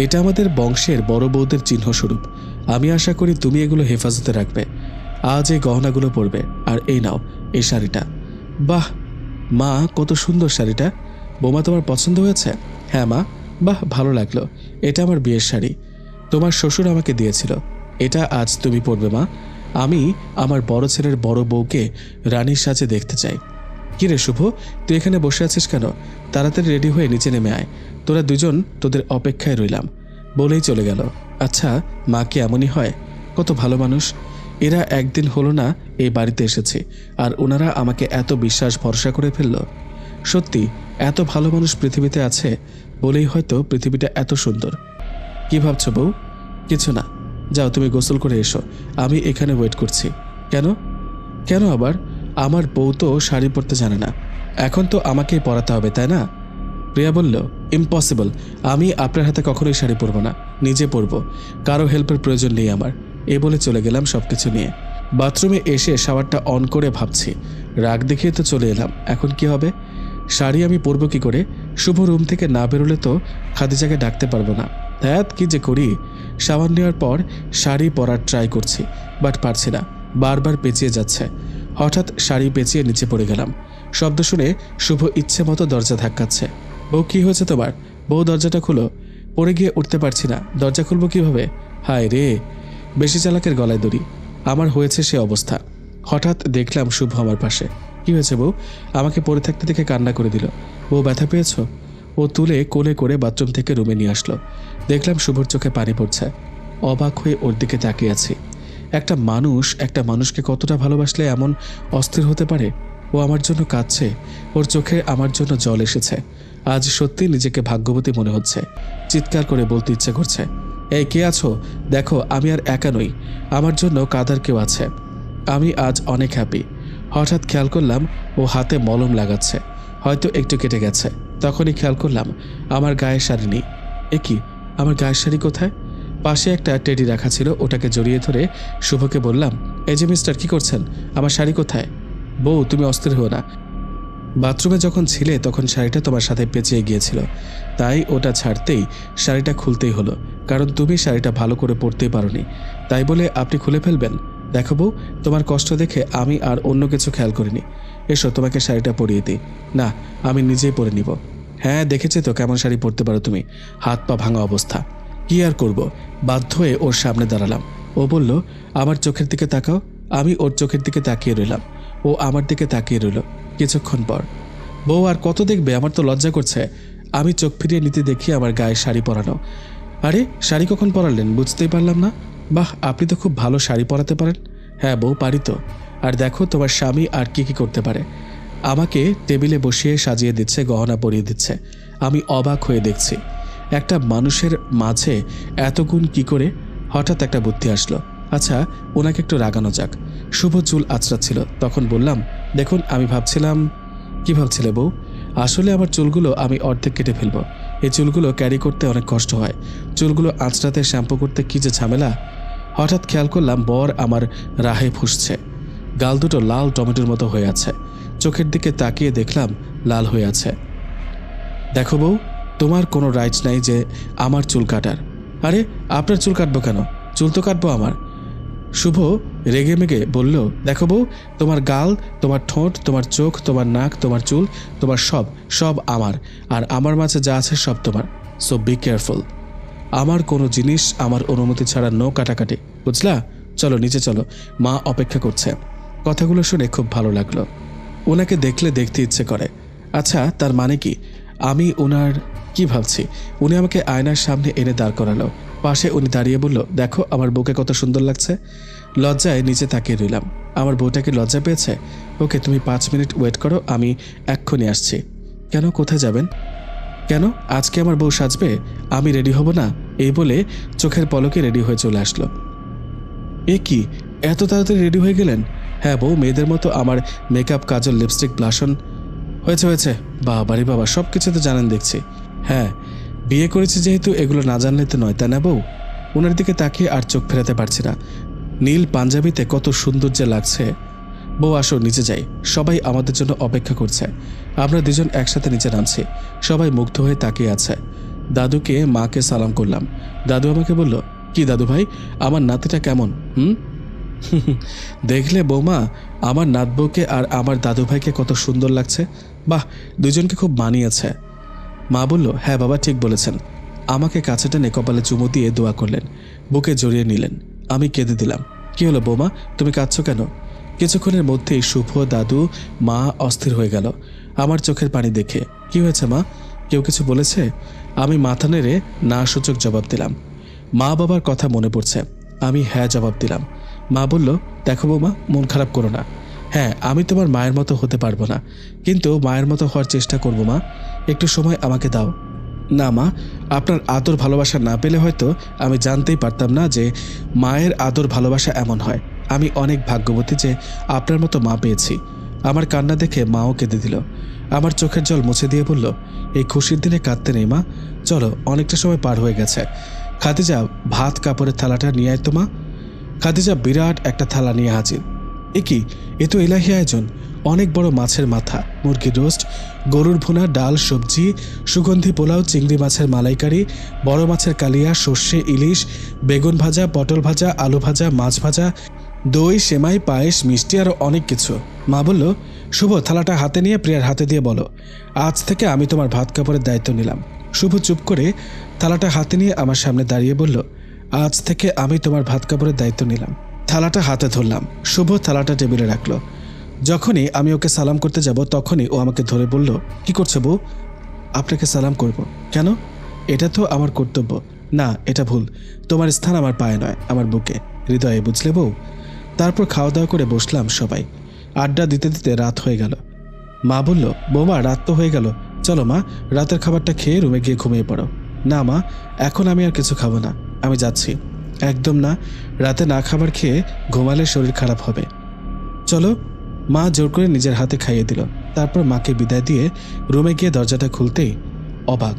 এটা আমাদের বংশের বড় বউদের চিহ্নস্বরূপ। আমি আশা করি তুমি এগুলো হেফাজতে রাখবে। আজ এই গহনাগুলো পরবে, আর এই নাও এই শাড়িটা। বাহ মা, কত সুন্দর শাড়িটা। বৌমা, তোমার পছন্দ হয়েছে? হ্যাঁ মা, বাহ ভালো লাগলো। এটা আমার বিয়ের শাড়ি, তোমার শ্বশুর আমাকে দিয়েছিল। এটা আজ তুমি পরবে মা। আমি আমার বড় ছেলের বড় বউকে রানীর সাজে দেখতে চাই। কি রে শুভ, তুই এখানে বসে আছিস কেন? তাড়াতাড়ি রেডি হয়ে নিচে নেমে আয়, তোরা দুজন তোদের অপেক্ষায় রইলাম। বলেই চলে গেল। আচ্ছা, মা কি এমনই হয়? কত ভালো মানুষ এরা। একদিন হলো না এই বাড়িতে এসেছে, আর ওনারা আমাকে এত বিশ্বাস ভরসা করে ফেলল। সত্যি এত ভালো মানুষ পৃথিবীতে আছে বলেই হয়তো পৃথিবীটা এত সুন্দর। কি ভাবছো বউ? কিছু না, যাও তুমি গোসল করে এসো, আমি এখানে ওয়েট করছি। কেন? কেন আবার? আমার বউ তো শাড়ি পরতে জানে না, এখন তো আমাকেই পরাতে হবে, তাই না? প্রিয়া বলল, ইম্পসিবল, আমি আপনার হাতে কখনোই শাড়ি পরবো না, নিজে পরবো, কারো হেল্পের প্রয়োজন নেই আমার। এ বলে চলে গেলাম সবকিছু নিয়ে। বাথরুমে এসে শাওয়ারটা অন করে ভাবছি, রাগ দেখিয়ে তো চলে এলাম, এখন কি হবে? শাড়ি আমি পরবো কি করে? শুভ রুম থেকে না বেরোলে তো খাদিজাকে ডাকতে পারবো না। ধ্যাত কি যে করি। শাওয়ার নেওয়ার পর শাড়ি পরার ট্রাই করছি, বাট পারছি না, বারবার পেঁচিয়ে যাচ্ছে। হঠাৎ শাড়ি পেঁচিয়ে নিচে পড়ে গেলাম। শব্দ শুনে শুভ ইচ্ছে মতো দরজা ধাক্কাচ্ছে। বউ, কি হয়েছে তোমার? বউ, দরজাটা খুলো। পড়ে গিয়ে উঠতে পারছি না, দরজা খুলবো কিভাবে? হায় রে, বেশি চালাকের গলায় দড়ি। আমার হয়েছে সে অবস্থা। হঠাৎ দেখলাম শুভ আমার পাশে। কি হয়েছে বউ? আমাকে পড়ে থাকতে দেখে কান্না করে দিল। বউ, ব্যথা পেয়েছ? ও তুলে কোলে করে বাথরুম থেকে রুমে নিয়ে আসলো। দেখলাম শুভর চোখে পানি পড়ছে। অবাক হয়ে ওর দিকে তাকিয়ে আছি। একটা মানুষকে কতটা ভালোবাসলে এমন অস্থির হতে পারে? ও আমার জন্য কাঁদছে, ওর চোখে আমার জন্য জল এসেছে। আজ সত্যি নিজেকে ভাগ্যবতী মনে হচ্ছে। চিৎকার করে বলতে ইচ্ছে করছে, এই কে আছো? দেখো আমি আর একা নই, আমার জন্য কাঁদার কেউ আছে। আমি আজ অনেক হ্যাপি। হঠাৎ খেয়াল করলাম ও হাতে মলম লাগাচ্ছে, হয়তো একটু কেটে গেছে। তখনই খেয়াল করলাম আমার গায়ের শাড়ি নেই। এ কি, আমার গায়ের শাড়ি কোথায়? পাশে একটা টেডি রাখা ছিল, ওটাকে জড়িয়ে ধরে শুভকে বললাম, এই যে মিস্টার, কি করছেন? আমার শাড়ি কোথায়? বউ, তুমি অস্থির হও না, বাথরুমে যখন ছিলে তখন শাড়িটা তোমার সাথে পেঁচিয়ে গিয়েছিল, তাই ওটা ছাড়তেই শাড়িটা খুলতেই হলো, কারণ তুমি শাড়িটা ভালো করে পরতেই পারোনি, তাই বলে আপনি খুলে ফেলবেন? দেখো বউ, তোমার কষ্ট দেখে আমি আর অন্য কিছু খেয়াল করিনি। এসো তোমাকে শাড়িটা পরিয়ে দিই। না, আমি নিজেই পরে নিব। হ্যাঁ, দেখেছি তো কেমন শাড়ি পরতে পারো তুমি, হাত পা ভাঙা অবস্থা। কি আর করব, বাধ্য হয়ে ওর সামনে দাঁড়ালাম। ও বলল, আমার চোখের দিকে তাকাও। আমি ওর চোখের দিকে তাকিয়ে রইলাম, ও আমার দিকে তাকিয়ে রইল। কিছুক্ষণ পর, বউ আর কত দেখবে, আমার তো লজ্জা করছে। আমি চোখ ফিরিয়ে নিতে দেখি আমার গায়ে শাড়ি পরানো। আরে, শাড়ি কখন পরালেন বুঝতেই পারলাম না। বাহ, আপনি তো খুব ভালো শাড়ি পরাতে পারেন। হ্যাঁ বউ, পারি তো। আর দেখো তোমার স্বামী আর কি কি করতে পারে। আমাকে টেবিলে বসিয়ে সাজিয়ে দিচ্ছে, গহনা পরিয়ে দিচ্ছে। আমি অবাক হয়ে দেখছি একটা মানুষের মাঝে এত গুণ কী করে। হঠাৎ একটা বুদ্ধি আসলো, আচ্ছা ওনাকে একটু রাগানো যাক। শুভ চুল আঁচড়াচ্ছিল, তখন বললাম, দেখুন আমি ভাবছিলাম। কি ভাবছিলে বউ? আসলে আমার চুলগুলো আমি অর্ধেক কেটে ফেলবো। এই চুলগুলো ক্যারি করতে অনেক কষ্ট হয়। চুলগুলো আঁচড়াতে শ্যাম্পু করতে কী যে ঝামেলা। হঠাৎ খেয়াল করলাম বর আমার রাহে ফুঁসছে। গাল দুটো লাল টমেটোর মতো হয়ে আছে। চোখের দিকে তাকিয়ে দেখলাম লাল হয়ে আছে। দেখো বউ, তোমার কোনো রাইট নাই যে আমার চুল কাটার। আরে আপনার চুল কাটবো কেন? চুল তো কাটবো আমার। শুভ রেগে মেগে বলল, দেখো বউ, তোমার গাল, তোমার ঠোঁট, তোমার চোখ, তোমার নাক, তোমার চুল, তোমার সব সব আমার, আর আমার মাঝে যা আছে সব তোমার। So be careful. আমার কোনো জিনিস আমার অনুমতি ছাড়া নো কাটাকাটি, বুঝলা? চলো নিচে চলো, মা অপেক্ষা করছে। কথাগুলো শুনে খুব ভালো লাগলো। ওনাকে দেখলে দেখতে ইচ্ছে করে। আচ্ছা তার মানে কি? আমি ওনার কি ভাবছি? উনি আমাকে আয়নার সামনে এনে দাঁড় করালো। পাশে উনি দাঁড়িয়ে বলল, দেখো আমার বউকে কত সুন্দর লাগছে। লজ্জায় নিচে তাকিয়ে রইলাম। আমার বউটাকে লজ্জা পেয়েছে? ওকে তুমি 5 মিনিট ওয়েট করো, আমি এক্ষুনি আসছি। কেন, কোথায় যাবেন? কেন, আজকে আমার বউ সাজবে, আমি রেডি হব না? এই বলে চোখের পলকে রেডি হয়ে চলে আসলো। এ কি, এত তাড়াতাড়ি রেডি হয়ে গেলেন? হ্যাঁ বউ, মেয়েদের মতো আমার মেকআপ, কাজল, লিপস্টিক, ব্লাশন হয়েছে হয়েছে। বাবারে বাবা, সব কিছু তো জানেন দেখছি। হ্যাঁ, বিয়ে করেছি যেহেতু এগুলো না জানলে তো নয়, তাই না বউ? ওনার দিকে তাকিয়ে আর চোখ ফেরাতে পারছি না। নীল পাঞ্জাবিতে কত সুন্দর যে লাগছে। বউ আসো নিচে যাই, সবাই আমাদের জন্য অপেক্ষা করছে। আমরা দুজন একসাথে নিচে নামছি। সবাই মুগ্ধ হয়ে তাকিয়ে আছে। দাদুকে মাকে সালাম করলাম। দাদু আমাকে বলল, কি দাদু ভাই, আমার নাতিটা কেমন? দেখলে বৌমা, আমার নাতবউকে আর আমার দাদু ভাইকে কত সুন্দর লাগছে। বাহ, দুজনকে খুব মানিয়েছে। মা বলল, হ্যাঁ বাবা ঠিক বলেছেন। আমাকে কাছে টেনে কপালে চুমু দিয়ে দোয়া করলেন, বুকে জড়িয়ে নিলেন। আমি কেঁদে দিলাম। কি হলো বৌমা, তুমি কাঁদছো কেন? কিছুক্ষণের মধ্যেই শুভ, দাদু, মা অস্থির হয়ে গেল আমার চোখের পানি দেখে। কি হয়েছে মা, কেউ কিছু বলেছে? আমি মাথা নেড়ে না সূচক জবাব দিলাম। মা বাবার কথা মনে পড়ছে। আমি হ্যাঁ জবাব দিলাম। মা বলল, দেখো বৌমা, মন খারাপ করো না। হ্যাঁ, আমি তোমার মায়ের মতো হতে পারবো না, কিন্তু মায়ের মতো হওয়ার চেষ্টা করবো মা। একটু সময় আমাকে দাও। না মা, আপনার আদর ভালোবাসা না পেলে হয়তো আমি জানতেই পারতাম না যে মায়ের আদর ভালোবাসা এমন হয়। আমি অনেক ভাগ্যবতী যে আপনার মতো মা পেয়েছি। আমার কান্না দেখে মাও কেঁদে দিল। আমার চোখের জল মুছে দিয়ে বলল, এই খুশির দিনে কাঁদতে নেই মা, চলো অনেকটা সময় পার হয়ে গেছে। খাদিজা, ভাত কাপড়ের থালাটা নিয়ে আয় তো মা। খাদিজা বিরাট একটা থালা নিয়ে হাজির। এ কি, এ তো এলাহি আয়োজন। অনেক বড় মাছের মাথা, মুরগির রোস্ট, গরুর ভুনা, ডাল, সবজি, সুগন্ধি পোলাও, চিংড়ি মাছের মালাইকারি, বড় মাছের কালিয়া, সর্ষে ইলিশ, বেগুন ভাজা, পটল ভাজা, আলু ভাজা, মাছ ভাজা, দই, সেমাই, পায়েস, মিষ্টি, আরও অনেক কিছু। মা বলল, শুভ থালাটা হাতে নিয়ে প্রিয়ার হাতে দিয়ে বলো, আজ থেকে আমি তোমার ভাত কাপড়ের দায়িত্ব নিলাম। শুভ চুপ করে থালাটা হাতে নিয়ে আমার সামনে দাঁড়িয়ে বলল, আজ থেকে আমি তোমার ভাত কাপড়ের দায়িত্ব নিলাম। থালাটা হাতে ধরলাম। শুভ থালাটা টেবিলে রাখলো। যখনই আমি ওকে সালাম করতে যাব তখনই ও আমাকে ধরে বলল, কি করছে বউ? আপনাকে সালাম করব কেন? এটা তো আমার কর্তব্য। না, এটা ভুল। তোমার স্থান আমার পায়ে নয়, আমার বুকে, হৃদয়ে, বুঝলে বউ? তারপর খাওয়া দাওয়া করে বসলাম সবাই। আড্ডা দিতে দিতে রাত হয়ে গেল। মা বলল, বৌমা রাত তো হয়ে গেল, চলো মা রাতের খাবারটা খেয়ে রুমে গিয়ে ঘুমিয়ে পড়ো। না মা, এখন আমি আর কিছু খাবো না, আমি যাচ্ছি। একদম না, রাতে না খাবার খেয়ে ঘুমালে শরীর খারাপ হবে। চলো। মা জোর করে নিজের হাতে খাইয়ে দিল। তারপর মাকে বিদায় দিয়ে রুমে গিয়ে দরজাটা খুলতেই অবাক।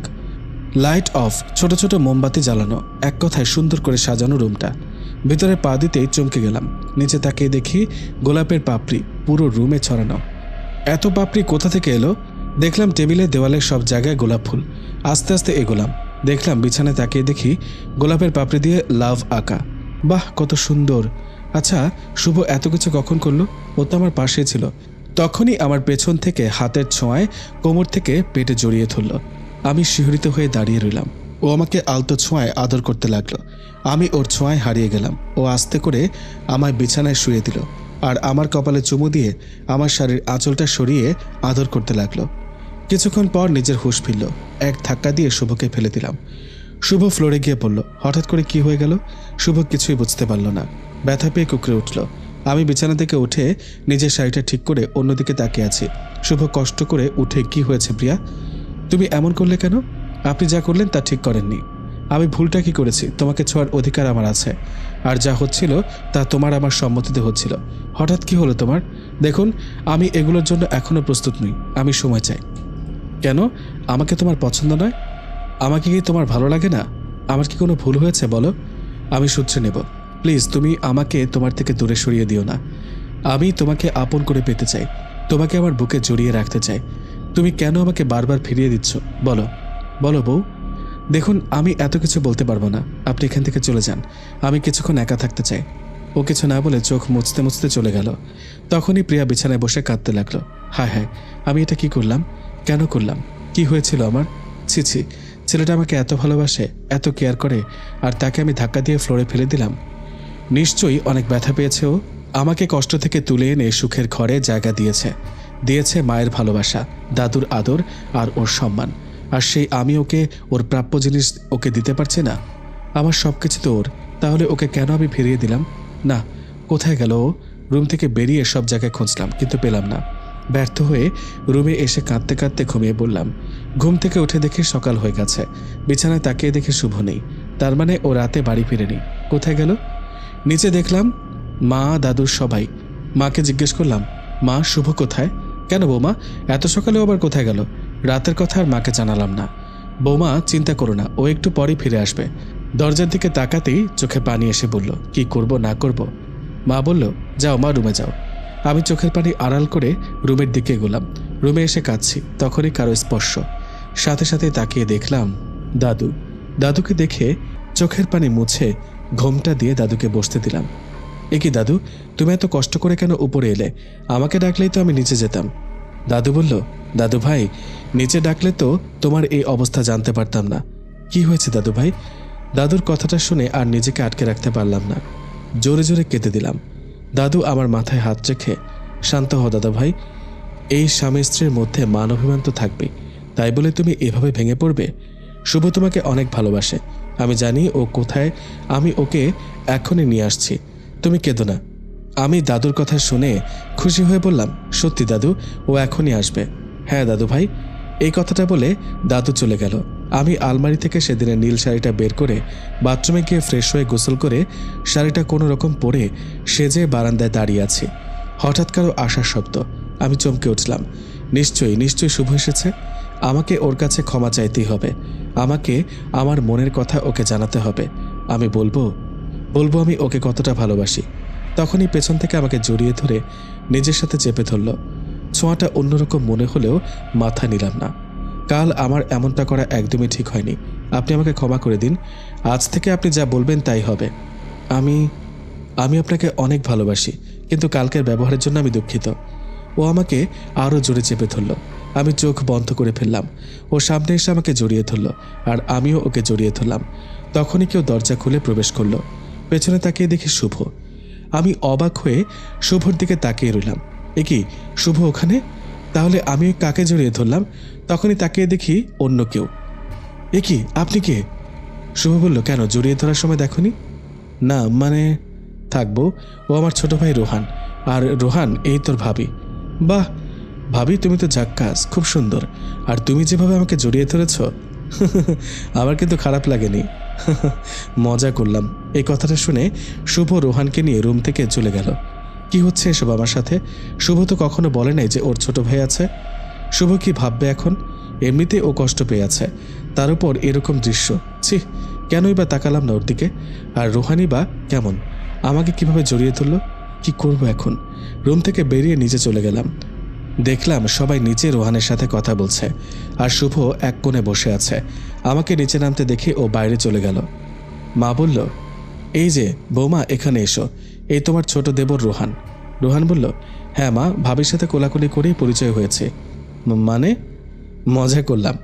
লাইট অফ, ছোট ছোট মোমবাতি জ্বালানো, এক কথায় সুন্দর করে সাজানো রুমটা। ভিতরে পা দিতেই চমকে গেলাম। নিচে তাকিয়ে দেখি গোলাপের পাপড়ি পুরো রুমে ছড়ানো। এত পাপড়ি কোথা থেকে এলো? দেখলাম টেবিলে, দেওয়ালে, সব জায়গায় গোলাপ ফুল। আস্তে আস্তে এগোলাম। দেখলাম বিছানায় তাকিয়ে দেখি গোলাপের পাপড়ি দিয়ে লাভ আঁকা। বাহ, কত সুন্দর। আচ্ছা, শুভ এত কিছু কখন করলো? ও তো আমার পাশে ছিল। তখনই আমার পেছন থেকে হাতের ছোঁয়ায় কোমর থেকে পেটে জড়িয়ে ধরল। আমি শিহরিত হয়ে দাঁড়িয়ে রইলাম। ও আমাকে আলতো ছোঁয়ায় আদর করতে লাগলো। আমি ওর ছোঁয়ায় হারিয়ে গেলাম। ও আস্তে করে আমায় বিছানায় শুয়ে দিল আর আমার কপালে চুমু দিয়ে আমার শাড়ির আঁচলটা সরিয়ে আদর করতে লাগলো। কিছুক্ষণ পর নিজের হুঁশ ফিরল। এক ধাক্কা দিয়ে শুভকে ফেলে দিলাম। শুভ ফ্লোরে গিয়ে পড়ল। হঠাৎ করে কি হয়ে গেল? শুভ কিছুই বুঝতে পারল না। ব্যথা পেয়ে কুকড়ে উঠল। আমি বিছানা থেকে উঠে নিজের শাড়িটা ঠিক করে অন্যদিকে তাকিয়ে আছি। শুভ কষ্ট করে উঠে, কি হয়েছে প্রিয়া, তুমি এমন করলে কেন? আপনি যা করলেন তা ঠিক করেননি। আমি ভুলটা কি করেছি? তোমাকে ছোঁয়ার অধিকার আমার আছে, আর যা হচ্ছিল তা তোমার আমার সম্মতিতে হচ্ছিল। হঠাৎ কি হলো তোমার? দেখুন, আমি এগুলোর জন্য এখনও প্রস্তুত নই। আমি সময় চাই। কেন? আমাকে তোমার পছন্দ নয়? আমাকে কি তোমার ভালো লাগে না? আমার কি কোনো ভুল হয়েছে বলো? আমি শুধরে নেব। প্লিজ, তুমি আমাকে তোমার থেকে দূরে সরিয়ে দিও না। আমি তোমাকে আপন করে পেতে চাই, তোমাকে আমার বুকে জড়িয়ে রাখতে চাই। তুমি কেন আমাকে বারবার ফিরিয়ে দিচ্ছ? বলো বলো বউ। দেখুন, আমি এত কিছু বলতে পারবো না। আপনি এখান থেকে চলে যান। আমি কিছুক্ষণ একা থাকতে চাই। ও কিছু না বলে চোখ মুছতে মুছতে চলে গেল। তখনই প্রিয়া বিছানায় বসে কাঁদতে লাগলো। হায় হায়, আমি এটা কি করলাম? কেন করলাম? কি হয়েছিল আমার? ছি ছি, ছেলেটা আমাকে এত ভালোবাসে, এত কেয়ার করে, আর তাকে আমি ধাক্কা দিয়ে ফ্লোরে ফেলে দিলাম। নিশ্চয়ই অনেক ব্যথা পেয়েছে ও। আমাকে কষ্ট থেকে তুলে এনে সুখের ঘরে জায়গা দিয়েছে, দিয়েছে মায়ের ভালোবাসা, দাদুর আদর আর ওর সম্মান। আর সেই আমি ওকে ওর প্রাপ্য জিনিস ওকে দিতে পারছি না। আমার সব কিছু তো ওর, তাহলে ওকে কেন আমি ফিরিয়ে দিলাম? না, কোথায় গেল ও? রুম থেকে বেরিয়ে সব জায়গায় খুঁজলাম, কিন্তু পেলাম না। ব্যর্থ হয়ে রুমে এসে কাঁদতে কাঁদতে ঘুমিয়ে পড়লাম। ঘুম থেকে উঠে দেখি সকাল হয়ে গেছে। বিছানায় তাকিয়ে দেখি শুভ নেই। তার মানে ও রাতে বাড়ি ফিরেনি। কোথায় গেল? নিচে দেখলাম মা, দাদুর সবাই। মাকে জিজ্ঞেস করলাম, মা, শুভ কোথায়? কেন বৌমা, এত সকালে আবার কোথায় গেল? রাতের কথা আর মাকে জানালাম না। বৌমা, চিন্তা করো না, ও একটু পরই ফিরে আসবে। দরজার দিকে তাকাতেই চোখে পানি এসে বলল, কি করব না করব? মা বলল, যাও মা, রুমে যাও। আমি চোখের পানি আড়াল করে রুমের দিকে এগোলাম। রুমে এসে কাঁদছি, তখনই কারো স্পর্শ। সাথে সাথে তাকিয়ে দেখলাম দাদু। দাদুকে দেখে চোখের পানি মুছে ঘোমটা দিয়ে দাদুকে বসতে দিলাম। এ কি দাদু, তুমি এত কষ্ট করে কেন উপরে এলে? আমাকে ডাকলেই তো আমি নিচে যেতাম। দাদু বলল, দাদু ভাই, নিচে ডাকলে তো তোমার এই অবস্থা জানতে পারতাম না। কি হয়েছে দাদু ভাই? দাদুর কথাটা শুনে আর নিজেকে আটকে রাখতে পারলাম না। জোরে জোরে কেঁদে দিলাম। দাদু আমার মাথায় হাত রেখে, শান্ত হও দাদা ভাই, এই স্বামী স্ত্রীর মধ্যে মান অভিমান তো থাকবে, তাই বলে তুমি এভাবে ভেঙে পড়বে? শুভ তোমাকে অনেক ভালোবাসে, আমি জানি ও কোথায়। আমি ওকে এখনই নিয়ে আসছি, তুমি কেঁদো না। আমি দাদুর কথা শুনে খুশি হয়ে বললাম, সত্যি দাদু, ও এখনই আসবে। হ্যাঁ দাদু ভাই। এই কথাটা বলে দাদু চলে গেল। আমি আলমারি থেকে সেদিনের নীল শাড়িটা বের করে বাথরুমে গিয়ে ফ্রেশ হয়ে গোসল করে শাড়িটা কোনো রকম পরে সেজে বারান্দায় দাঁড়িয়ে আছি। হঠাৎ কারো আসার শব্দ। আমি চমকে উঠলাম। নিশ্চয়ই শুভ এসেছে। আমাকে ওর কাছে ক্ষমা চাইতেই হবে। আমাকে আমার মনের কথা ওকে জানাতে হবে। আমি বলবো আমি ওকে কতটা ভালোবাসি। তখনই পেছন থেকে আমাকে জড়িয়ে ধরে নিজের সাথে চেপে ধরল। ছোঁয়াটা অন্যরকম মনে হলেও মাথা নিলাম না। কাল আমার এমনটা করা একদমই ঠিক হয়নি। আপনি আমাকে ক্ষমা করে দিন। আজ থেকে আপনি যা বলবেন তাই হবে। আমি আপনাকে অনেক ভালোবাসি, কিন্তু কালকের ব্যবহারের জন্য আমি দুঃখিত। ও আমাকে আরও জোরে চেপে ধরল। আমি চোখ বন্ধ করে ফেললাম। ও সামনে এসে আমাকে জড়িয়ে ধরল, আর আমিও ওকে জড়িয়ে ধরলাম। তখনই কেউ দরজা খুলে প্রবেশ করলো। পেছনে তাকিয়ে দেখি শুভ। আমি অবাক হয়ে শুভর দিকে তাকিয়ে রইলাম। এ কি, শুভ ওখানে? তাহলে আমি কাকে জড়িয়ে ধরলাম? তখনই তাকিয়ে দেখি অন্য কেউ। এ কি, আপনি কে? শুভ বলল, কেন, জড়িয়ে ধরার সময় দেখনি? না, মানে থাকবো। ও আমার ছোট ভাই রোহান। আর রোহান এই তোর ভাবি। বাহ ভাবি, তুমি তো জাক্কাস, খুব সুন্দর। আর তুমি যেভাবে আমাকে জড়িয়ে ধরেছ আমার কিন্তু খারাপ লাগেনি। মজা করলাম। এই কথাটা শুনে শুভ রোহানকে নিয়ে রুম থেকে চলে গেল। কি হচ্ছে এসব আমার সাথে? শুভ তো কখনো বলে নাই যে ওর ছোট ভাই আছে। শুভ কি ভাববে এখন? এমনিতে ও কষ্ট পেয়ে আছে, তার উপর এরকম দৃশ্য। ছি, কেনই বা তাকালাম না ওর দিকে? আর রোহানি বা কেমন, আমাকে কিভাবে জড়িয়ে ধরল? কি করব এখন? রুম থেকে বেরিয়ে নিচে চলে গেলাম। দেখলাম সবাই নিচে রোহানের সাথে কথা বলছে, আর শুভ এক কোণে বসে আছে। আমাকে নিচে নামতে দেখে ও বাইরে চলে গেল। মা বলল, এই যে বৌমা, এখানে এসো, এই তোমার ছোট দেবর রোহান। রোহান বলল, হ্যাঁ মা, ভাবির সাথে কোলাকুলি করেই পরিচয় হয়েছে। মানে? মজা করলাম।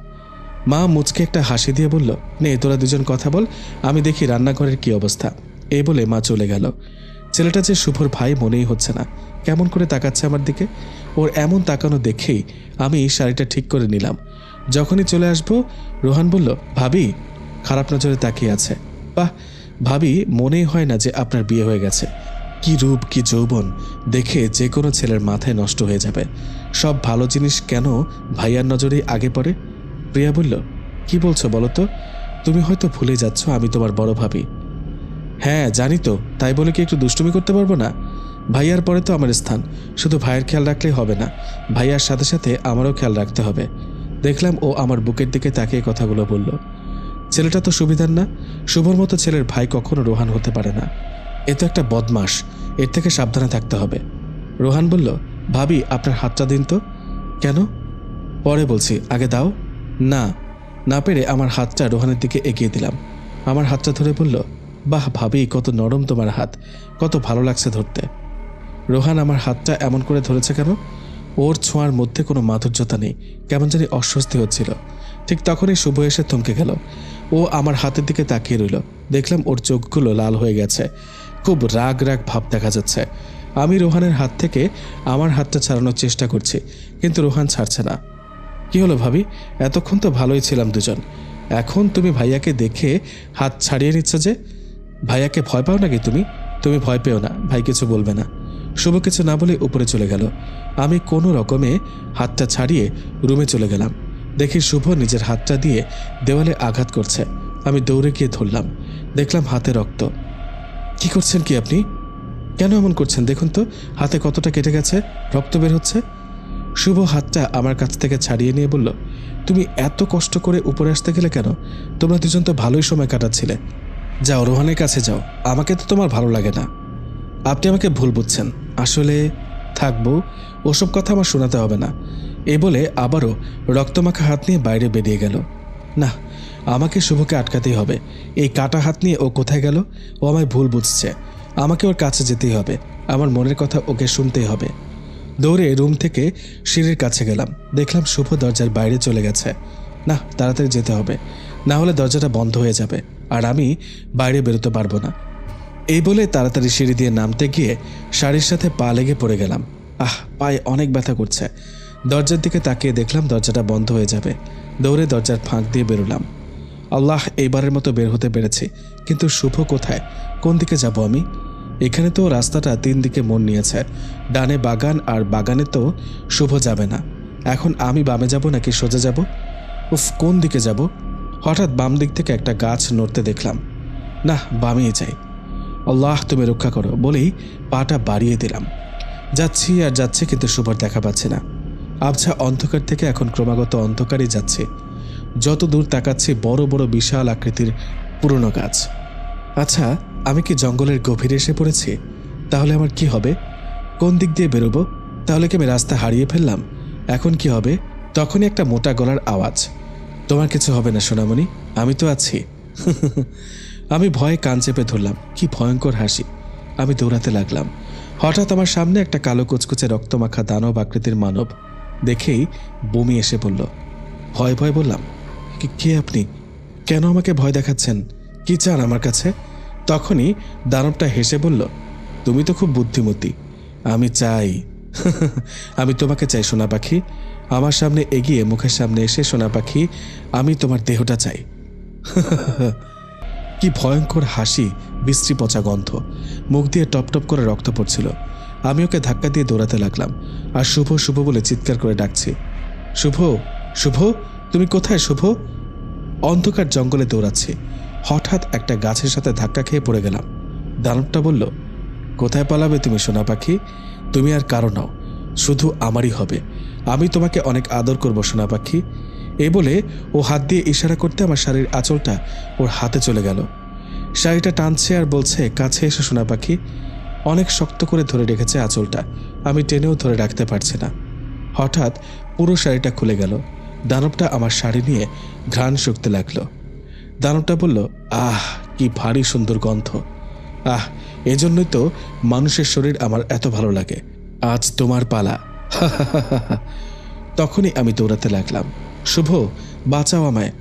মা মুচকে একটা হাসি দিয়ে বলল, নে তোরা দুজন কথা বল, আমি দেখি রান্নাঘরের কি অবস্থা। এই বলে মা চলে গেল। ছেলেটা যে শুভর ভাই মনেই হচ্ছে না। কেমন করে তাকাচ্ছে আমার দিকে। ওর এমন তাকানো দেখেই আমি শাড়িটা ঠিক করে নিলাম। যখনই চলে আসবো, রোহান বলল, ভাবি খারাপ নজরে তাকিয়ে আছে। বাহ ভাবি, মনেই হয় না যে আপনার বিয়ে হয়ে গেছে। কি রূপ, কি যৌবন, দেখে যে কোনো ছেলের মাথায় নষ্ট হয়ে যাবে। সব ভালো জিনিস কেন ভাইয়ার নজরেই আগে পড়ে? প্রিয়া বলল, কি বলছো বলো তো? তুমি হয়তো ভুলে যাচ্ছ আমি তোমার বড় ভাবি। হ্যাঁ জানি তো, তাই বলে কি একটু দুষ্টুমি করতে পারবো না? ভাইয়ার পরে তো আমার স্থান, শুধু ভাইয়ের খেয়াল রাখলেই হবে না, ভাইয়ার সাথে সাথে আমারও খেয়াল রাখতে হবে। দেখলাম ও আমার বুকের দিকে তাকিয়ে কথাগুলো বলল। ছেলেটা তো সুবিধার না, শুভর মতো ছেলের ভাই কখনো রোহান হতে পারে না। এ তো একটা বদমাস, এর থেকে সাবধানে থাকতে হবে। রোহান বলল, ভাবি আপনার হাতটা দিন তো। কেন? পরে বলছি, আগে দাও। না, না পেরে আমার হাতটা রোহানের দিকে এগিয়ে দিলাম। আমার হাতটা ধরে বলল, বাহ ভাবি, কত নরম তোমার হাত, কত ভালো লাগছে ধরতে। রোহান আমার হাতটা এমন করে ধরেছে কেন? ওর ছোঁয়ার মধ্যে কোনো মাধুর্যতা নেই, কেমন জানি অস্বস্তি হচ্ছিল। ঠিক তখনই শুভ এসে থমকে গেল। ও আমার হাতের দিকে তাকিয়ে রইল। দেখলাম ওর চোখগুলো লাল হয়ে গেছে, খুব রাগ রাগ ভাব দেখা যাচ্ছে। আমি রোহানের হাত থেকে আমার হাতটা ছাড়ানোর চেষ্টা করছি, কিন্তু রোহান ছাড়ছে না। কি হলো ভাবি, এতক্ষণ তো ভালোই ছিলাম দুজন, এখন তুমি ভাইয়াকে দেখে হাত ছাড়িয়ে নিচ্ছ যে? ভাইয়াকে ভয় পাও নাকি তুমি? তুমি ভয় পেও না, ভাই কিছু বলবে না। শুভ কিছু না বলে উপরে চলে গেল। আমি কোনো রকমে হাতটা ছাড়িয়ে রুমে চলে গেলাম। দেখি শুভ নিজের হাতটা দিয়ে দেওয়ালে আঘাত করছে। আমি দৌড়ে গিয়ে ধরলাম, দেখলাম হাতে রক্ত। কি করছেন কি আপনি? কেন এমন করছেন? দেখুন তো হাতে কতটা কেটে গেছে, রক্ত বের হচ্ছে। শুভ হাতটা আমার কাছ থেকে ছাড়িয়ে নিয়ে বলল, তুমি এত কষ্ট করে উপরে আসতে গেলে কেন? তোমরা দুজন তো ভালোই সময় কাটাচ্ছিলে। যাও রোহানের কাছে যাও, আমাকে তো তোমার ভালো লাগে না। আপনি আমাকে ভুল বুঝছেন, আসলে থাকবো, ওসব কথা আমার শোনাতে হবে না। এ বলে আবারও রক্তমাখা হাত নিয়ে বাইরে বেরিয়ে গেল। না, আমাকে শুভকে আটকাতেই হবে। এই কাটা হাত নিয়ে ও কোথায় গেল? ও আমায় ভুল বুঝছে, আমাকে ওর কাছে যেতেই হবে, আমার মনের কথা ওকে শুনতেই হবে। দৌড়ে রুম থেকে সিঁড়ির কাছে গেলাম, দেখলাম শুভ দরজার বাইরে চলে গেছে। না, তাড়াতাড়ি যেতে হবে, না হলে দরজাটা বন্ধ হয়ে যাবে আর আমি বাইরে বেরোতে পারবো না। এই বলে তাড়াতাড়ি সিঁড়ি দিয়ে নামতে গিয়ে শাড়ির সাথে পা লেগে পড়ে গেলাম। পায়ে অনেক ব্যথা করছে। দরজার দিকে তাকিয়ে দেখলাম দরজাটা বন্ধ হয়ে যাবে। দৌড়ে দরজার ফাঁক দিয়ে বেরোলাম। আল্লাহ, এইবারের মতো বের হতে পেরেছি, কিন্তু শুভ কোথায়? কোন দিকে যাব আমি? এখানে তো রাস্তাটা 3 দিকে মোড় নিয়েছে, ডানে বাগান আর বাগানে তো শুভ যাবে না। এখন আমি বামে যাব নাকি সোজা যাব? উফ, কোন দিকে যাব? হঠাৎ বাম দিক থেকে একটা গাছ নড়তে দেখলাম। না, বামেই যাই। আল্লাহ তুমি রক্ষা করো বলেই পাটা বাড়িয়ে দিলাম। যাচ্ছি আর যাচ্ছি, কিন্তু শুভর দেখা পাচ্ছি না। আবছা অন্ধকার থেকে এখন ক্রমাগত অন্ধকারই যাচ্ছে। যত দূর তাকাচ্ছি বড় বড় বিশাল আকৃতির পুরনো গাছ। আচ্ছা, আমি কি জঙ্গলের গভীরে এসে পড়েছি? তাহলে আমার কি হবে? কোন দিক দিয়ে বেরোবো? তাহলে কি আমি রাস্তা হারিয়ে ফেললাম? এখন কি হবে? তখনই একটা মোটা গলার আওয়াজ, তোমার কিছু হবে না সোনামণি, আমি তো আছি। আমি ভয়ে কান চেপে ধরলাম। কি ভয়ঙ্কর হাসি! আমি দৌড়াতে লাগলাম। হঠাৎ আমার সামনে একটা কালো কুচকুচে রক্তমাখা দানব আকৃতির মানব দেখেই বমি এসে পড়ল। ভয় ভয় বললাম, কে আপনি? কেন আমাকে ভয় দেখাচ্ছেন? কি চান আমার কাছে? তখনই দানবটা হেসে বলল, তুমি তো খুব বুদ্ধিমতী। আমি চাই আমি তোমাকে চাই সোনা পাখি। আমার সামনে এগিয়ে মুখের সামনে এসে, সোনা পাখি আমি তোমার দেহটা চাই। কি ভয়ঙ্কর হাসি, বিশ্রী পচা গন্ধ, মুখ দিয়ে টপ টপ করে রক্ত পড়ছিল। আমি ওকে ধাক্কা দিয়ে দৌড়াতে লাগলাম আর শুভ শুভ বলে চিৎকার করে ডাকছি, শুভ শুভ তুমি কোথায় শুভ? অন্ধকার জঙ্গলে দৌড়াচ্ছি। হঠাৎ একটা গাছের সাথে ধাক্কা খেয়ে পড়ে গেলাম। দানবটা বলল, কোথায় পালাবে তুমি সোনা পাখি? তুমি আর কারো নাও, শুধু আমারই হবে। আমি তোমাকে অনেক আদর করব সোনা পাখি। এই বলে ও হাত দিয়ে ইশারা করতে আমার শাড়ির আঁচলটা ওর হাতে চলে গেল। শাড়িটা টানছে আর বলছে, কাছে এসে সোনা পাখি। অনেক শক্ত করে ধরে রেখেছে আঁচলটা, আমি টেনেও ধরে রাখতে পারছি না। হঠাৎ পুরো শাড়িটা খুলে গেল। দানবটা আমার শাড়ি নিয়ে ঘ্রাণ শুকতে লাগলো। দানবটা বলল, আহ কি ভারী সুন্দর গন্ধ। এজন্যই তো মানুষের শরীর আমার এত ভালো লাগে। আজ তোমার পালা। তখনই আমি দৌড়াতে লাগলাম, শুভ বাঁচাও আমায়,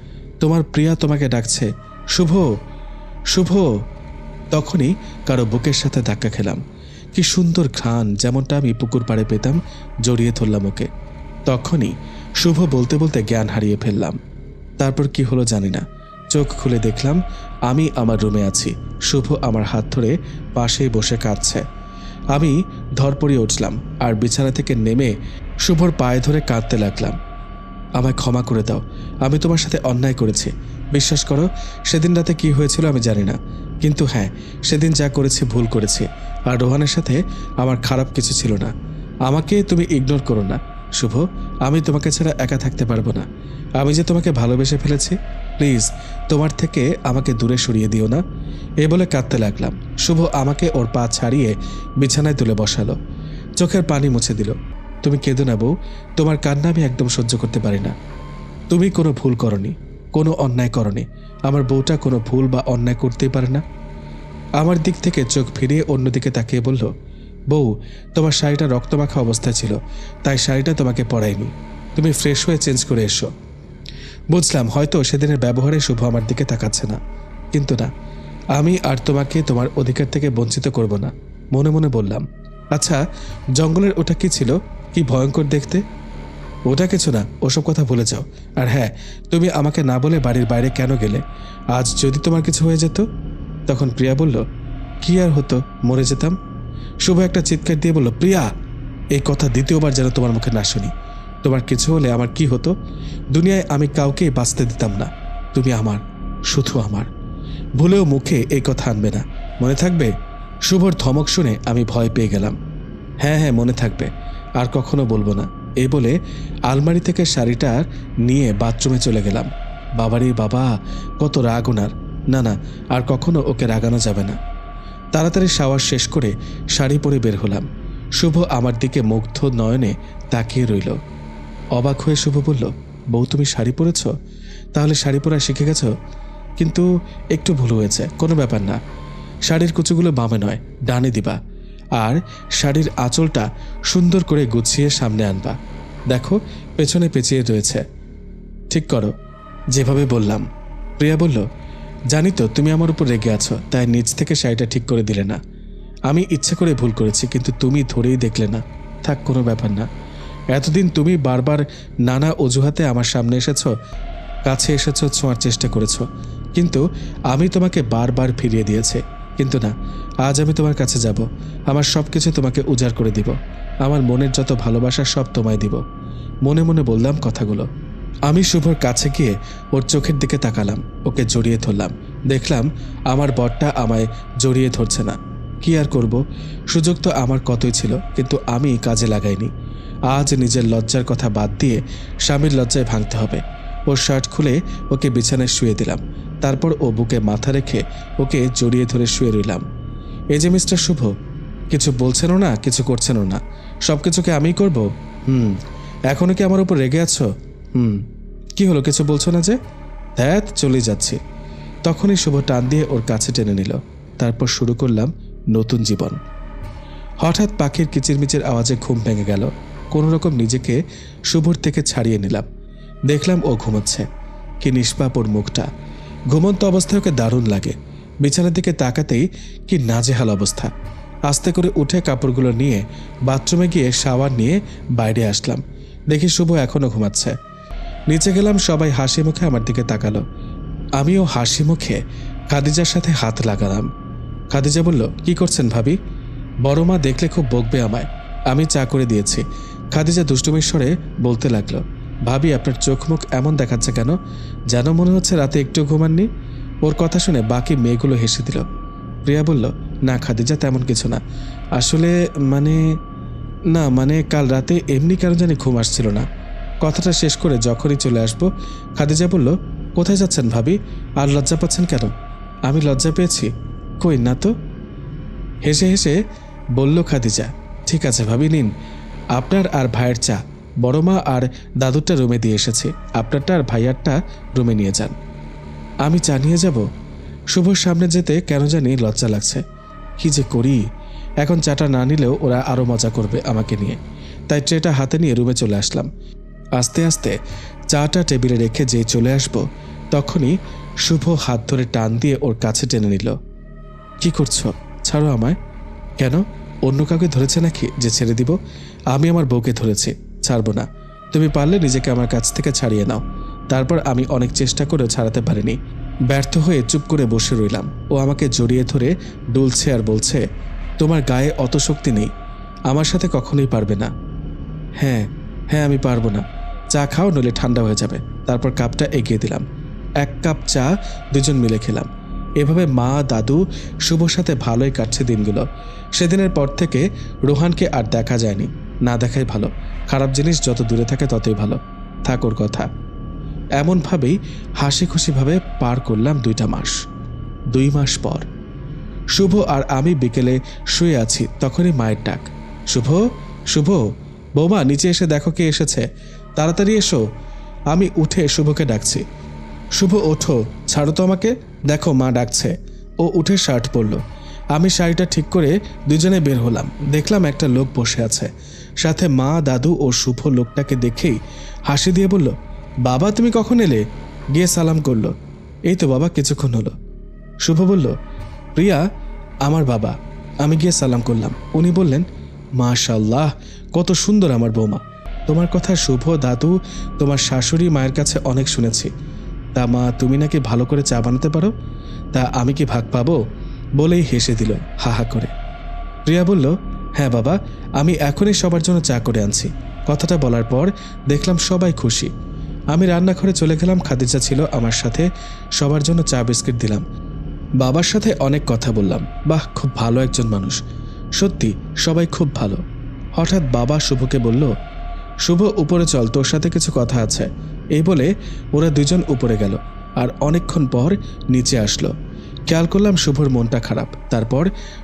তোমার প্রিয়া তোমাকে ডাকছে, শুভ শুভ। তখনই কারো বুকের সাথে ধাক্কা খেলাম। কি সুন্দর ঘ্রাণ, যেমনটা আমি পুকুর পাড়ে পেতাম। জড়িয়ে ধরলাম ওকে। তখনই শুভ বলতে বলতে জ্ঞান হারিয়ে ফেললাম। তারপর কি হলো জানি না। চোখ খুলে দেখলাম আমি আমার রুমে আছি। শুভ আমার হাত ধরে পাশেই বসে কাঁদছে। আমি ধরপড়িয়ে উঠলাম আর বিছানা থেকে নেমে শুভর পায়ে ধরে কাঁদতে লাগলাম। আমায় ক্ষমা করে দাও, আমি তোমার সাথে অন্যায় করেছি। বিশ্বাস করো, সেদিন রাতে কি হয়েছিল আমি জানি না, কিন্তু হ্যাঁ, সেদিন যা করেছি ভুল করেছি। আর রোহানের সাথে আমার খারাপ কিছু ছিল না। আমাকে তুমি ইগনোর করো না শুভ, আমি তোমাকে ছাড়া একা থাকতে পারবো না। আমি যে তোমাকে ভালোবেসে ফেলেছি, প্লিজ তোমার থেকে আমাকে দূরে সরিয়ে দিও না। এ বলে কাঁদতে লাগলাম। শুভ আমাকে ওর পা ছাড়িয়ে বিছানায় তুলে বসালো, চোখের পানি মুছে দিল। তুমি কেঁদো না বউ, তোমার কান্না আমি একদম সহ্য করতে পারি না। তুমি কোনো ভুল করনি, কোনো অন্যায় করনি। আমার বউটা কোনো ভুল বা অন্যায় করতেই পারে না। আমার দিক থেকে চোখ ফিরিয়ে অন্যদিকে তাকিয়ে বলল, বউ, তোমার শাড়িটা রক্তমাখা অবস্থায় ছিল, তাই শাড়িটা তোমাকে পরাইনি। তুমি ফ্রেশ হয়ে চেঞ্জ করে এসো। বুঝলাম হয়তো সেদিনের ব্যবহারে শুভ আমার দিকে তাকাচ্ছে না, কিন্তু না, আমি আর তোমাকে তোমার অধিকার থেকে বঞ্চিত করব না। মনে মনে বললাম, আচ্ছা জঙ্গলের ওটা কি ছিল, কি ভয়ঙ্কর দেখতে? ওটা কিছু না, ওসব কথা ভুলে যাও। আর হ্যাঁ, তুমি আমাকে না বলে বাড়ির বাইরে কেন গেলে? আজ যদি তোমার কিছু হয়ে যেত? তখন প্রিয়া বলল, কি আর হতো, মরে যেতাম। শুভ একটা চিৎকার দিয়ে বলল, প্রিয়া, এই কথা দ্বিতীয়বার যেন তোমার মুখে না শুনি। তোমার কিছু হলে আমার কি হতো? দুনিয়ায় আমি কাউকে বাঁচতে দিতাম না। তুমি আমার, শুধু আমার। ভুলেও মুখে এই কথা আনবে না, মনে থাকবে? শুভর ধমক শুনে আমি ভয় পেয়ে গেলাম। হ্যাঁ হ্যাঁ, মনে থাকবে, আর কখনো বলবো না। এই বলে আলমারি থেকে শাড়িটা নিয়ে বাথরুমে চলে গেলাম। বাবারে বাবা, কত রাগ ওনার! না না, আর কখনো ওকে রাগানো যাবে না। তাড়াতাড়ি শাওয়ার শেষ করে শাড়ি পরে বের হলাম। শুভ আমার দিকে মুগ্ধ নয়নে তাকিয়ে রইল। অবাক হয়ে শুভ বলল, বউ, তুমি শাড়ি পরেছ? তাহলে শাড়ি পরা শিখে গেছ? কিন্তু একটু ভুল হয়েছে, কোনো ব্যাপার না। শাড়ির কুচুগুলো বামে নয়, ডানে দিবা, আর শাড়ির আঁচলটা সুন্দর করে গুছিয়ে সামনে আনবা। দেখো পেছনে পেঁচিয়ে রয়েছে, ঠিক করো যেভাবে বললাম। প্রিয়া বলল, জানি তো তুমি আমার উপর রেগে আছো, তাই নিজ থেকে শাড়িটা ঠিক করে দিলে না। আমি ইচ্ছে করে ভুল করেছি, কিন্তু তুমি ধরেই দেখলে না। থাক, কোনো ব্যাপার না। এতদিন তুমি বারবার নানা অজুহাতে আমার সামনে এসেছো, কাছে এসেছো, ছোঁয়ার চেষ্টা করেছো, কিন্তু আমি তোমাকে বারবার ফিরিয়ে দিয়েছি। কিন্তু না, আজ আমি তোমার কাছে যাব, আমার সব কিছু তোমাকে উজাড় করে দিব। আমার মনের যত ভালোবাসা সব তোমায় দিব। মনে মনে বললাম কথাগুলো। আমি শুভর কাছে গিয়ে ওর চোখের দিকে তাকালাম, ওকে জড়িয়ে ধরলাম। দেখলাম আমার বরটা আমায় জড়িয়ে ধরছে না। কি আর করব, সুযোগ তো আমার কতই ছিল, কিন্তু আমি কাজে লাগাইনি। আজ নিজের লজ্জার কথা বাদ দিয়ে স্বামীর লজ্জায় ভাঙতে হবে। ওর শার্ট খুলে ওকে বিছানায় শুয়ে দিলাম। তারপর ও বুকে মাথা রেখে ওকে জড়িয়ে ধরে শুয়ে রইলাম। এই যে মিস্টার শুভ, কিছু বলছেনও না, কিছু করছেনও না, সব কিছুকে আমিই করব? এখনো কি আমার উপর রেগে আছো? কি হলো, কিছু বলছো না যে? ধ্যাত, চলে যাচ্ছি। তখনই শুভ টান দিয়ে ওর কাছে টেনে নিল। তারপর শুরু করলাম নতুন জীবন। হঠাৎ পাখির কিচিরমিচির আওয়াজে ঘুম ভেঙে গেল। কোনো রকম নিজেকে শুভর থেকে ছাড়িয়ে নিলাম। দেখলাম ও ঘুমোচ্ছে। কি নিষ্পাপ ওর মুখটা! ঘুমন্ত অবস্থায় ওকে দারুণ লাগে। বিছানার দিকে তাকাতেই কি নাজেহাল অবস্থা। আস্তে করে উঠে কাপড়গুলো নিয়ে বাথরুমে গিয়ে শাওয়ার নিয়ে বাইরে আসলাম। দেখি শুভ এখনো ঘুমাচ্ছে। নিচে গেলাম, সবাই হাসি মুখে আমার দিকে তাকালো। আমিও হাসি মুখে খাদিজার সাথে হাত লাগালাম। খাদিজা বলল, কি করছেন ভাবি? বড় মা দেখলে খুব বকবে আমায়। আমি চা করে দিয়েছি। খাদিজা দুষ্টুমির স্বরে বলতে লাগলো, ভাবি, আপনার চোখ মুখ এমন দেখাচ্ছে কেন? যেন মনে হচ্ছে রাতে একটু ঘুমাননি। ওর কথা শুনে বাকি মেয়েগুলো হেসে দিল। প্রিয়া বলল, না খাদিজা, তেমন কিছু না। আসলে মানে কাল রাতে এমনি কেন জানি ঘুম আসছিল না। কথাটা শেষ করে যখনই চলে আসবো, খাদিজা বলল, কোথায় যাচ্ছেন ভাবি? আর লজ্জা পাচ্ছেন কেন? আমি লজ্জা পেয়েছি? কই না তো। হেসে হেসে বলল খাদিজা, ঠিক আছে ভাবি, নিন আপনার আর ভাইয়ের চা। বড় মা আর দাদুরটা রুমে দিয়ে এসেছে, আপনারটা আর ভাইয়ারটা রুমে নিয়ে যান। আমি চা নিয়ে যাব? শুভর সামনে যেতে কেন জানি লজ্জা লাগছে। কি যে করি, এখন চাটা না নিলেও ওরা আরও মজা করবে আমাকে নিয়ে। তাই ট্রেটা হাতে নিয়ে রুমে চলে আসলাম। আস্তে আস্তে চাটা টেবিলে রেখে যেই চলে আসব, তখনই শুভ হাত ধরে টান দিয়ে ওর কাছে টেনে নিল। কি করছো? ছাড়ো আমায়। কেন, অন্য কাউকে ধরেছে নাকি যে ছেড়ে দিব? আমি আমার বউকে ধরেছি, ছাড়বো না। তুমি পারলে নিজেকে আমার কাছ থেকে ছাড়িয়ে নাও। তারপর আমি অনেক চেষ্টা করেও ছাড়াতে পারিনি। ব্যর্থ হয়ে চুপ করে বসে রইলাম। ও আমাকে জড়িয়ে ধরে ডুলছে আর বলছে, তোমার গায়ে অত শক্তি নেই, আমার সাথে কখনোই পারবে না। হ্যাঁ হ্যাঁ, আমি পারবো না। চা খাও, নইলে ঠান্ডা হয়ে যাবে। তারপর কাপটা এগিয়ে দিলাম। 1 কাপ চা দুজন মিলে খেলাম। এভাবে মা, দাদু, শুভর সাথে ভালোই কাটছে দিনগুলো। সেদিনের পর থেকে রোহানকে আর দেখা যায়নি। না দেখাই ভালো। খারাপ জিনিস যত দূরে থাকে ততই ভালো। থাক ওর কথা। এমনভাবেই হাসি খুশিভাবে পার করলাম 2টা মাস। 2 মাস পর শুভ আর আমি বিকেলে শুয়ে আছি, তখনই মায়ের ডাক। শুভ, শুভ, বৌমা নিচে এসে দেখো কে এসেছে, তাড়াতাড়ি এসো। আমি উঠে শুভকে ডাকছি। শুভ, ওঠো, ছাড়ো তো আমাকে, দেখো মা ডাকছে। ও উঠে শার্ট পরল। আমি শাড়িটা ঠিক করে দুজনে বের হলাম। দেখলাম একটা লোক বসে আছে, সাথে মা, দাদু ও শুভ। লোকটাকে দেখেই হাসি দিয়ে বলল, বাবা তুমি কখন এলে? গিয়ে সালাম করলো। এই তো বাবা, কিছুক্ষণ হলো। শুভ বলল, প্রিয়া আমার বাবা। আমি গিয়ে সালাম করলাম। উনি বললেন, মাশাআল্লাহ, কত সুন্দর আমার বৌমা। তোমার কথা শুভ, দাদু, তোমার শাশুড়ি মায়ের কাছে অনেক শুনেছি। তা মা, তুমি নাকি ভালো করে চা বানাতে পারো, তা আমি কি ভাগ পাবো? বলেই হেসে দিল হা হা করে। প্রিয়া বলল, হ্যাঁ বাবা, আমি এখনই সবার জন্য চা করে আনছি। কথাটা বলার পর দেখলাম সবাই খুশি। আমি রান্নাঘরে চলে গেলাম। খাদিজা ছিল আমার সাথে। সবার জন্য চা বিস্কিট দিলাম। বাবার সাথে অনেক কথা বললাম। বাহ, খুব ভালো একজন মানুষ। সত্যি সবাই খুব ভালো। হঠাৎ বাবা শুভকে বলল, শুভ উপরে চল, তোর সাথে কিছু কথা আছে। এই বলে ওরা দুজন উপরে গেল আর অনেকক্ষণ পর নিচে আসলো। খেয়াল করলাম শুভর মনটা খারাপ। তারপর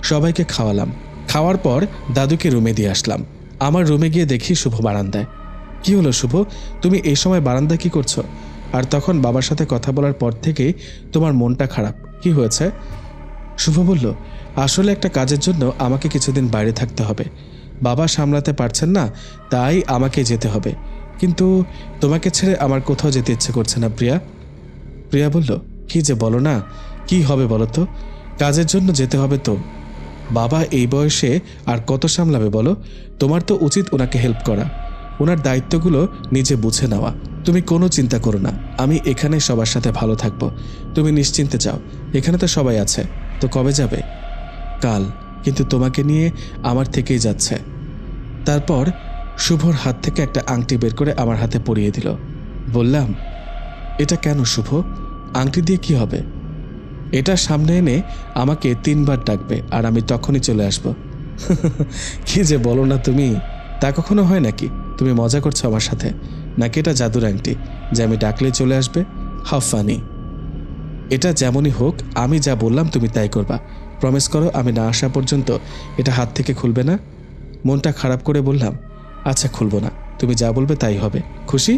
সবাইকে খাওয়ালাম। খাওয়ার পর দাদুকে রুমে দিয়ে আসলাম। আমার রুমে গিয়ে দেখি শুভ বারান্দায়। কি হলো শুভ, তুমি এই সময় বারান্দায় কি করছো? আর তখন বাবার সাথে কথা বলার পর থেকেই তোমার মনটা খারাপ, কি হয়েছে? শুভ বলল, আসলে একটা কাজের জন্য আমাকে কিছুদিন বাইরে থাকতে হবে। বাবা সামলাতে পারছেন না, তাই আমাকে যেতে হবে। কিন্তু তোমাকে ছেড়ে আমার কোথাও যেতে ইচ্ছে করছে না প্রিয়া। প্রিয়া বলল, কি যে বলো না, কি হবে বলো তো? কাজের জন্য যেতে হবে তো। বাবা এই বয়সে আর কত সামলাবে বলো? তোমার তো উচিত ওনাকে হেল্প করা, ওনার দায়িত্বগুলো নিজে বুঝে নেওয়া। তুমি কোনো চিন্তা করো না, আমি এখানে সবার সাথে ভালো থাকবো। তুমি নিশ্চিন্তে যাও, এখানে তো সবাই আছে। তো কবে যাবে? কাল, কিন্তু তোমাকে নিয়ে আমার থেকেই যাচ্ছে। তারপর শুভর হাত থেকে একটা আংটি বের করে আমার হাতে পরিয়ে দিল। বললাম, এটা কেন শুভ? আংটি দিয়ে কি হবে? এটা সামনে এনে আমাকে 3 বার ডাকবে আর আমি তখনই চলে আসব। কি যে বলো না তুমি, তা কখনো হয় নাকি? তুমি মজা করছো আমার সাথে, নাকি এটা জাদুর আংটি যে আমি ডাকলেই চলে আসবে? How funny. এটা যেমনই হোক, আমি যা বললাম তুমি তাই করবা। প্রমিস করো আমি না আসা পর্যন্ত এটা হাত থেকে খুলবে না। মনটা খারাপ করে বললাম, আচ্ছা খুলবো না, তুমি যা বলবে তাই হবে। খুশি?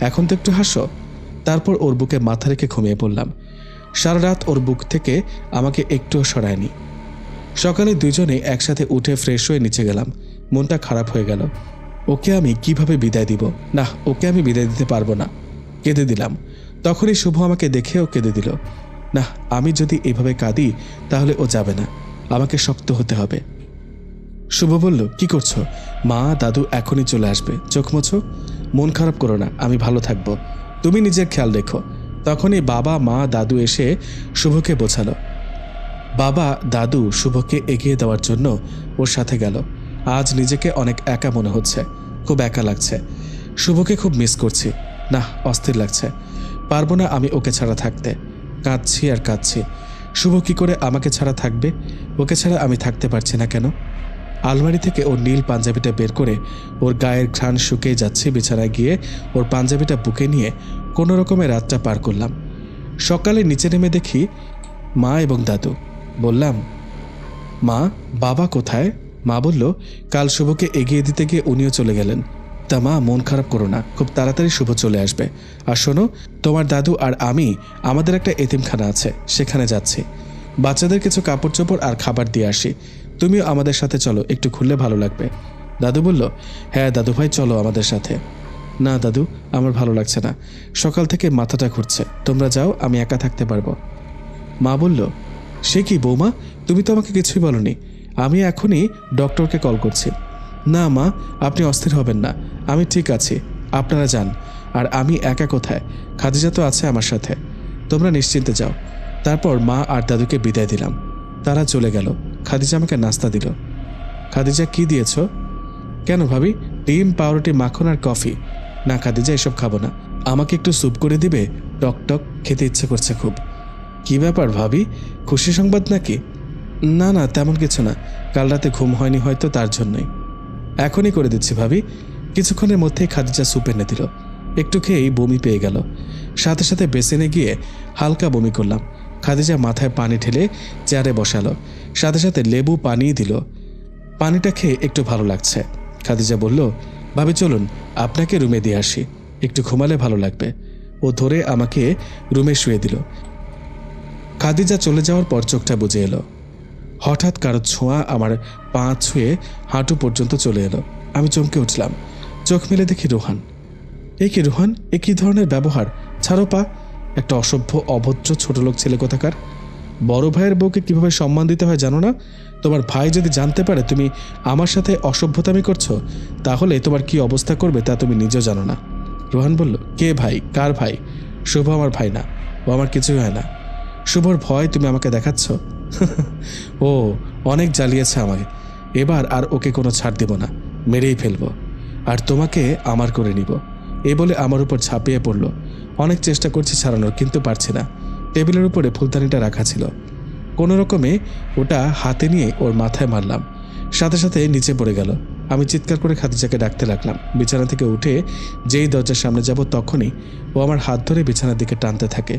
এখন তো একটু হাসো। তারপর ওর বুকে মাথা রেখে ঘুমিয়ে পড়লাম। সারা রাত ওর বুক থেকে আমাকে একটুও সরায়নি। সকালে দুজনে একসাথে উঠে ফ্রেশ হয়ে নিচে গেলাম। মনটা খারাপ হয়ে গেল। ওকে আমি কিভাবে বিদায় দিব? না, ওকে আমি বিদায় দিতে পারবো না। কেঁদে দিলাম। তখনই শুভ আমাকে দেখেও কেঁদে দিল। না, আমি যদি এভাবে কাঁদি তাহলে ও যাবে না, আমাকে শক্ত হতে হবে। শুভ বলল, কি করছো? মা, দাদু এখনই চলে আসবে, চোখ মোছো। মন খারাপ করো না, আমি ভালো থাকবো, তুমি নিজের খেয়াল রেখো। তখনই বাবা, মা, দাদু এসে শুভকে বোঝালো। বাবা, দাদু শুভকে এগিয়ে দেওয়ার জন্য ওর সাথে গেল। আজ নিজেকে অনেক একা মনে হচ্ছে, খুব একা লাগছে। শুভকে খুব মিস করছি। না, অস্থির লাগছে, পারবো না আমি ওকে ছাড়া থাকতে। কাঁদছি আর কাঁদছি। শুভ কি করে আমাকে ছাড়া থাকবে? ওকে ছাড়া আমি থাকতে পারছি না কেন? আলমারি থেকে ওর নীল পাঞ্জাবিটা বের করে ওর গায়ের ঘ্রাণ শুকিয়ে যাচ্ছে। বিছানায় গিয়ে ওর পাঞ্জাবিটা বুকে নিয়ে কোনো রকমে রাতটা পার করলাম। সকালে নিচে নেমে দেখি মা এবং দাদু। বললাম, মা, বাবা কোথায়? মা বলল, কাল শুভকে এগিয়ে দিতে গিয়ে উনিও চলে গেলেন। তা মা, মন খারাপ করো না, খুব তাড়াতাড়ি শুভ চলে আসবে। আর শোনো, তোমার দাদু আর আমি আমাদের একটা এতিমখানা আছে, সেখানে যাচ্ছি। বাচ্চাদের কিছু কাপড় চোপড় আর খাবার দিয়ে আসি। তুমিও আমাদের সাথে চলো, একটু ঘুরলে ভালো লাগবে। দাদু বলল, হ্যাঁ দাদু ভাই, চলো আমাদের সাথে। না দাদু, আমার ভালো লাগছে না, সকাল থেকে মাথাটা ঘুরছে। তোমরা যাও, আমি একা থাকতে পারবো। মা বলল, সে কি বৌমা, তুমি তো আমাকে কিছুই বলনি। আমি এখনই ডক্টরকে কল করছি। না মা, আপনি অস্থির হবেন না, আমি ঠিক আছি, আপনারা যান। আর আমি একা কোথায়? খাদিজা তো আছে আমার সাথে। তোমরা নিশ্চিন্তে যাও। তারপর মা আর দাদুকে বিদায় দিলাম। তারা চলে গেল। খাদিজা আমাকে নাস্তা দিল। খাদিজা কি দিয়েছ? কেন ভাবি? ডিম, পাউরুটি, মাখন আর কফি। না খাদিজা, এসব খাবো না। আমাকে একটু স্যুপ করে দিবে? টক টক খেতে ইচ্ছে করছে খুব। কি ব্যাপার ভাবি, খুশি সংবাদ নাকি? না না, তেমন কিছু না, কাল রাতে ঘুম হয়নি হয়তো, তার জন্যই। এখনই করে দিচ্ছি ভাবি। কিছুক্ষণের মধ্যেই খাদিজা স্যুপ এনে দিল। একটু খেয়েই বমি পেয়ে গেল। সাথে সাথে বেসিনে গিয়ে হালকা বমি করলাম। খাদিজা মাথায় পানি ঢেলে চেয়ারে বসালো, সাথে সাথে লেবু পানি দিল। পানিটা খেয়ে একটু ভালো লাগছে। খাদিজা বলল, ভাবি চলুন আপনাকে রুমে দিয়ে আসি, একটু ঘুমালে ভালো লাগবে। ও ধরে আমাকে রুমে শুয়ে দিল। খাদিজা চলে যাওয়ার পর চোখটা বুজে এলো। হঠাৎ কারো ছোঁয়া আমার পা ছুঁয়ে হাঁটু পর্যন্ত চলে এলো। আমি চমকে উঠলাম। চোখ মেলে দেখি রোহান। এ কি রোহান, এ কি ধরনের ব্যবহার? ছাড়ো পা। একটা অসভ্য অভদ্র ছোট লোক ছেলে কোথাকার। বড় ভাইয়ের বউকে কিভাবে সম্মান দিতে হয় জানো না? তোমার ভাই যদি জানতে পারে তুমি আমার সাথে অসভ্যতামি করছো, তাহলে তোমার কি অবস্থা করবে তা তুমি নিজেও জানো না। রোহান বলল, কে ভাই? কার ভাই? শুভ আমার ভাই না, ও আমার কিছুই হয় না। শুভর ভয় তুমি আমাকে দেখাচ্ছ? ও অনেক জ্বালিয়েছে আমাকে, এবার আর ওকে কোনো ছাড় দেব না, মেরেই ফেলবো, আর তোমাকে আমার করে নিব। এই বলে আমার উপর ঝাঁপিয়ে পড়ল। অনেক চেষ্টা করছি ছাড়ানোর, কিন্তু পারছি না। টেবিলের উপরে ফুলদানিটা রাখা ছিল, কোনো রকমে ওটা হাতে নিয়ে ওর মাথায় মারলাম। সাথে সাথে নিচে পড়ে গেল। আমি চিৎকার করে খাদিজাকে ডাকতে লাগলাম। বিছানা থেকে উঠে যেই দরজার সামনে যাব, তখনই ও আমার হাত ধরে বিছানার দিকে টানতে থাকে।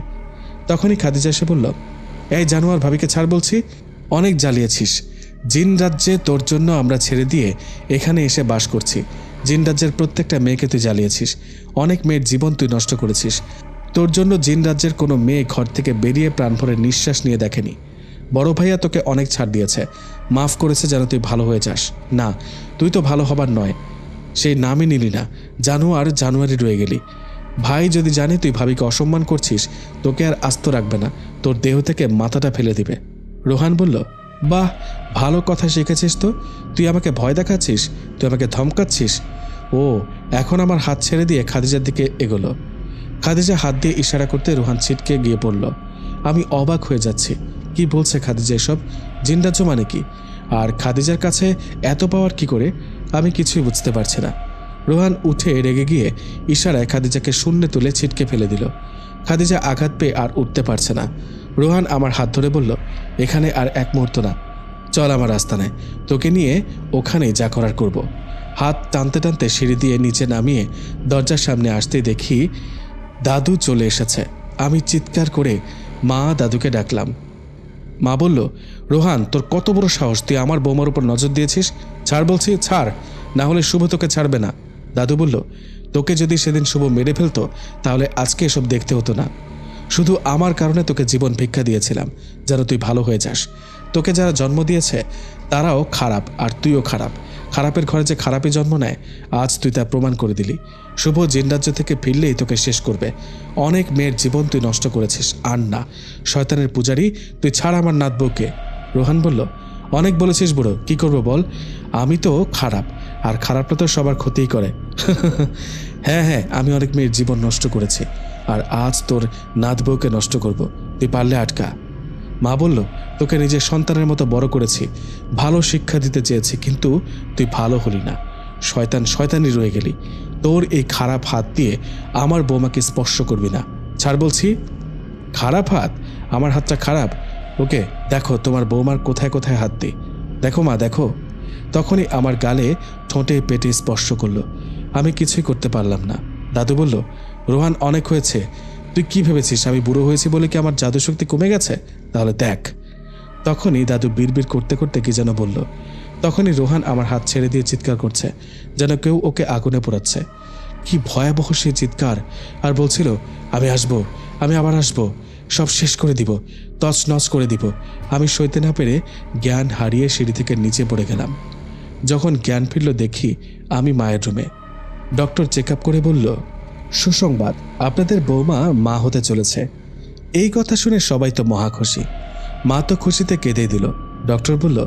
তখনই খাদিজা এসে বলল, এই জানোয়ার, ভাবিকে ছাড় বলছি। অনেক জ্বালিয়েছিস। জিন রাজ্যে তোর জন্য আমরা ছেড়ে দিয়ে এখানে এসে বাস করছি। জিন রাজ্যের প্রত্যেকটা মেয়েকে তুই জ্বালিয়েছিস। অনেক মেয়ের জীবন তুই নষ্ট করেছিস। তোর জন্য জিন রাজ্যের কোনো মেয়ে ঘর থেকে বেরিয়ে প্রাণ ভরে নিঃশ্বাস নিয়ে দেখেনি। বড় ভাইয়া তোকে অনেক ছাড় দিয়েছে, মাফ করেছে যেন তুই ভালো হয়ে যাস। না, তুই তো ভালো হবার নয়, সেই নামই নিলি না। জানুয়ারি রয়ে গেলি। ভাই যদি জানে তুই ভাবিকে অসম্মান করছিস, তোকে আর আস্ত রাখবে না, তোর দেহ থেকে মাথাটা ফেলে দিবে। রোহান বলল, বাহ, ভালো কথা শিখেছিস তো। তুই আমাকে ভয় দেখাচ্ছিস, তুই আমাকে ধমকাচ্ছিস। ও এখন আমার হাত ছেড়ে দিয়ে খাদিজার দিকে এগোলো। খাদিজা হাত দিয়ে ইশারা করতে রোহান ছিটকে গিয়ে পড়ল। আমি অবাক হয়ে যাচ্ছি, কি বলছে খাদিজা এসব? জিন রাজ্য মানে কি? আর খাদিজার কাছে এত পাওয়ার কি করে? আমি কিছুই বুঝতে পারছি না। রোহান উঠে রেগে গিয়ে ইশারায় খাদিজাকে শূন্যে তুলে ছিটকে ফেলে দিল। খাদিজা আঘাত পেয়ে আর উঠতে পারছে না। রোহান আমার হাত ধরে বলল, এখানে আর এক মুহূর্ত না, চল আমার আস্তানায়, তোকে নিয়ে ওখানে যা করার করব। হাত টানতে টানতে সিঁড়ি দিয়ে নিচে নামিয়ে দরজার সামনে আসতেই দেখি দাদু চলে এসেছে। আমি চিৎকার করে মা দাদুকে ডাকলাম। মা বলল, রোহান, তোর কত বড় সাহস, তুই আমার বৌমার উপর নজর দিয়েছিস? ছাড় বলছি, ছাড়, না হলে শুভ তোকে ছাড়বে না। দাদু বলল, তোকে যদি সেদিন শুভ মেরে ফেলতো তাহলে আজকে এসব দেখতে হতো না। শুধু আমার কারণে তোকে জীবন ভিক্ষা দিয়েছিলাম যেন তুই ভালো হয়ে যাস। তোকে যারা জন্ম দিয়েছে তারাও খারাপ, আর তুইও খারাপ। খারাপের ঘরে যে খারাপই জন্ম নেয়, আজ তুই তা প্রমাণ করে দিলি। শুভ জিন রাজ্য থেকে ফিরলেই তোকে শেষ করবে। অনেক মেয়ের জীবন তুই নষ্ট করেছিস, আর না, শয়তানের পূজারি তুই, ছাড় আমার নাত বউকে। রোহান বলল, অনেক বলেছিস বুড়ো, কি করবো বল? আমি তো খারাপ, আর খারাপটা তো সবার ক্ষতিই করে। হ্যাঁ, আমি অনেক মেয়ের জীবন নষ্ট করেছি, আর আজ তোর নাত বউকে নষ্ট করব। তুই পারলে আটকা। মা বলল, তোকে নিজের সন্তানের মতো বড় করেছি, ভালো শিক্ষা দিতে চেয়েছি, কিন্তু তুই ভালো হলি না। শয়তানি রয়ে গেলি। তোর এই খারাপ হাত দিয়ে আমার বৌমাকে স্পর্শ করবি না। ছাড় বলছি। খারাপ হাত? আমার হাতটা খারাপ? ওকে দেখো তোমার বৌমার কোথায় কোথায় হাত দিই, দেখো মা, দেখো। তখনই আমার গালে, ঠোঁটে, পেটে স্পর্শ করলো। আমি কিছুই করতে পারলাম না। দাদু বলল, রোহান, অনেক হয়েছে। তুই কি ভেবেছিস আমি বুড়ো হয়েছি বলে কি আমার জাদুশক্তি কমে গেছে? তাহলে দেখ। তখনই দাদু বিড়বিড় করতে করতে কি যেন বলল। তখনই রোহান আমার হাত ছেড়ে দিয়ে চিৎকার করছে, যেন কেউ ওকে আগুনে পোড়াচ্ছে। কি ভয়াবহ সেই চিৎকার! আর বলছিল, আমি আসবো, আমি আবার আসবো, সব শেষ করে দিব, তছনছ করে দিব। আমি সইতে না পেরে জ্ঞান হারিয়ে সিঁড়ি থেকে নিচে পড়ে গেলাম। যখন জ্ঞান ফিরল দেখি আমি মায়ের রুমে। ডক্টর চেক আপ করে বলল, সুসংবাদ, আপনাদের বৌমা মা হতে চলেছে। এই কথা শুনে সবাই তো মহা খুশি। মা তো খুশিতে কেঁদে দিল। ডক্টর বলল,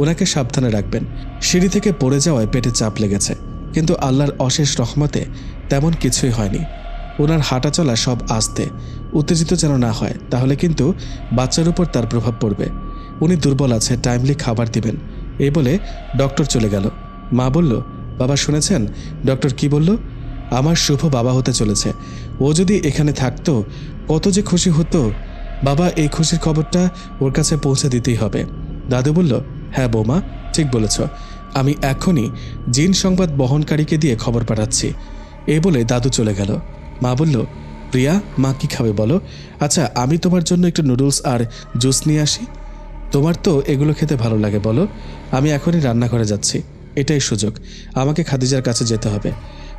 ওনাকে সাবধানে রাখবেন, সিঁড়ি থেকে পড়ে যাওয়ায় পেটে চাপ লেগেছে, কিন্তু আল্লাহর অশেষ রহমতে তেমন কিছুই হয়নি। ওনার হাঁটা চলা সব আস্তে, উত্তেজিত যেন না হয়, তাহলে কিন্তু বাচ্চার উপর তার প্রভাব পড়বে। উনি দুর্বল আছে, টাইমলি খাবার দিবেন। এই বলে ডক্টর চলে গেল। মা বলল, বাবা শুনেছেন ডক্টর কি বলল? আমার শুভ বাবা হতে চলেছে। ও যদি এখানে থাকতো কত যে খুশি হতো। বাবা, এই খুশির খবরটা ওর কাছে পৌঁছে দিতেই হবে। দাদু বলল, হ্যাঁ বৌমা, ঠিক বলেছ। আমি এখনই জিন সংবাদ বহনকারীকে দিয়ে খবর পাঠাচ্ছি। এই বলে দাদু চলে গেল। মা বলল, প্রিয়া, মা কি খাবে বলো? আচ্ছা, আমি তোমার জন্য একটু নুডলস আর জুস নিয়ে আসি। তোমার তো এগুলো খেতে ভালো লাগে বলো। আমি এখনই রান্নাঘরে যাচ্ছি। এটাই সুযোগ। আমাকে খাদিজার কাছে যেতে হবে।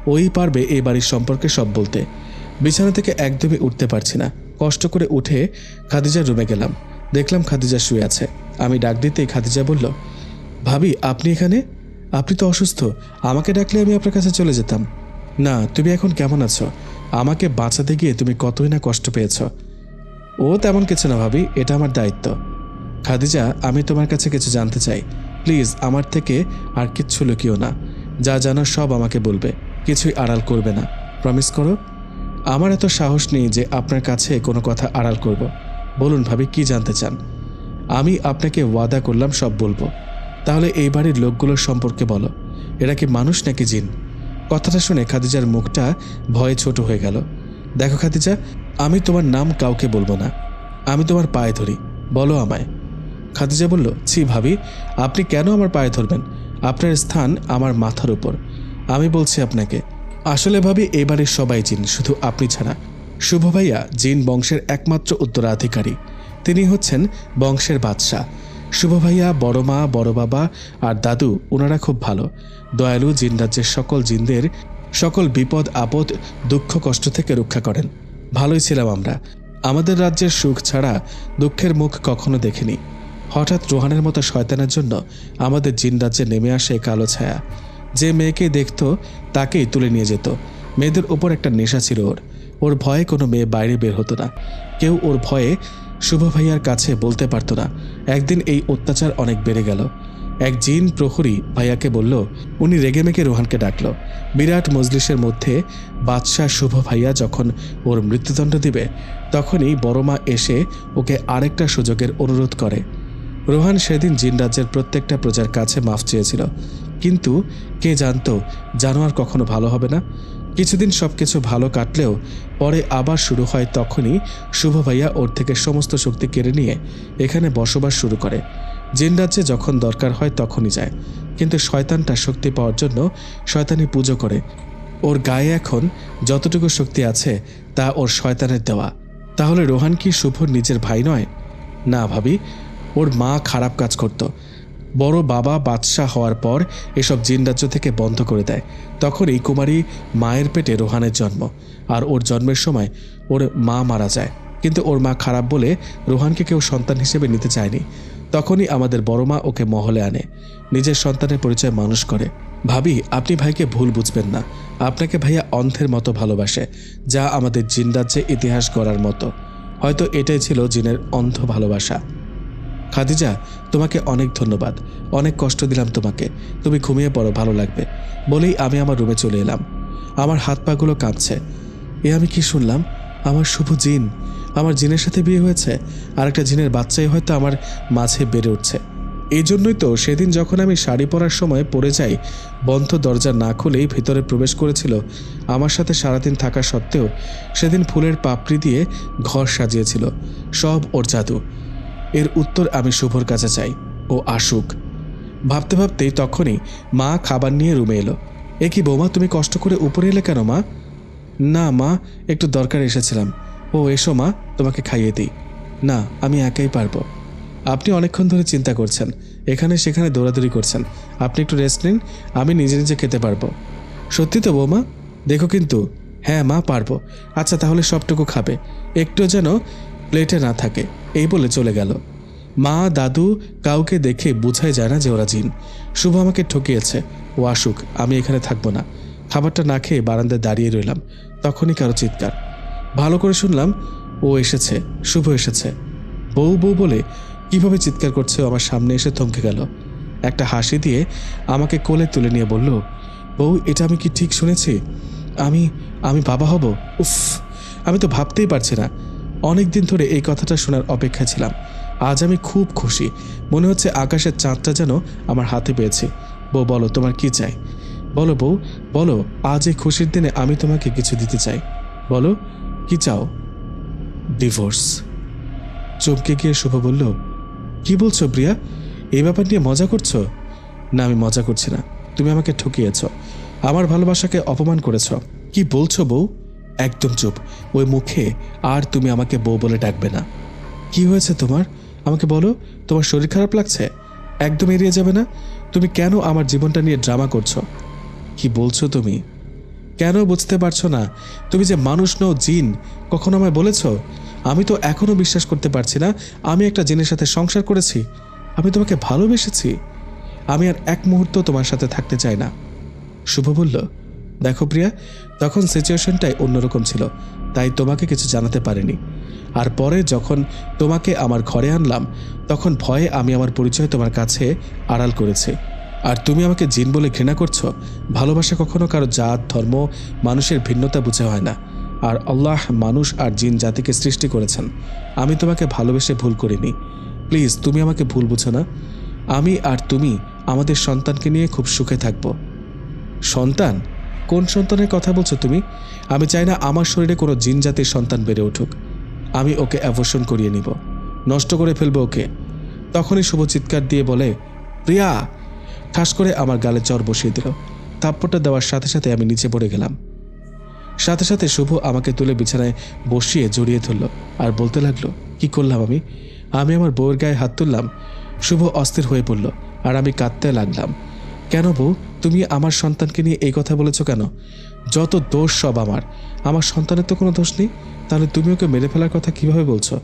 ওই পারবে এই বাড়ির সম্পর্কে সব বলতে। বিছানা থেকে একদমই উঠতে পারছি না। কষ্ট করে উঠে খাদিজার রুমে গেলাম। দেখলাম খাদিজা শুয়ে আছে। আমি ডাক দিতেই খাদিজা বলল, ভাবি আপনি এখানে? আপনি তো অসুস্থ। আমাকে ডাকলে আমি আপনার কাছে চলে যেতাম। না, তুমি এখন কেমন আছো? আমাকে বাঁচাতে গিয়ে তুমি কতই না কষ্ট পেয়েছ। ও তেমন কিছু না ভাবি, এটা আমার দায়িত্ব। খাদিজা, আমি তোমার কাছে কিছু জানতে চাই। প্লিজ আমার থেকে আর কিচ্ছু লুকিও না। যা জানো সব আমাকে বলবে, কিছুই আড়াল করবে না। প্রমিস করো। আমার এত সাহস নেই যে আপনার কাছে কোনো কথা আড়াল করব। বলুন ভাবি, কি জানতে চান? আমি আপনাকে ওয়াদা করলাম সব বলবো। তাহলে এই বাড়ির লোকগুলোর সম্পর্কে বলো। এরা কি মানুষ নাকি জিন? কথাটা শুনে খাদিজার মুখটা ভয়ে ছোট হয়ে গেল। দেখো খাদিজা, আমি তোমার নাম কাউকে বলবো না। আমি তোমার পায়ে ধরি, বলো আমায়। খাদিজা বলল, ছি ভাবি, আপনি কেন আমার পায়ে ধরবেন? আপনার স্থান আমার মাথার উপর। আমি বলছি আপনাকে, আসলে ভাবি এই বাড়ির সবাই জিন, শুধু আপনি ছাড়া। শুভ ভাইয়া জিন বংশের একমাত্র উত্তরাধিকারী। তিনি হচ্ছেন বংশের বাদশাহ। শুভ ভাইয়া, বড় মা, বড় বাবা আর দাদু, ওনারা খুব ভালো, দয়ালু। জিন রাজ্যের সকল জিনদের সকল বিপদ আপদ দুঃখ কষ্ট থেকে রক্ষা করেন। ভালোই ছিলাম আমরা। আমাদের রাজ্যের সুখ ছাড়া দুঃখের মুখ কখনো দেখিনি। হঠাৎ রোহানের মতো শয়তানের জন্য আমাদের জিন রাজ্যে নেমে আসে কালো ছায়া। যে মেয়েকে দেখত তাকেই তুলে নিয়ে যেত। মেয়েদের ওপর একটা নেশা ছিল ওর। ওর ভয়ে কোনো মেয়ে বাইরে বের হতো না। কেউ ওর ভয়ে শুভ ভাইয়ার কাছে বলতে পারত না। একদিন এই অত্যাচার অনেক বেড়ে গেল। এক জিন প্রহরী ভাইয়াকে বলল, উনি রেগেমেগে রোহানকে ডাকল। বিরাট মজলিসের মধ্যে বাদশাহ শুভ ভাইয়া যখন ওর মৃত্যুদণ্ড দিবে, তখনই বড় মা এসে ওকে আরেকটা সুযোগের অনুরোধ করে। রোহান সেদিন জিন রাজ্যের প্রত্যেকটা প্রজার কাছে মাফ চেয়েছিল, কিন্তু কে জানতো জানোয়ার কখনো ভালো হবে না। কিছুদিন সবকিছু ভালো কাটলেও পরে আবার শুরু হয়। তখনই শুভ ভাইয়া ওর থেকে সমস্ত শক্তি কেড়ে নিয়ে এখানে বসবাস শুরু করে। জিন রাজ্যে যখন দরকার হয় তখনই যায়, কিন্তু শয়তানটা শক্তি পাওয়ার জন্য শয়তানি পুজো করে। ওর গায়ে এখন যতটুকু শক্তি আছে তা ওর শয়তানের দেওয়া। তাহলে রোহান কি শুভর নিজের ভাই নয়? না ভাবি, ওর মা খারাপ কাজ করত। বড় বাবা বাদশাহ হওয়ার পর এসব জিন রাজ্য থেকে বন্ধ করে দেয়। তখন এই কুমারী মায়ের পেটে রোহানের জন্ম, আর ওর জন্মের সময় ওর মা মারা যায়। কিন্তু ওর মা খারাপ বলে রোহানকে কেউ সন্তান হিসেবে নিতে চায়নি। তখনই আমাদের বড় মা ওকে মহলে আনে, নিজের সন্তানের পরিচয় মানুষ করে। ভাবি, আপনি ভাইকে ভুল বুঝবেন না। আপনাকে ভাইয়া অন্ধের মতো ভালোবাসে, যা আমাদের জিন রাজ্যে ইতিহাস গড়ার মতো। হয়তো এটাই ছিল জিনের অন্ধ ভালোবাসা। খাদিজা, তোমাকে অনেক ধন্যবাদ। অনেক কষ্ট দিলাম তোমাকে। তুমি ঘুমিয়ে পড়ো, ভালো লাগবে বলেই আমি আমার রুমে চলে এলাম। আমার হাত পাগুলো কাঁপছে। এ আমি কি শুনলাম? আমার শুভ জিন, আমার জিনের সাথে বিয়ে হয়েছে। আর একটা জিনের বাচ্চাই হয়তো আমার মাঝে বেড়ে উঠছে। এই জন্যই তো সেদিন যখন আমি শাড়ি পরার সময় পড়ে যাই, বন্ধ দরজা না খুলেই ভিতরে প্রবেশ করেছিল। আমার সাথে সারাদিন থাকা সত্ত্বেও সেদিন ফুলের পাপড়ি দিয়ে ঘর সাজিয়েছিল। সব ওর জাদু। এর উত্তর আমি শুভর কাছে চাই। ও আসুক। ভাবতে ভাবতেই তখনই মা খাবার নিয়ে রুমে এলো। এ কি বৌমা, তুমি কষ্ট করে উপরে এলে কেন মা? না মা, একটু দরকার এসেছিলাম। ও এসো মা, তোমাকে খাইয়ে দিই। না, আমি একাই পারবো। আপনি অনেকক্ষণ ধরে চিন্তা করছেন, এখানে সেখানে দৌড়াদৌড়ি করছেন। আপনি একটু রেস্ট নিন, আমি নিজে নিজে খেতে পারবো। সত্যি তো বৌমা? দেখো কিন্তু। হ্যাঁ মা, পারবো। আচ্ছা তাহলে সবটুকু খাবে, একটু যেন প্লেটে না থাকে। এই বলে চলে গেল। মা দাদু কাউকে দেখে বোঝাই যায় না যে ওরা জিন। শুভ আমাকে ঠকিয়েছে। ও আসুক, আমি এখানে থাকবো না। খাবারটা না খেয়ে বারান্দায় দাঁড়িয়ে রইলাম। তখনই কারো চিৎকার। ভালো করে শুনলাম, ও এসেছে, শুভ এসেছে। বউ বউ বলে কিভাবে চিৎকার করছে আমার সামনে এসে থমকে গেল। একটা হাসি দিয়ে আমাকে কোলে তুলে নিয়ে বলল, বউ, এটা আমি কি ঠিক শুনেছি? আমি আমি বাবা হব? উফ, আমি তো ভাবতেই পারছি না। অনেক দিন ধরে এই কথাটা শোনার অপেক্ষা ছিলাম। আজ আমি খুব খুশি, মনে হচ্ছে আকাশের চাঁদটা যেন আমার হাতে পেয়েছি। বউ বলো তোমার কি চাই? বলো বউ বলো, আজ এই খুশির দিনে আমি তোমাকে কিছু দিতে চাই। বলো কি চাও? ডিভোর্স। চমকে গিয়ে শুভ বলল, কি বলছো প্রিয়া? এই ব্যাপার নিয়ে মজা করছো? না, আমি মজা করছি না। তুমি আমাকে ঠকিয়েছ, আমার ভালোবাসাকে অপমান করেছ। কি বলছো বউ? একদম চুপ, ওই মুখে আর তুমি আমাকে বউ বলে ডাকবে না। কি হয়েছে তোমার? আমাকে বলো, তোমার শরীর খারাপ লাগছে? একদম এড়িয়ে যাবে না। তুমি কেন আমার জীবনটা নিয়ে ড্রামা করছো? কি বলছো তুমি? কেন বুঝতে পারছো না? তুমি যে মানুষ নও, জিন। কখনো আমায় বলেছ? আমি তো এখনো বিশ্বাস করতে পারছি না আমি একটা জিনের সাথে সংসার করেছি। আমি তোমাকে ভালোবেসেছি। আমি আর এক মুহূর্ত তোমার সাথে থাকতে চাই না। শুভ বলল, দেখো প্রিয়া, তখন সিচুয়েশনটাই অন্যরকম ছিল, তাই তোমাকে কিছু জানাতে পারিনি। আর পরে যখন তোমাকে আমার ঘরে আনলাম, তখন ভয়ে আমি আমার পরিচয় তোমার কাছে আড়াল করেছি। আর তুমি আমাকে জিন বলে ঘৃণা করছো। ভালোবাসা কখনো কারো জাত, ধর্ম, মানুষের ভিন্নতা বুঝে হয় না। আর আল্লাহ মানুষ আর জিন জাতিকে সৃষ্টি করেছেন। আমি তোমাকে ভালোবেসে ভুল করিনি। প্লিজ তুমি আমাকে ভুল বুঝো না। আমি আর তুমি আমাদের সন্তানকে নিয়ে খুব সুখে থাকব। সন্তান? কোন সন্তানের কথা বলছো তুমি? আমি চাই না আমার শরীরে কোনো জিন জাতির সন্তান বেড়ে উঠুক। আমি ওকে অ্যাবর্শন করিয়ে নিব, নষ্ট করে ফেলবো ওকে। তখনই শুভ চিৎকার দিয়ে বলে, প্রিয়া! ঠাস করে আমার গালে চর বসিয়ে দিল। থাপ্পড়টা দেওয়ার সাথে সাথে আমি নিচে পড়ে গেলাম। সাথে সাথে শুভ আমাকে তুলে বিছানায় বসিয়ে জড়িয়ে ধরল আর বলতে লাগলো, কি করলাম আমি? আমি আমার বউয়ের গায়ে হাত তুললাম। শুভ অস্থির হয়ে পড়ল আর আমি কাঁদতে লাগলাম। কেন বউ, তুমি আমার সন্তানকে নিয়ে এই কথা বলেছো কেন? যত দোষ সব আমার সন্তানের তো কোনো দোষ নেই। তাহলে তুমি ওকে মেরে ফেলার কথা কিভাবে বলছো?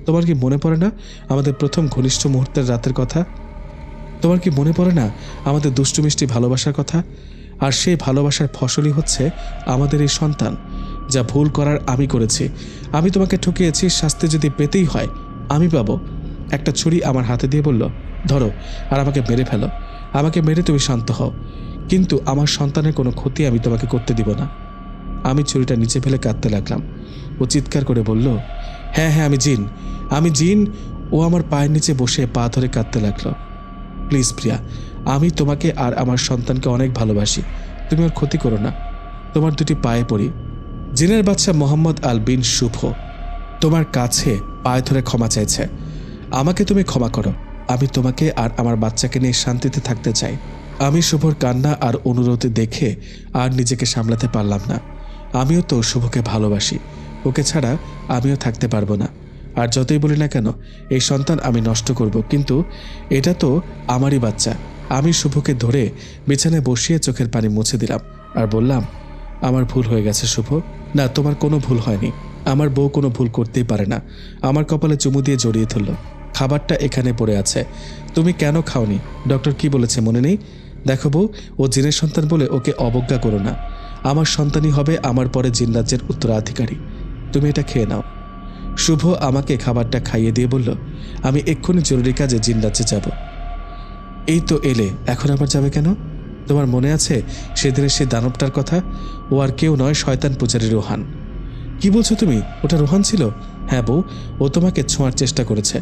তোমার কি মনে পড়ে না আমাদের প্রথম ঘনিষ্ঠ মুহূর্তের রাতের কথা? তোমার কি মনে পড়ে না আমাদের দুষ্টু মিষ্টি ভালোবাসার কথা? আর সেই ভালোবাসার ফসলই হচ্ছে আমাদের এই সন্তান। যা ভুল করার আমি করেছি। আমি তোমাকে ঠকিয়েছি, শাস্তি যদি পেতেই হয় আমি পাবো। একটা ছুরি আমার হাতে দিয়ে বলল, ধরো আর আমাকে মেরে ফেলো। আমাকে মেরে তুমি শান্ত হও, কিন্তু আমার সন্তানের কোনো ক্ষতি আমি তোমাকে করতে দিব না। আমি ছুরিটা নিচে ফেলে কাঁদতে লাগলাম। ও চিৎকার করে বলল, হ্যাঁ হ্যাঁ, আমি জিন। ও আমার পায়ের নিচে বসে পা ধরে কাঁদতে লাগলো। প্লিজ প্রিয়া, আমি তোমাকে আর আমার সন্তানকে অনেক ভালোবাসি। তুমি ওর ক্ষতি করো না। তোমার দুটি পায়ে পড়ি। জিনের বাচ্চা মোহাম্মদ আল বিন শুভ তোমার কাছে পায়ে ধরে ক্ষমা চাইছে। আমাকে তুমি ক্ষমা করো। আমি তোমাকে আর আমার বাচ্চাকে নিয়ে শান্তিতে থাকতে চাই। আমি শুভর কান্না আর অনুরোধ দেখে আর নিজেকে সামলাতে পারলাম না। আমিও তো শুভকে ভালোবাসি। ওকে ছাড়া আমিও থাকতে পারবো না। আর যতই বলি না কেন এই সন্তান আমি নষ্ট করব, কিন্তু এটা তো আমারই বাচ্চা। আমি শুভকে ধরে বিছানায় বসিয়ে চোখের পানি মুছে দিলাম আর বললাম, আমার ভুল হয়ে গেছে শুভ। না, তোমার কোনো ভুল হয়নি। আমার বউ কোনো ভুল করতেই পারে না। আমার কপালে চুমু দিয়ে জড়িয়ে ধরল। খাবারটা এখানে পড়ে আছে, তুমি কেন খাওনি? ডক্টর কি বলেছে মনে নেই? দেখো বউ, ও জিনের সন্তান বলে ওকে অবজ্ঞা করো না। আমার সন্তানই হবে আমার পরে জিন রাজ্যের উত্তরাধিকারী। তুমি এটা খেয়ে নাও। শুভ আমাকে খাবারটা খাইয়ে দিয়ে বলল, আমি এক্ষুনি জরুরি কাজে জিন রাজ্যে যাব। এই তো এলে, এখন আবার যাবে কেন? তোমার মনে আছে সেদিনের সে দানবটার কথা? ও আর কেউ নয়, শয়তান পূজারী রোহান। কি বলছো তুমি? ওটা রোহান ছিল? হ্যাঁ বউ, ও তোমাকে ছোঁয়ার চেষ্টা করেছে,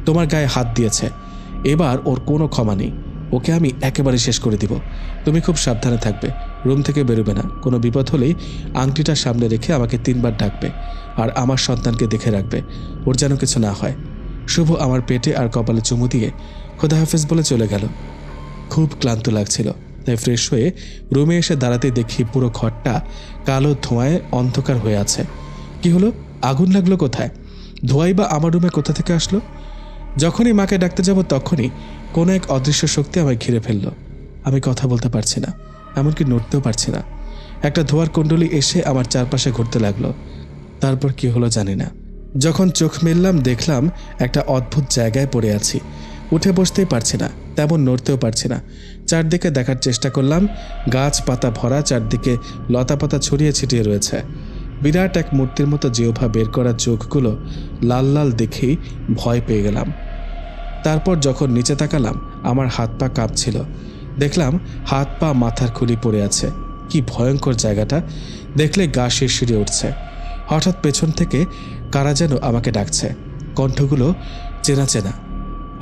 তোমার গায়ে হাত দিয়েছে। এবার ওর কোনো ক্ষমা নেই। ওকে আমি একেবারে শেষ করে দিব। তুমি খুব সাবধানে থাকবে, রুম থেকে বেরোবে না। কোনো বিপদ হলেই আংটিটা সামনে রেখে আমাকে 3 বার ডাকবে। আর আমার সন্তানকে দেখে রাখবে, ওর যেন কিছু না হয়। শুভ আমার পেটে আর কপালে চুমু দিয়ে খোদা হাফেজ বলে চলে গেল। খুব ক্লান্ত লাগছিল, তাই ফ্রেশ হয়ে রুমে এসে দাঁড়াতে দেখি পুরো ঘরটা কালো ধোঁয়ায় অন্ধকার হয়ে আছে। কি হলো? আগুন লাগলো কোথায়? ধোঁয়াই বা আমার রুমে কোথা থেকে আসলো? যখনই মাকে ডাকতে যাব তখনই কোনো এক অদৃশ্য শক্তি আমায় ঘিরে ফেললো। আমি কথা বলতে পারছি না, এমনকি নড়তেও পারছি না। একটা ধোঁয়ার কুণ্ডলী এসে আমার চারপাশে ঘুরতে লাগলো। তারপর কি হলো জানি না। যখন চোখ মেললাম দেখলাম একটা অদ্ভুত জায়গায় পড়ে আছি। উঠে বসতেই পারছি না, তেমন নড়তেও পারছি না। চারদিকে দেখার চেষ্টা করলাম, গাছপাতা ভরা, চারদিকে লতাপাতা ছড়িয়ে ছিটিয়ে রয়েছে। বিরাট এক মূর্তির মতো জিহ্বা বের করা চোখগুলো লাল লাল দেখেই ভয় পেয়ে গেলাম। তারপর যখন নিচে তাকালাম আমার হাত পা কাঁপছিল। দেখলাম হাত পা মাথার খুলি পড়ে আছে। কি ভয়ঙ্কর জায়গাটা! দেখলে গা শিরশিরে উঠছে। হঠাৎ পেছন থেকে কারা যেন আমাকে ডাকছে। কণ্ঠগুলো চেনা চেনা।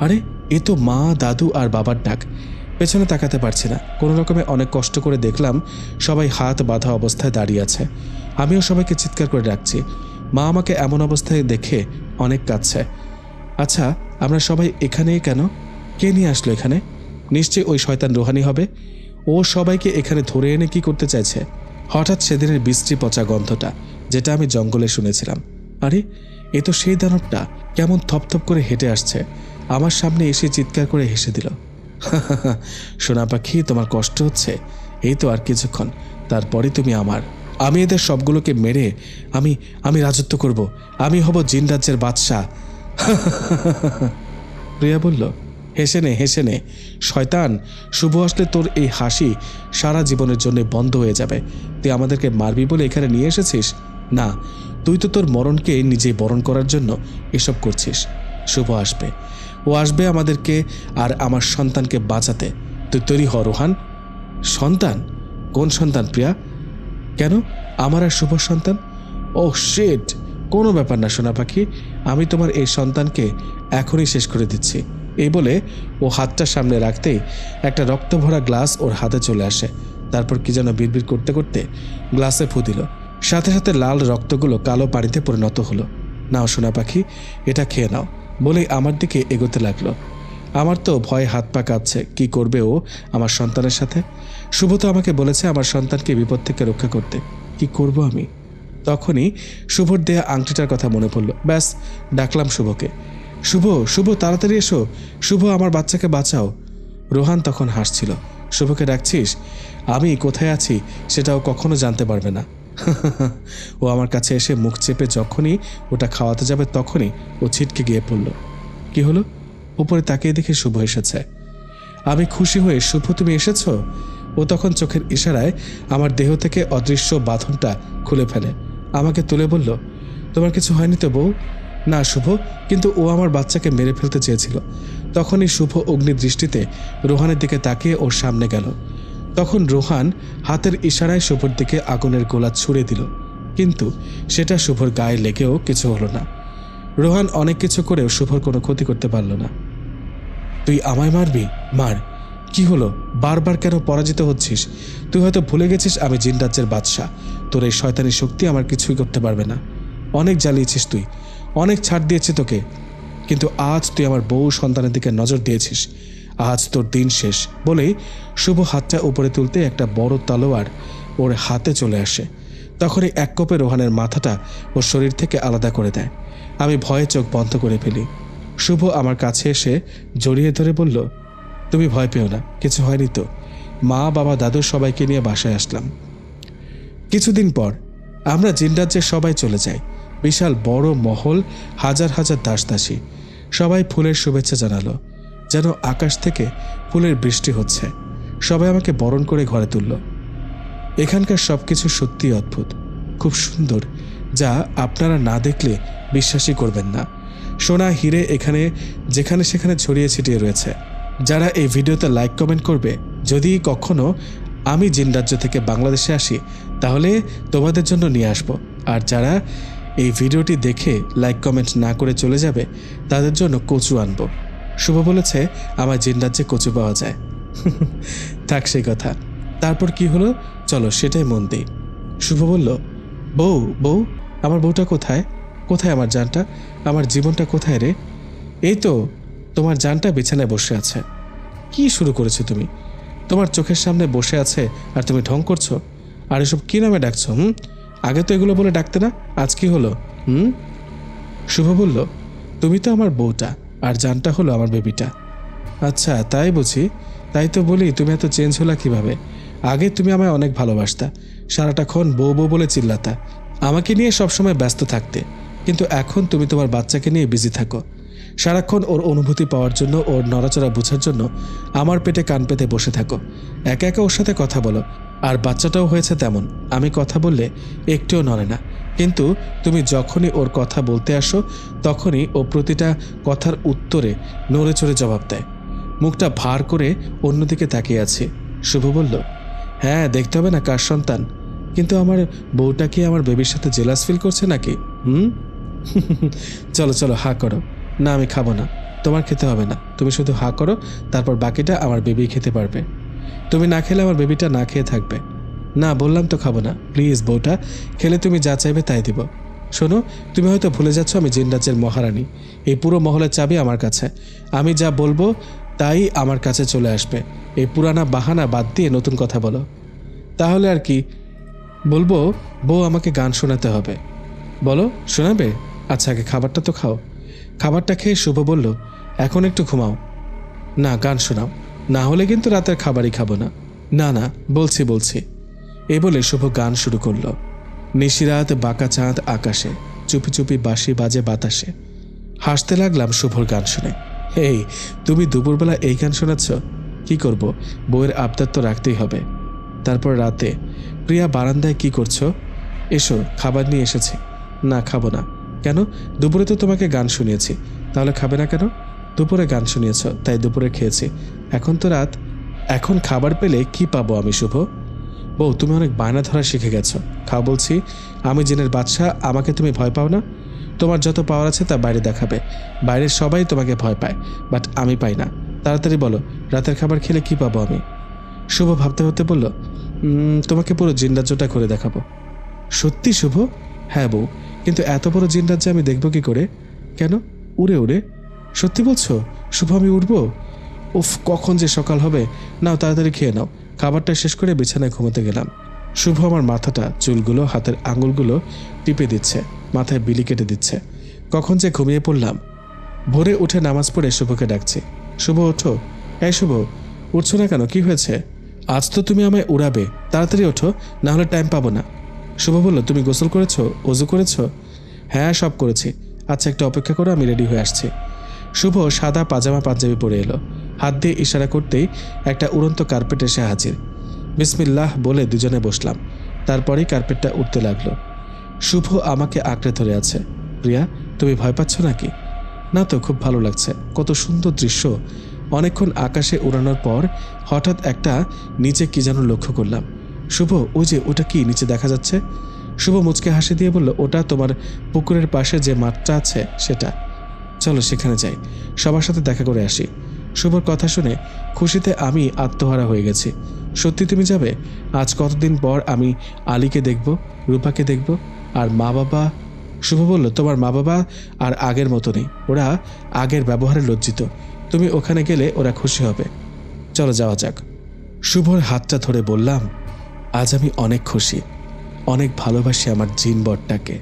আরে এ তো মা, দাদু আর বাবার ডাক। পেছনে তাকাতে পারছি না। কোনো রকমে অনেক কষ্ট করে দেখলাম সবাই হাত বাঁধা অবস্থায় দাঁড়িয়ে আছে। আমিও সবাইকে চিৎকার করে ডাকছি। মা আমাকে এমন অবস্থায় দেখে অনেক কাঁদছে। আচ্ছা, আমরা সবাই এখানেই কেন? কে নিয়ে আসলো এখানে? নিশ্চয়ই ওই শয়তান রুহানি হবে। ও সবাইকে এখানে ধরে এনে কি করতে চাইছে? হঠাৎ সেদিনের বৃষ্টি পচা গন্ধটা, যেটা আমি জঙ্গলে শুনেছিলাম। আরে এ তো সেই দানবটা। কেমন থপথপ করে হেঁটে আসছে, আমার সামনে এসে চিৎকার করে হেসে দিল। সোনা পাখি, তোমার কষ্ট হচ্ছে? এই তো আর কিছুক্ষণ, তারপরে তুমি আমার। আমি এদের সবগুলোকে মেরে আমি রাজত্ব করব। আমি হব জিন রাজ্যের বাদশাহ। প্রিয়া বলল, হেসে নে শয়তান। শুভ আসলে তোর এই হাসি সারা জীবনের জন্য বন্ধ হয়ে যাবে। তুই আমাদেরকে মারবি বলে এখানে নিয়ে এসেছিস? না, তুই তো তোর মরণকে নিজেই বরণ করার জন্য এসব করছিস। শুভ আসবে, ও আসবে আমাদেরকে আর আমার সন্তানকে বাঁচাতে। তুই তৈরি হ রোহান। সন্তান? কোন সন্তান প্রিয়া? কেন, আমার আর শুভ সন্তান? ও শিট, কোনো ব্যাপার না সোনা পাখি, আমি তোমার এই সন্তানকে এখনই শেষ করে দিচ্ছি। এই বলে ও হাতটা সামনে রাখতেই একটা রক্ত ভরা গ্লাস ওর হাতে চলে আসে। তারপর কি যেন বিড়বিড় করতে করতে গ্লাসে ফু দিল। সাথে সাথে লাল রক্তগুলো কালো পানিতে পরিণত হলো। নাও সোনা পাখি, এটা খেয়ে নাও বলেই আমার দিকে এগোতে লাগলো। আমার তো ভয়ে হাত পা কাঁপছে। কি করবে ও আমার সন্তানের সাথে? শুভ তো আমাকে বলেছে আমার সন্তানকে বিপদ থেকে রক্ষা করতে। কি করব আমি? তখনই শুভর দেয়া আংটিটার কথা মনে পড়ল। ব্যাস, ডাকলাম শুভকে। শুভ তাড়াতাড়ি এসো, শুভ আমার বাচ্চাকে বাঁচাও। রোহান তখন হাসছিল। শুভকে ডাকছিস? আমি কোথায় আছি সেটাও কখনো জানতে পারবে না। ও আমার কাছে এসে মুখ চেপে যখনই ওটা খাওয়াতে যাবে তখনই ও ছিটকে গিয়ে পড়ল। কি হলো? উপরে তাকিয়ে দেখে শুভ এসেছে। আমি খুশি হয়ে, শুভ তুমি এসেছো? ও তখন চোখের ইশারায় আমার দেহ থেকে অদৃশ্য বাঁধনটা খুলে ফেলে। আমাকে তুলে বলল, তোমার কিছু হয়নি তো বউ? না শুভ, কিন্তু ও আমার বাচ্চাকে মেরে ফেলতে চেয়েছিল। তখনই শুভ অগ্নি দৃষ্টিতে রোহানের দিকে তাকিয়ে ওর সামনে গেল। তখন রোহান হাতের ইশারায় শুভর দিকে আগুনের গোলা ছুড়ে দিল, কিন্তু সেটা শুভর গায়ে লেগেও কিছু হলো না। রোহান অনেক কিছু করেও শুভর কোনো ক্ষতি করতে পারল না। তুই আমায় মারবি? মার। কি হলো, বারবার কেন পরাজিত হচ্ছিস? তুই হয়তো ভুলে গেছিস আমি জিন রাজ্যের বাদশাহ। তোর এই শয়তানি শক্তি আমার কিছুই করতে পারবে না। অনেক জ্বালিয়েছিস তুই, অনেক ছাড় দিয়েছি তোকে, কিন্তু আজ তুই আমার বউ সন্তানের দিকে নজর দিয়েছিস। আজ তোর দিন শেষ। বলেই শুভ হাতটা উপরে তুলতে একটা বড় তলোয়ার ওর হাতে চলে আসে। তখনই এক কোপে রোহানের মাথাটা ওর শরীর থেকে আলাদা করে দেয়। আমি ভয়ে চোখ বন্ধ করে ফেলি। শুভ আমার কাছে এসে জড়িয়ে ধরে বলল, তুমি ভয় পেও না, কিছু হয়নি তো। মা, বাবা, দাদু সবাইকে নিয়ে বাসায় আসলাম। কিছুদিন পর আমরা জিন রাজ্যের সবাই চলে যাই। বিশাল বড় মহল, হাজার হাজার দাসদাসী, সবাই ফুলের শুভেচ্ছা জানালো, যেন আকাশ থেকে ফুলের বৃষ্টি হচ্ছে। সবাই আমাকে বরণ করে ঘরে তুলল। এখানকার সবকিছু সত্যি অদ্ভুত, খুব সুন্দর, যা আপনারা না দেখলে বিশ্বাসই করবেন না। সোনা, হিরে এখানে যেখানে সেখানে ছড়িয়ে ছিটিয়ে রয়েছে। যারা এই ভিডিওতে লাইক কমেন্ট করবে, যদি কখনো আমি জিন রাজ্য থেকে বাংলাদেশে আসি তাহলে তোমাদের জন্য নিয়ে আসব। আর যারা এই ভিডিওটি দেখে লাইক কমেন্ট না করে চলে যাবে তাদের জন্য কচু আনব। শুভ বলেছে আমার জিন রাজ্যে কচু পাওয়া যায়। থাক সেই কথা। তারপর কি হলো চলো সেটাই মন দিই। শুভ বলল, বউ আমার বউটা কোথায়? কোথায় আমার জানটা? আমার জীবনটা কোথায় রে? এই তো তোমার জানটা বিছানায় বসে আছে। কি শুরু করেছো তুমি? তোমার চোখের সামনে বসে আছে আর তুমি ঢং করছো? আর এসব কি নামে ডাকছো? আগে তো এগুলো বলে ডাকতে না, আজ কি হলো? শুভ বলল, তুমি তো আমার বউটা আর জানটা হলো আমার বেবিটা। আচ্ছা তাই বুঝি, তাই তো বলি তুমি এত চেঞ্জ হলা কিভাবে? আগে তুমি আমায় অনেক ভালোবাসতা, সারাটাক্ষণ বউ বউ বলে চিল্লাতা, আমাকে নিয়ে সবসময় ব্যস্ত থাকতে, কিন্তু এখন তুমি তোমার বাচ্চাকে নিয়ে বিজি থাকো। সারাক্ষণ ওর অনুভূতি পাওয়ার জন্য, ওর নড়াচড়া বোঝার জন্য আমার পেটে কান পেতে বসে থাকো। একা একা ওর সাথে কথা বলো। আর বাচ্চাটাও হয়েছে তেমন, আমি কথা বললে একটুও নড়ে না, কিন্তু তুমি যখনই ওর কথা বলতে আসো তখনই ও প্রতিটা কথার উত্তরে নড়ে চড়ে জবাব দেয়। মুখটা ভার করে অন্যদিকে তাকিয়ে আছে। শুভ বলল, হ্যাঁ দেখতে হবে না কার সন্তান, কিন্তু আমার বউটা কি আমার বেবির সাথে জেলাস ফিল করছে নাকি? চলো চলো হা করো। না আমি খাবো না। তোমার খেতে হবে না, তুমি শুধু হা করো, তারপর বাকিটা আমার বেবি খেতে পারবে। তুমি না খেলে আমার বেবিটা না খেয়ে থাকবে। না, বললাম তো খাবো না। প্লিজ বউটা, খেলে তুমি যা চাইবে তাই দিব। শোনো, তুমি হয়তো ভুলে যাচ্ছ আমি জিন রাজ্যের মহারানী। এই পুরো মহলের চাবি আমার কাছে। আমি যা বলবো তাই আমার কাছে চলে আসবে। এই পুরানা বাহানা বাদ দিয়ে নতুন কথা বলো। তাহলে আর কি বলবো? বউ আমাকে গান শোনাতে হবে। বলো, শোনাবে? আচ্ছা, আগে খাবারটা তো খাও। খাবারটা খেয়ে শুভ বলল, এখন একটু ঘুমাও। না, গান শোনাও, না হলে কিন্তু রাতের খাবারই খাবো না। না না, বলছি। এই বলে শুভ গান শুরু করলো। নিশিরাত, বাঁকা চাঁদ আকাশে, চুপি চুপি বাঁশি বাজে বাতাসে। হাসতে লাগলাম শুভর গান শুনে। এই, তুমি দুপুরবেলা এই গান শোনাচ্ছ? কি করব, বউয়ের আবদার তো রাখতেই হবে। তারপর রাতে, প্রিয়া বারান্দায় কি করছো? এসো, খাবার নিয়ে এসেছি। না, খাবো না। কেন? দুপুরে তো তোমাকে গান শুনিয়েছি, তাহলে খাবে না কেন? দুপুরে গান শুনিয়েছ তাই দুপুরে খেয়েছি, এখন তো রাত। এখন খাবার পেলে কি পাবো আমি শুভ? বউ, তুমি অনেক বায়না ধরা শিখে গেছো। খাও বলছি। আমি জিনের বাদশা, আমাকে তুমি ভয় পাও না? তোমার যত পাওয়ার আছে তা বাইরে দেখাবে। বাইরের সবাই তোমাকে ভয় পায়, বাট আমি পাই না। তাড়াতাড়ি বলো, রাতের খাবার খেলে কি পাবো আমি? শুভ ভাবতে ভাবতে বলল, তোমাকে পুরো জিন রাজ্যটা করে দেখাবো। সত্যি শুভ? হ্যাঁ বউ, কিন্তু এত বড় জিন রাজ্যে আমি দেখবো কি করে? কেন? উড়ে উড়ে? সত্যি বলছো শুভ, আমি উঠবো? উফ, কখন যে সকাল হবে। নাও, তাড়াতাড়ি খেয়ে নাও। খাবারটা শেষ করে বিছানায় ঘুমোতে গেলাম। শুভ আমার মাথাটা, চুলগুলো, হাতের আঙুলগুলো টিপে দিচ্ছে, মাথায় বিলি কেটে দিচ্ছে। কখন যে ঘুমিয়ে পড়লাম। ভোরে উঠে নামাজ পড়ে শুভকে ডাকছি, শুভ ওঠো। এই শুভ, উঠছো না কেন? কি হয়েছে? আজ তো তুমি আমায় উড়াবে, তাড়াতাড়ি ওঠো, না হলে টাইম পাবো না। শুভ বলল, তুমি গোসল করেছো, অজু করেছো? হ্যাঁ, সব করেছি। আচ্ছা, একটু অপেক্ষা করো, আমি রেডি হয়ে আসছি। শুভ সাদা পাজামা পাঞ্জাবি পরে এলো। হাত দিয়ে ইশারা করতেই একটা উড়ন্ত কার্পেট এসে হাজির। বিসমিল্লাহ বলে দুজনে বসলাম। তারপরেই কার্পেটটা উঠতে লাগলো। শুভ আমাকে আঁকড়ে ধরে আছে। প্রিয়া, তুমি ভয় পাচ্ছ নাকি? না তো, খুব ভালো লাগছে, কত সুন্দর দৃশ্য। অনেকক্ষণ আকাশে উড়ানোর পর হঠাৎ একটা নিচে কি যেন লক্ষ্য করলাম। শুভ, ওই যে, ওটা কি নিচে দেখা যাচ্ছে? শুভ মুচকে হাসি দিয়ে বলল, ওটা তোমার পুকুরের পাশে যে মাঠটা আছে সেটা। চলো সেখানে যাই, সবার সাথে দেখা করে আসি। শুভর কথা শুনে খুশিতে আমি আত্মহারা হয়ে গেছি। সত্যি তুমি যাবে? আজ কতদিন পর আমি আলীকে দেখব, রূপাকে দেখব, আর মা বাবা। শুভ বলল, তোমার মা বাবা আর আগের মতো নেই, ওরা আগের ব্যবহারে লজ্জিত। তুমি ওখানে গেলে ওরা খুশি হবে। চলো যাওয়া যাক। শুভর হাতটা ধরে বললাম, আজ আমি অনেক খুশি, অনেক ভালোবাসি আমার জিন বরটাকে।